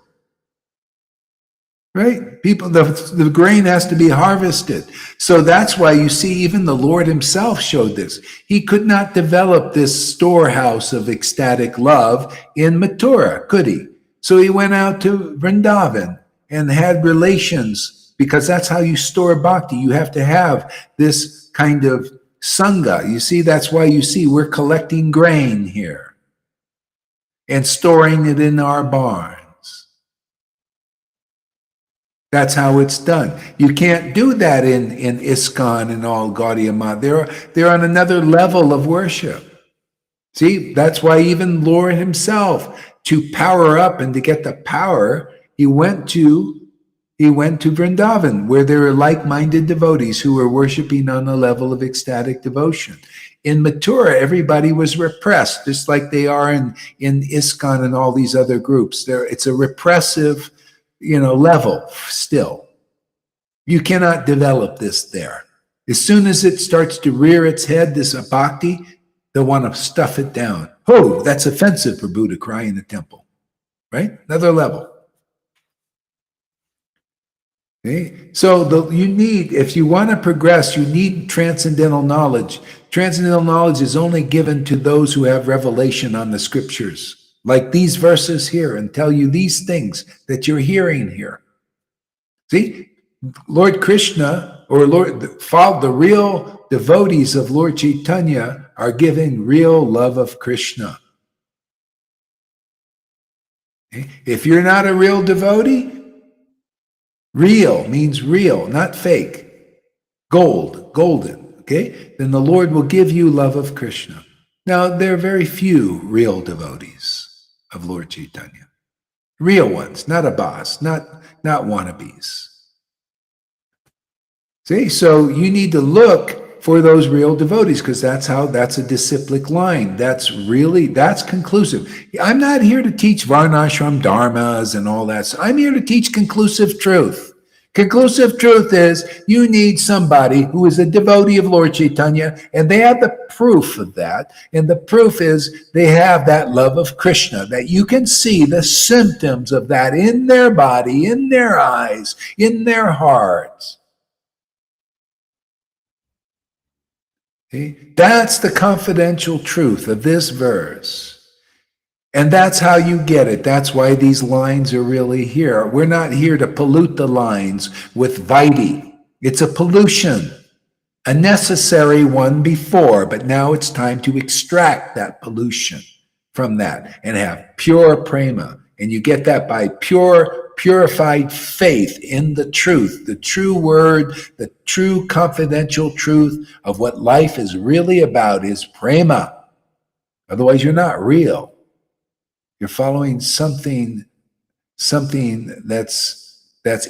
Right? People, the grain has to be harvested. So that's why you see, even the Lord himself showed this. He could not develop this storehouse of ecstatic love in Mathura, could he? So he went out to Vrindavan and had relations, because that's how you store bhakti. You have to have this kind of sangha. You see, that's why you see we're collecting grain here and storing it in our barns. That's how it's done. You can't do that in ISKCON and all Gaudiya Math. They're on another level of worship. See, that's why even Lord himself, to power up and to get the power, he went to Vrindavan, where there are like-minded devotees who were worshiping on a level of ecstatic devotion. In Mathura, everybody was repressed, just like they are in ISKCON and all these other groups. It's a repressive level still. You cannot develop this there. As soon as it starts to rear its head, this bhakti, they'll want to stuff it down. Oh, that's offensive for Buddha, cry in the temple. Right? Another level. Okay? So you need, if you want to progress, you need transcendental knowledge. Transcendental knowledge is only given to those who have revelation on the scriptures, like these verses here, and tell you these things that you're hearing here. See, Lord Krishna, or the real devotees of Lord Caitanya are giving real love of Krishna. Okay? If you're not a real devotee, real means real, not fake. Golden, okay? Then the Lord will give you love of Krishna. Now, there are very few real devotees of Lord Caitanya. Real ones, not abbas, not wannabes. See, so you need to look for those real devotees, because that's a disciplic line. That's conclusive. I'm not here to teach varnashram dharmas and all that. So I'm here to teach conclusive truth. Conclusive truth is you need somebody who is a devotee of Lord Caitanya, and they have the proof of that. And the proof is they have that love of Krishna, that you can see the symptoms of that in their body, in their eyes, in their hearts. Okay? That's the confidential truth of this verse. And that's how you get it. That's why these lines are really here. We're not here to pollute the lines with Vaidhi. It's a pollution, a necessary one before, but now it's time to extract that pollution from that and have pure prema. And you get that by purified faith in the truth, the true word, the true confidential truth of what life is really about is prema. Otherwise, you're not real. You're following something that's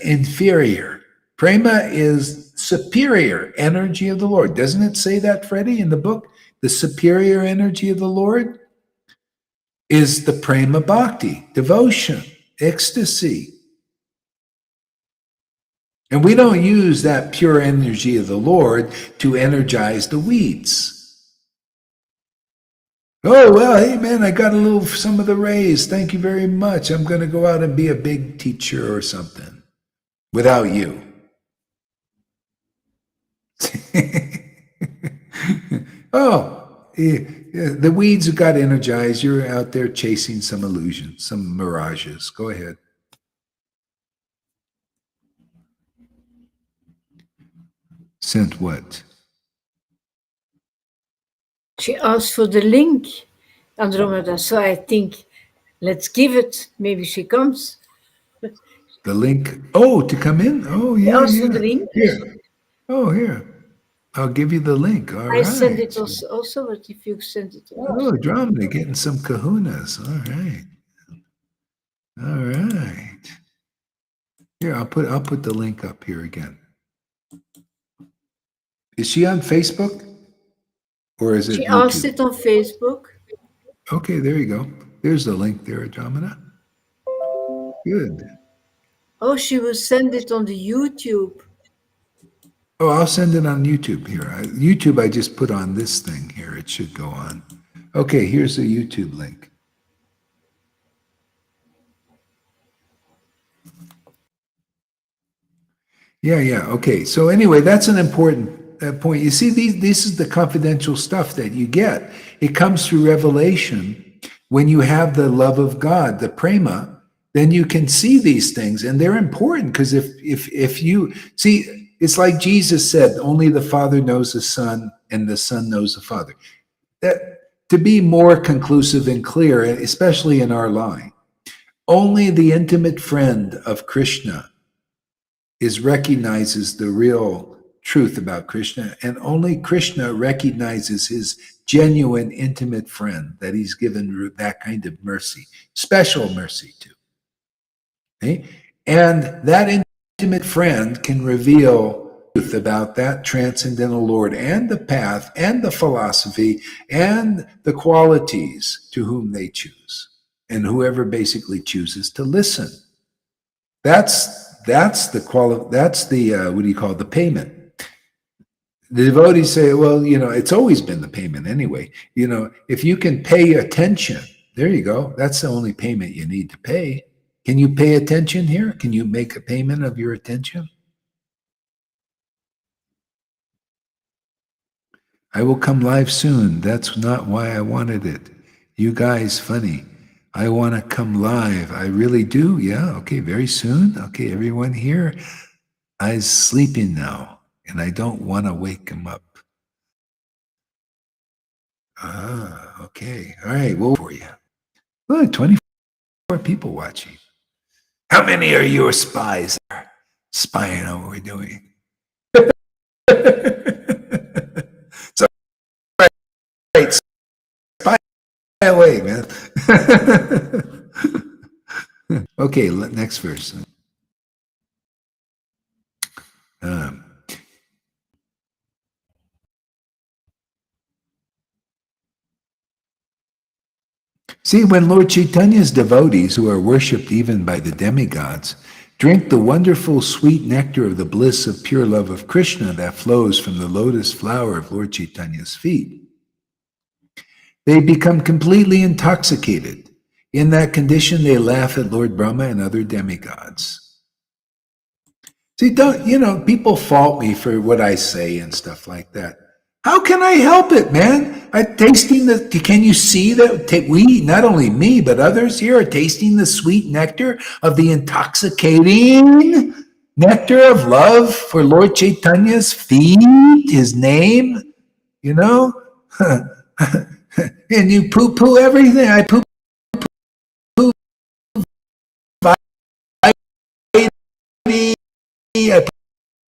inferior. Prema is superior energy of the Lord. Doesn't it say that, Freddie, in the book? The superior energy of the Lord is the prema bhakti, devotion, ecstasy. And we don't use that pure energy of the Lord to energize the weeds. Oh, well, hey, man, I got some of the raise. Thank you very much. I'm going to go out and be a big teacher or something without you. Oh, the weeds got energized. You're out there chasing some illusions, some mirages. Go ahead. Sent what? She asked for the link, Andromeda. So I think, let's give it. Maybe she comes. The link. Oh, to come in? Oh, yeah. She asked for the link. Here. Oh, here. I'll give you the link. All right. I send it also, but if you send it also. Oh, Dramana getting some kahunas. All right. All right. Here, I'll put the link up here again. Is she on Facebook? Or is it She YouTube? asked it on Facebook. Okay, there you go. There's the link there, Jamana. Good. Oh, she will send it on the YouTube. Oh, I'll send it on YouTube here. YouTube, I just put on this thing here. It should go on. Okay, here's the YouTube link. Yeah. Okay. So anyway, that's an important point. You see, this is the confidential stuff that you get. It comes through revelation. When you have the love of God, the prema, then you can see these things, and they're important because if you see, it's like Jesus said, only the Father knows the Son, and the Son knows the Father. That to be more conclusive and clear, especially in our line, only the intimate friend of Krishna recognizes the real truth about Krishna, and only Krishna recognizes his genuine intimate friend that he's given that kind of mercy, special mercy to. Okay? And that intimate friend can reveal truth about that transcendental Lord and the path and the philosophy and the qualities to whom they choose, and whoever basically chooses to listen. That's the what do you call it, the payment. The devotees say, well, it's always been the payment anyway. If you can pay attention, there you go. That's the only payment you need to pay. Can you pay attention here? Can you make a payment of your attention? I will come live soon. That's not why I wanted it. You guys, funny. I want to come live. I really do. Yeah. Okay. Very soon. Okay. Everyone here, I's sleeping now, and I don't want to wake him up. Okay. All right. Well, for you. Look, 24 people watching. How many are your spies are spying on what we're doing? So, right. Spy away, man. Okay, next verse. See, when Lord Chaitanya's devotees, who are worshipped even by the demigods, drink the wonderful sweet nectar of the bliss of pure love of Krishna that flows from the lotus flower of Lord Chaitanya's feet, they become completely intoxicated. In that condition, they laugh at Lord Brahma and other demigods. See, people fault me for what I say and stuff like that. How can I help it, man? Can you see that we, not only me, but others here are tasting the sweet nectar of the intoxicating nectar of love for Lord Chaitanya's feet, his name, and you poo-poo everything. I poo-poo I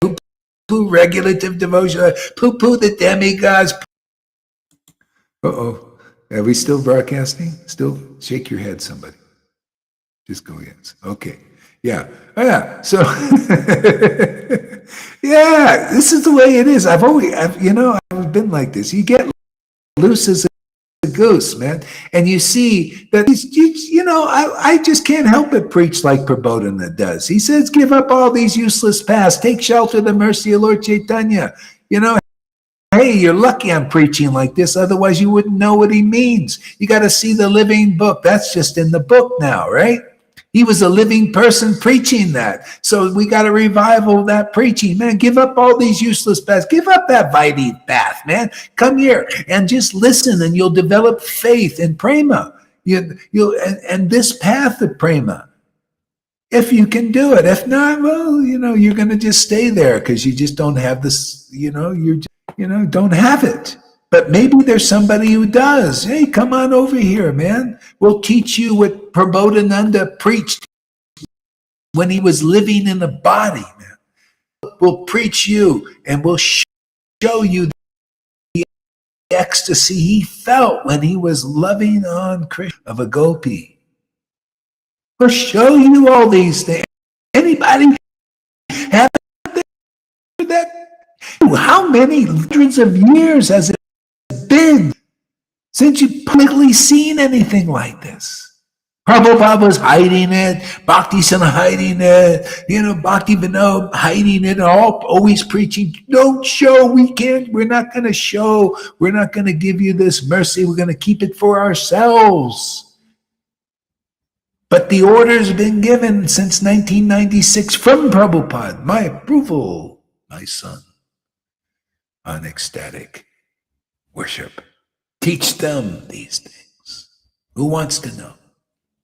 poo-poo regulative devotion, I poo-poo the demigods. Uh-oh. Are we still broadcasting? Still? Shake your head, somebody. Just go yes. Okay. Yeah. Yeah. So, yeah, this is the way it is. I've been like this. You get loose as a goose, man. And you see that, I just can't help but preach like Prabodhana does. He says, give up all these useless paths. Take shelter of the mercy of Lord Caitanya. Hey, you're lucky I'm preaching like this. Otherwise, you wouldn't know what he means. You got to see the living book. That's just in the book now, right? He was a living person preaching that. So we got to revival that preaching. Man, give up all these useless paths. Give up that Vaidhi path, man. Come here and just listen, and you'll develop faith in prema. And this path of prema, if you can do it. If not, well, you're going to just stay there because you just don't have this, don't have it. But maybe there's somebody who does. Hey, come on over here, man. We'll teach you what Prabodhananda preached when he was living in a body, man. We'll preach you, and we'll show you the ecstasy he felt when he was loving on Krishna of a gopi. We'll show you all these things. Anybody Haven't there that? How many hundreds of years has it been since you've publicly seen anything like this? Prabhupada was hiding it, Bhakti-san hiding it, Bhakti Vinod hiding it, always preaching, don't show, we're not going to show, we're not going to give you this mercy, we're going to keep it for ourselves. But the order's been given since 1996 from Prabhupada, my approval, my son, on ecstatic worship. Teach them these things. Who wants to know?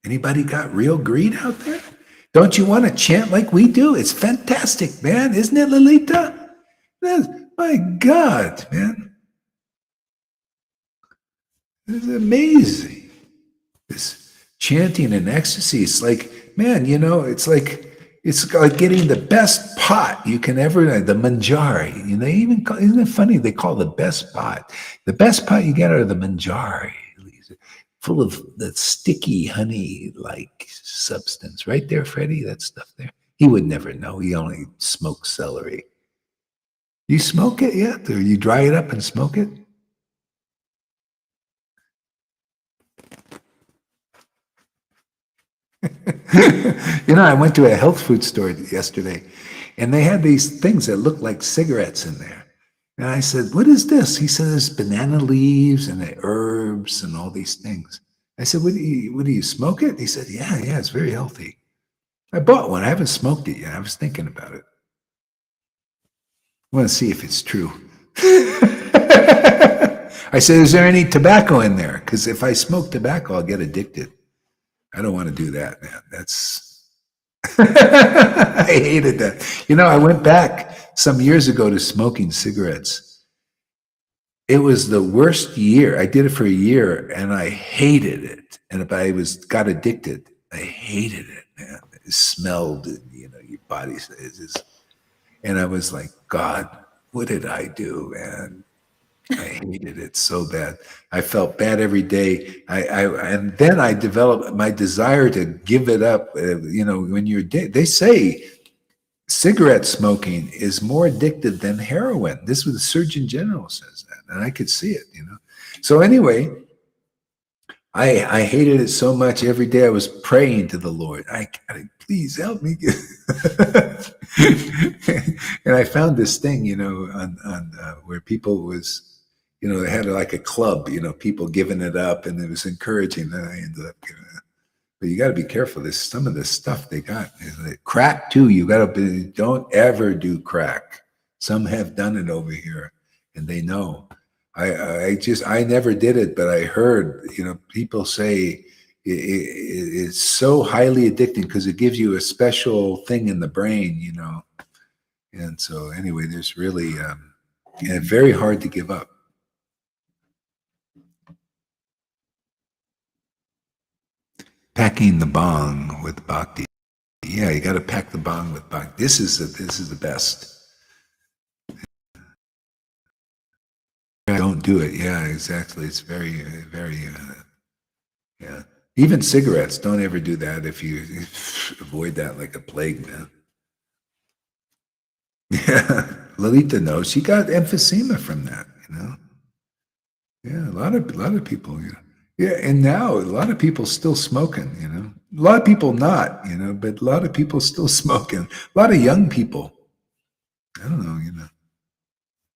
Anybody got real greed out there? Don't you want to chant like we do? It's fantastic, man. Isn't it, Lalita? My God, man. It's amazing. This chanting and ecstasy. It's like, man, it's like getting the best pot you can ever, the manjari. Isn't it funny? They call the best pot. The best pot you get are the manjari. Full of that sticky honey-like substance. Right there, Freddie, that stuff there. He would never know. He only smokes celery. You smoke it yet? Or you dry it up and smoke it? I went to a health food store yesterday, and they had these things that looked like cigarettes in there. And I said, what is this? He said, there's banana leaves and the herbs and all these things. I said, what do you smoke it? He said, yeah, it's very healthy. I bought one. I haven't smoked it yet. I was thinking about it. I want to see if it's true. I said, is there any tobacco in there? Because if I smoke tobacco, I'll get addicted. I don't want to do that, man. I hated that. I went back some years ago to smoking cigarettes. It was the worst year. I did it for a year and I hated it. And if I got addicted, I hated it, man. It smelled, your body says. And I was like, God, what did I do, man? I hated it so bad. I felt bad every day. And then I developed my desire to give it up. When they say cigarette smoking is more addictive than heroin. This was the Surgeon General says that, and I could see it. So anyway, I hated it so much. Every day I was praying to the Lord. Please help me. And I found this thing, on where people was. They had like a club, people giving it up, and it was encouraging. And I ended up giving it up. But you got to be careful. There's some of this stuff they got. Crack too. You got to don't ever do crack. Some have done it over here, and they know. I never did it, but I heard, people say it's so highly addicting because it gives you a special thing in the brain, And so anyway, there's really very hard to give up. Packing the bong with bhakti. Yeah, you got to pack the bong with bhakti. This is the best. Don't do it. Yeah, exactly. It's very, very. Yeah. Even cigarettes. Don't ever do that. If you avoid that like a plague, man. Yeah, Lalita knows. She got emphysema from that. Yeah, a lot of people. Yeah, and now a lot of people still smoking, A lot of people not, but a lot of people still smoking. A lot of young people. I don't know,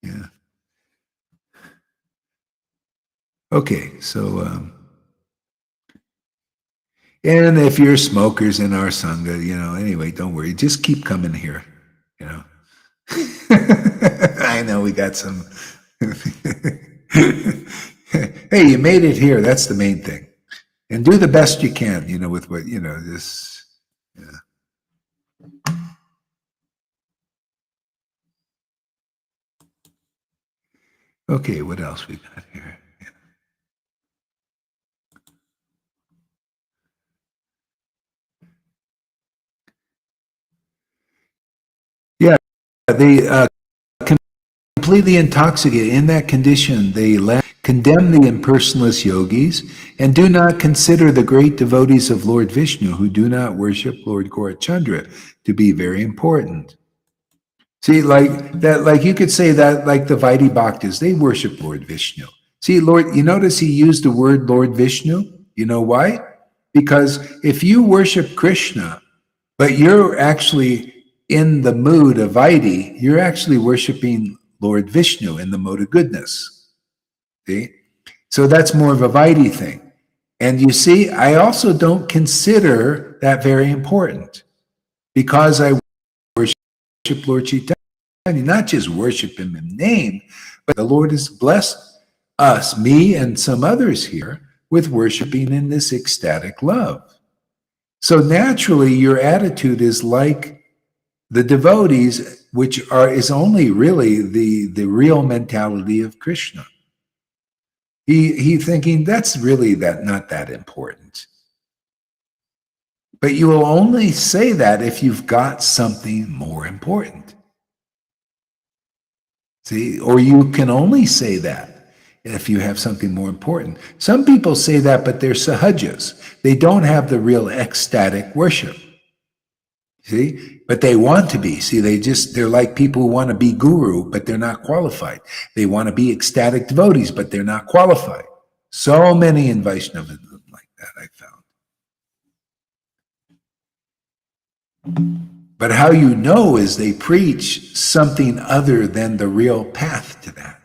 Yeah. Okay, so, and if you're smokers in our Sangha, anyway, don't worry. Just keep coming here, I know we got some. Hey, you made it here. That's the main thing. And do the best you can, with what, this. Yeah. Okay, what else we got here? Yeah, they completely intoxicated. In that condition, they condemn the impersonalist yogis and do not consider the great devotees of Lord Vishnu who do not worship Lord Gaurachandra to be very important. See, like that, like you could say that, like the Vaidhi Bhaktas, they worship Lord Vishnu. See, Lord, you notice he used the word Lord Vishnu? You know why? Because if you worship Krishna, but you're actually in the mood of Vaidhi, you're actually worshiping Lord Vishnu in the mode of goodness. See? So that's more of a Vaidhi thing. And you see, I also don't consider that very important because I worship Lord Caitanya, not just worship him in name, but the Lord has blessed us, me and some others here, with worshiping in this ecstatic love. So naturally, your attitude is like the devotees, which is only really the real mentality of Krishna. He thinking that's really not that important. But you will only say that if you've got something more important. See, or you can only say that if you have something more important. Some people say that, but they're sahajas. They don't have the real ecstatic worship. See, but they want to be. See, they're like people who want to be guru, but they're not qualified. They want to be ecstatic devotees, but they're not qualified. So many in Vaishnavism like that, I found. But how you know is they preach something other than the real path to that.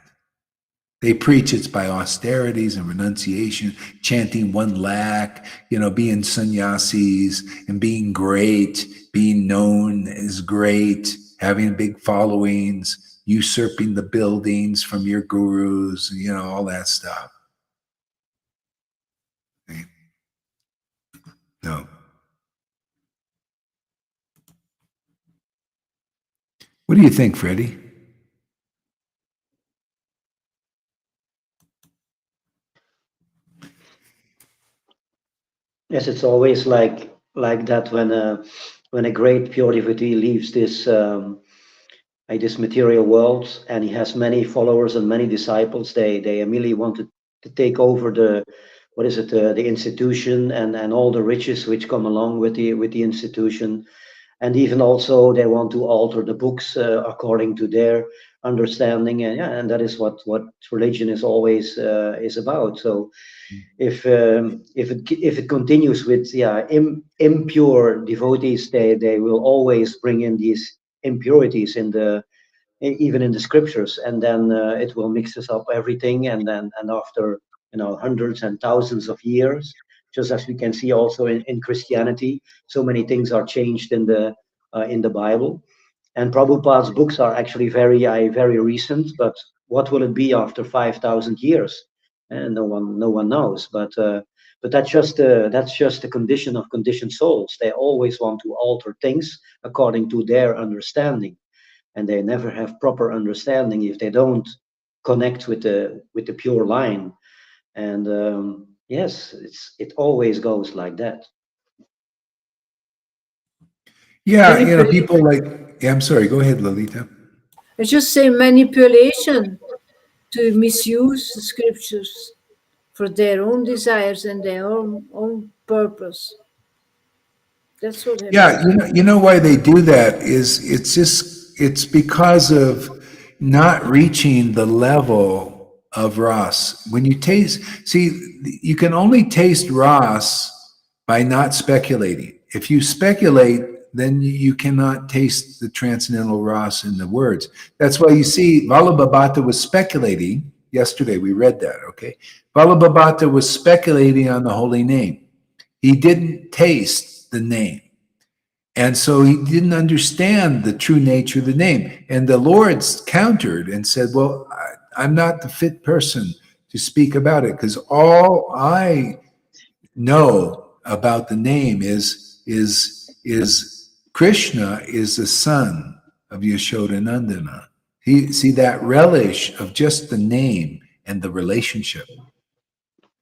They preach it's by austerities and renunciation, chanting 1 lakh, being sannyasis and being great, being known as great, having big followings, usurping the buildings from your gurus, all that stuff. Okay? No. What do you think, Freddie? Yes, it's always like that when a great pure devotee leaves this material world and he has many followers and many disciples. They immediately want to take over the institution and all the riches which come along with the institution, and even also they want to alter the books according to their understanding, and that is what religion is always is about. So if it continues with impure devotees, they will always bring in these impurities even in the scriptures, and then it will mix us up everything, and after hundreds and thousands of years, just as we can see also in Christianity, so many things are changed in the Bible. And Prabhupada's books are actually very recent, but what will it be after 5,000 years? And no one knows. But that's just the condition of conditioned souls. They always want to alter things according to their understanding, and they never have proper understanding if they don't connect with the pure line. And yes, it always goes like that. Yeah, people like. Yeah, I'm sorry. Go ahead, Lalita. I just say manipulation to misuse the scriptures for their own desires and their own purpose. That's what happens. Yeah, you know why they do that is it's because of not reaching the level of ras. When you you can only taste ras by not speculating. If you speculate, then you cannot taste the transcendental ras in the words. That's why you see Vallabhabhata was speculating. Yesterday we read that, okay? Vallabhabhata was speculating on the holy name. He didn't taste the name. And so he didn't understand the true nature of the name. And the Lord countered and said, well, I'm not the fit person to speak about it, because all I know about the name is Krishna is the son of Yashodanandana. See that relish of just the name and the relationship.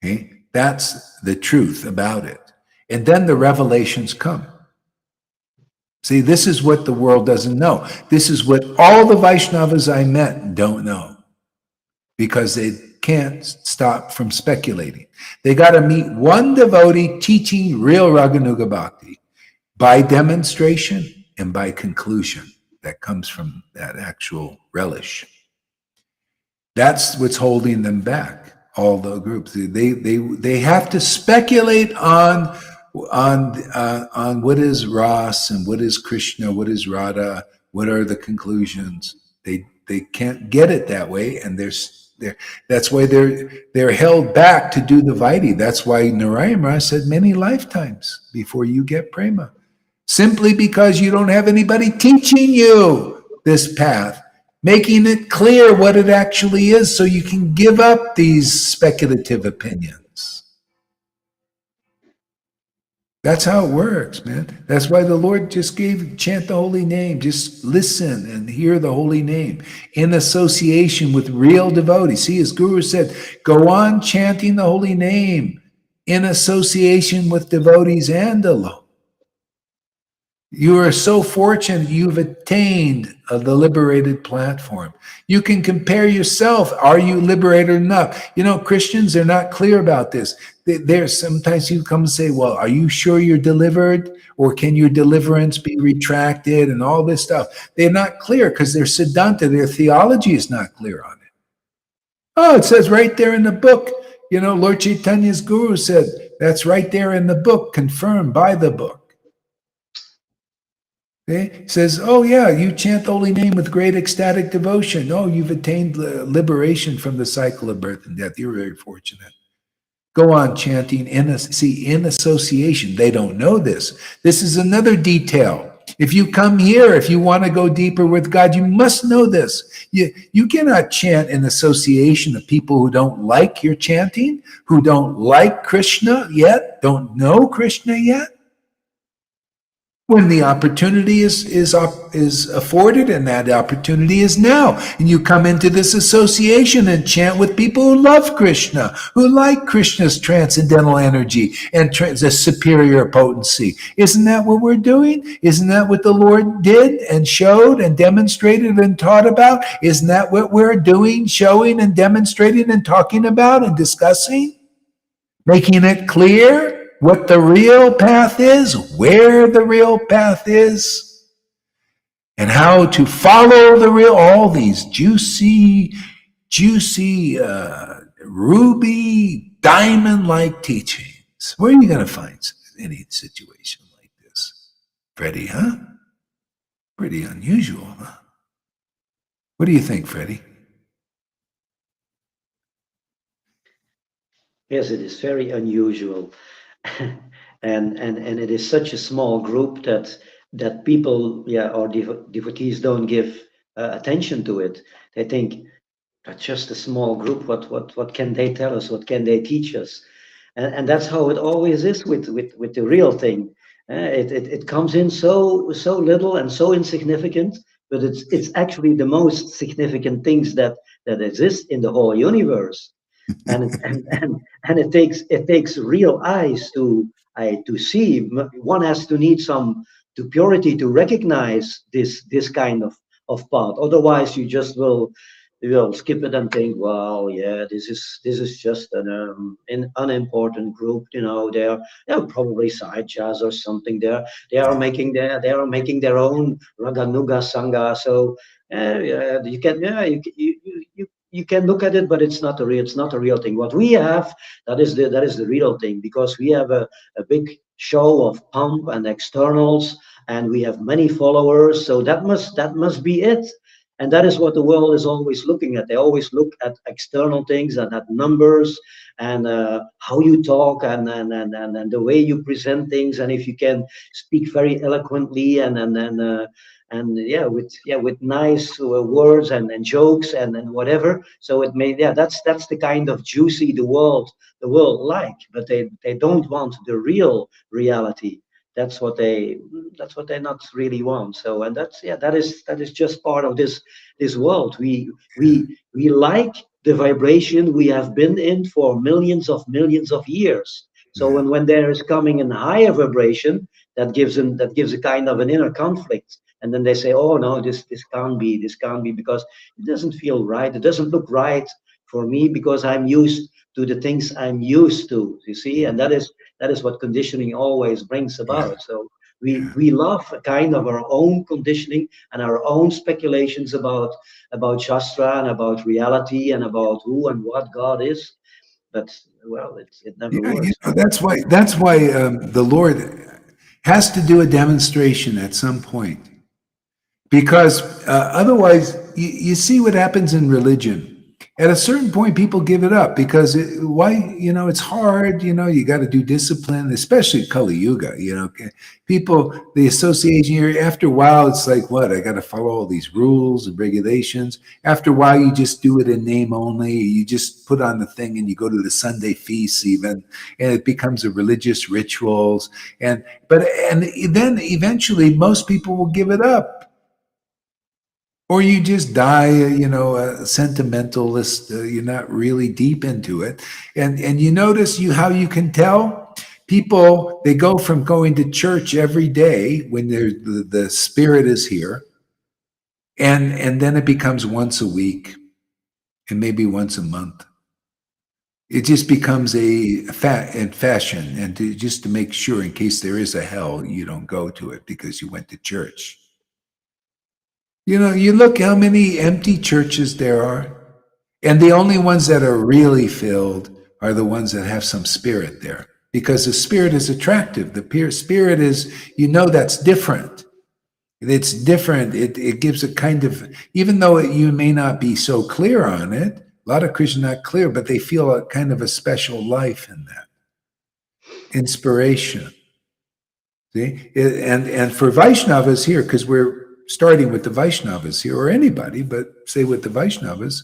Okay? That's the truth about it. And then the revelations come. See, this is what the world doesn't know. This is what all the Vaishnavas I met don't know, because they can't stop from speculating. They got to meet one devotee teaching real Raganuga Bhakti by demonstration and by conclusion. that comes from that actual relish. That's what's holding them back. All the groups, they have to speculate on what is Ras and what is Krishna, what is Radha, what are the conclusions. They can't get it that way, and that's why they're held back to do the Vaidhi. That's why Narayana said many lifetimes before you get prema, simply because you don't have anybody teaching you this path, making it clear what it actually is, so you can give up these speculative opinions. That's how it works, man. That's why the Lord just chant the holy name. Just listen and hear the holy name in association with real devotees. See, as Guru said, go on chanting the holy name in association with devotees and alone. You are so fortunate you've attained the liberated platform. You can compare yourself. Are you liberated enough? You know, Christians are not clear about this. There's sometimes you come and say, well, are you sure you're delivered? Or can your deliverance be retracted and all this stuff? They're not clear because they're Siddhanta. Their theology is not clear on it. Oh, it says right there in the book. You know, Lord Caitanya's Guru said, that's right there in the book, confirmed by the book. Okay? It says, oh yeah, you chant the holy name with great ecstatic devotion. Oh, you've attained liberation from the cycle of birth and death. You're very fortunate. Go on chanting in association. They don't know this. This is another detail. If you come here, if you want to go deeper with God, you must know this. You cannot chant in association of people who don't like your chanting, who don't like Krishna yet, don't know Krishna yet. When the opportunity is afforded, and that opportunity is now, and you come into this association and chant with people who love Krishna, who like Krishna's transcendental energy and the superior potency. Isn't that what we're doing? Isn't that what the Lord did and showed and demonstrated and taught about? Isn't that what we're doing, showing and demonstrating and talking about and discussing? Making it clear what the real path is, where the real path is, and how to follow the real, all these juicy, ruby, diamond-like teachings. Where are you going to find any situation like this? Freddie, huh? Pretty unusual, huh? What do you think, Freddie? Yes, it is very unusual. and it is such a small group that people, or devotees don't give attention to it. They think that's just a small group. What can they tell us? What can they teach us? And that's how it always is with the real thing. It comes in so little and so insignificant, but it's actually the most significant things that exist in the whole universe. and it takes real eyes to see. One has to need some to purity to recognize this kind of path. Otherwise, you just will skip it and think, well, yeah, this is just an unimportant group. You know, they're probably sidechas or something. They are making their own Raganuga Sangha. So you can you can look at it, but it's not a real thing. What we have, that is the real thing, because we have a big show of pomp and externals, and we have many followers. So that must be it. And that is what the world is always looking at. They always look at external things and at numbers and how you talk and the way you present things, and if you can speak very eloquently and with nice words and jokes and whatever. So it may that's the kind of juicy the world like, but they don't want the real reality. That's what they not really want. So, and that is just part of this world. We like the vibration we have been in for millions of years. So when there is coming a higher vibration, that gives a kind of an inner conflict. And then they say, oh no, this can't be because it doesn't feel right. It doesn't look right for me because I'm used to the things I'm used to, you see, and that is what conditioning always brings about. So We love a kind of our own conditioning and our own speculations about Shastra and about reality and about who and what God is. But well, it never Yeah, works. that's why the Lord has to do a demonstration at some point, because otherwise, you see what happens in religion. At a certain point, people give it up because why? It's hard. You got to do discipline, especially Kali Yuga. People, the association here. After a while, it's like, what? I got to follow all these rules and regulations. After a while, you just do it in name only. You just put on the thing and you go to the Sunday feasts, even, and it becomes a religious rituals. And then eventually, most people will give it up. Or you just die, a sentimentalist. You're not really deep into it, and you notice how you can tell people, they go from going to church every day when the spirit is here, and then it becomes once a week, and maybe once a month. It just becomes a fashion, and just to make sure, in case there is a hell, you don't go to it because you went to church. You look how many empty churches there are, and the only ones that are really filled are the ones that have some spirit there, because the spirit is attractive. The spirit is, that's different. It's different. It gives a kind of, even though you may not be so clear on it, a lot of Christians are not clear, but they feel a kind of a special life in that. Inspiration. See? And for Vaishnavas here, because we're starting with the Vaishnavas here, or anybody, but say with the Vaishnavas,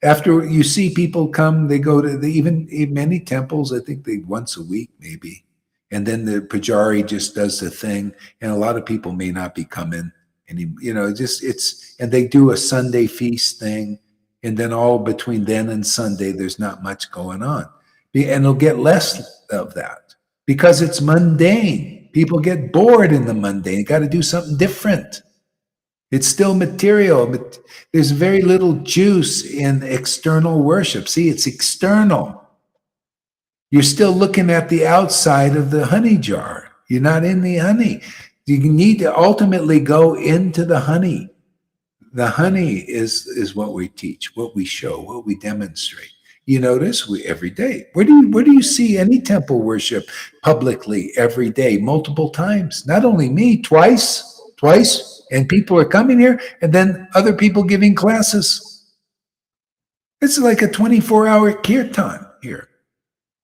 after you see people come, they go to even many temples, I think they once a week maybe. And then the Pujari just does the thing, and a lot of people may not be coming. And and they do a Sunday feast thing, and then all between then and Sunday, there's not much going on. And it'll get less of that because it's mundane. People get bored in the mundane. You got to do something different. It's still material, but there's very little juice in external worship. See, it's external. You're still looking at the outside of the honey jar. You're not in the honey. You need to ultimately go into the honey. The honey is what we teach, what we show, what we demonstrate. You notice every day. Where do you see any temple worship publicly every day, multiple times? Not only me, twice, and people are coming here, and then other people giving classes. It's like a 24-hour kirtan here.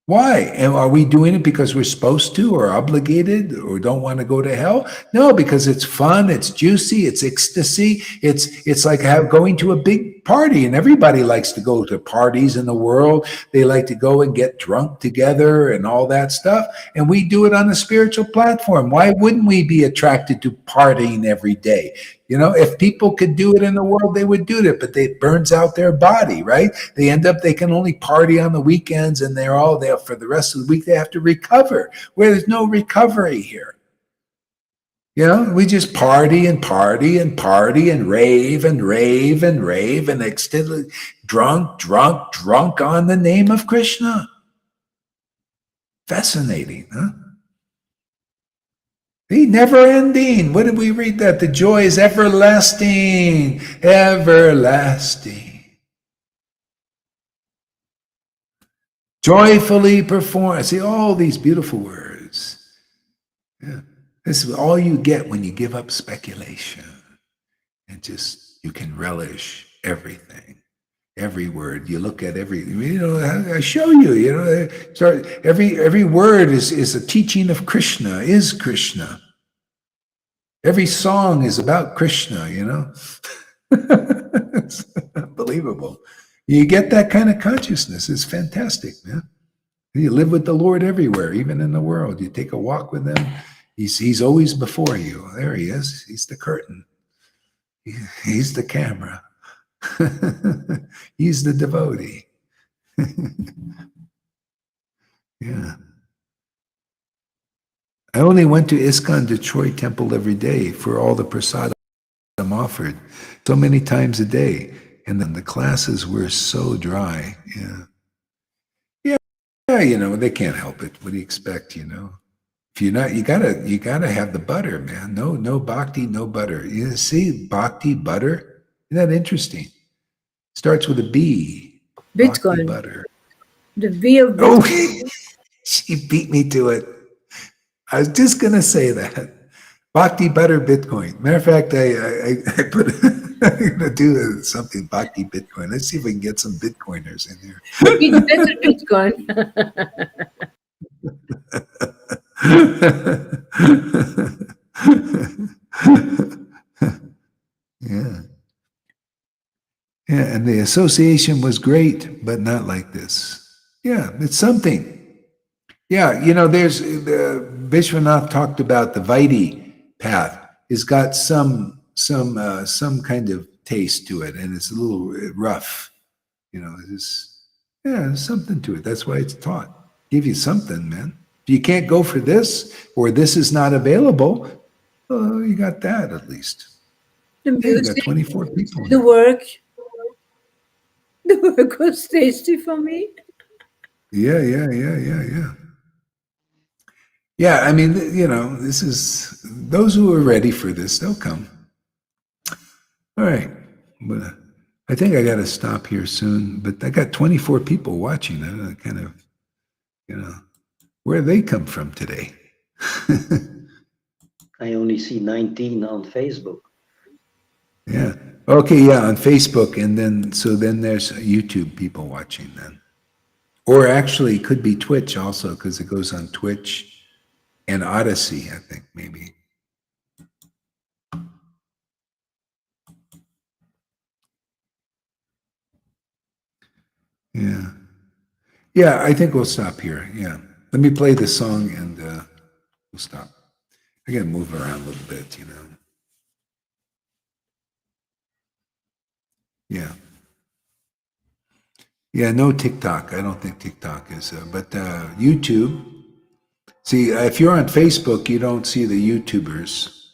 Why? And are we doing it because we're supposed to, or obligated, or don't want to go to hell? No, because it's fun, it's juicy, it's ecstasy. It's like going to a big party, and everybody likes to go to parties in the world. They like to go and get drunk together and all that stuff. And we do it on a spiritual platform. Why wouldn't we be attracted to partying every day? If people could do it in the world, they would do it, but it burns out their body, right? They can only party on the weekends, and they're all there for the rest of the week. They have to recover, where there's no recovery here. We just party and party and party and rave and rave and rave and extend drunk on the name of Krishna. Fascinating, huh? Never ending. What did we read that? The joy is everlasting, everlasting. Joyfully perform. See, all these beautiful words. Yeah. This is all you get when you give up speculation. And you can relish everything. Every word. You look at I show you, every word is a teaching of Krishna, is Krishna. Every song is about Krishna, It's unbelievable. You get that kind of consciousness. It's fantastic, man. You live with the Lord everywhere, even in the world. You take a walk with him. He's always before you. There he is. He's the curtain. He's the camera. He's the devotee. Yeah. I only went to ISKCON Detroit Temple every day for all the prasadam offered, so many times a day. And then the classes were so dry. Yeah. Yeah, they can't help it. What do you expect, If you're not, you gotta have the butter, man. No bhakti, no butter. You see, bhakti butter. Isn't that interesting? Starts with a B. Bhakti Bitcoin. butter. The B of Oh, Bitcoin. she beat me to it. I was just gonna say that. Bhakti butter Bitcoin. Matter of fact, I put I'm gonna do something Bhakti Bitcoin. Let's see if we can get some Bitcoiners in here. It's better Bitcoin. Yeah. Yeah, and the association was great, but not like this. Yeah, it's something. Yeah, there's Vishwanath talked about the Vaidhi path. It's got some kind of taste to it, and it's a little rough. It's yeah, there's something to it. That's why it's taught. Give you something, man. If you can't go for this, or this is not available, oh, you got that at least. The Hey, you got music, 24 people. the work. The work was tasty for me. Yeah. Yeah, I mean, this is those who are ready for this, they'll come. All right. But I think I got to stop here soon, but I got 24 people watching. I kind of, where they come from today. I only see 19 on Facebook. Yeah. Okay, yeah, on Facebook, and then there's YouTube people watching then. Or actually it could be Twitch also, because it goes on Twitch and Odyssey, I think, maybe. Yeah. Yeah, I think we'll stop here. Yeah. Let me play the song and we'll stop. I gotta move around a little bit, Yeah. Yeah, no TikTok. I don't think TikTok is, but YouTube. See, if you're on Facebook, you don't see the YouTubers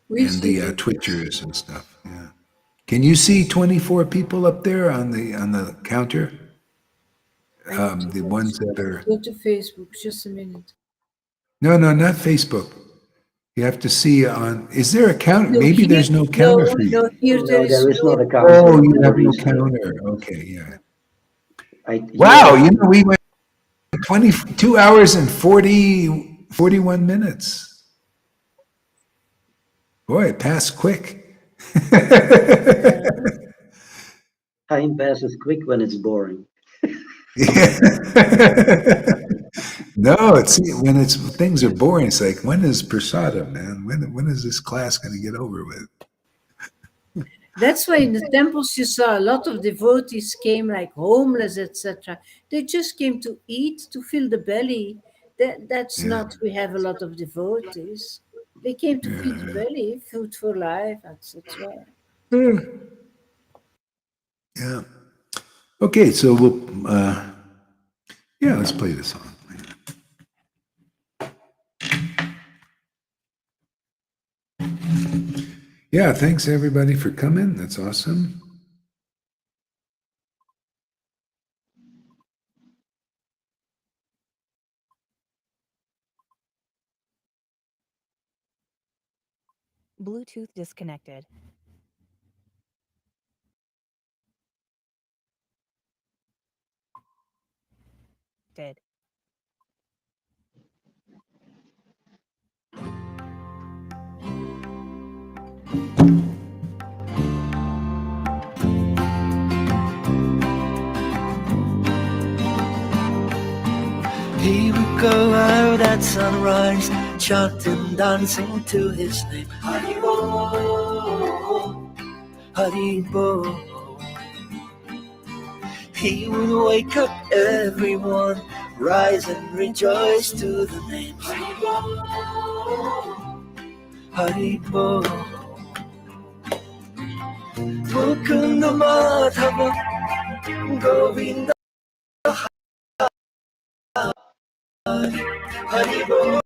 We and see the Twitchers and stuff. Yeah. Can you see 24 people up there on the counter? The ones that are Go to Facebook. Just a minute. no, not Facebook. You have to see on. Is there a counter? No, Maybe here, there's no counter for you. no, here there No, is there is not a no. counter. Oh, you have no Maurice. counter. Okay, yeah. Yeah, Wow, we went 22 hours and 41 minutes. Boy, it passed quick. time passes quick when it's boring. Yeah. No, it's when things are boring. It's like, when is Prasada, man? When is this class going to get over with? That's why in the temples you saw a lot of devotees came like homeless, etc. They just came to eat, to fill the belly. That's Yeah. not, we have a lot of devotees. They came to feed the belly, food for life, etc. Yeah. Okay, so we'll let's play the song. Yeah, thanks everybody for coming. That's awesome. Bluetooth disconnected. Did. He would go out at sunrise, chanting, dancing to his name. Haribo, Haribo. He would wake up everyone, rise and rejoice to the name. Haribo, Haribo. Mukunda Madhava, Govinda Haribo.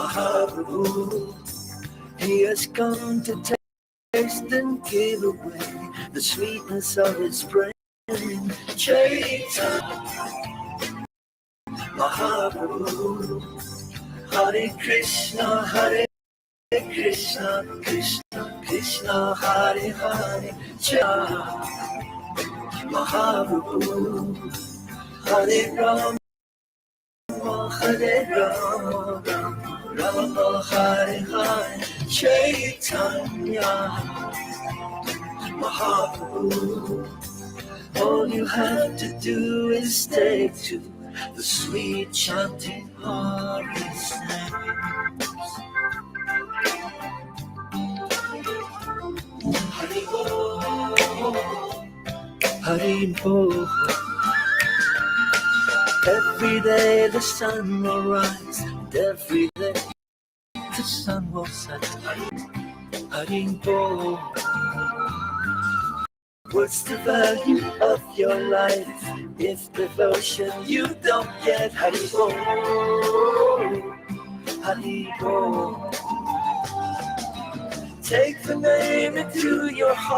Mahaprabhu, he has come to take and give away the sweetness of its brain. Chaitanya Mahaprabhu, Hare Krishna, Hare Krishna, Krishna Krishna, Hare Hare, Chaitanya Mahaprabhu, Hare Rama, Hare Rama, Rama Hare Hare, Chaitanya Mahaprabhu. All you have to do is take to the sweet chanting Hari's names. Hari Bol, Hari Bol. Every day the sun will rise, and every day the sun will set. Hari Bol. What's the value of your life if devotion you don't get? Hari Bol, Hari Bol. Take the name into your heart.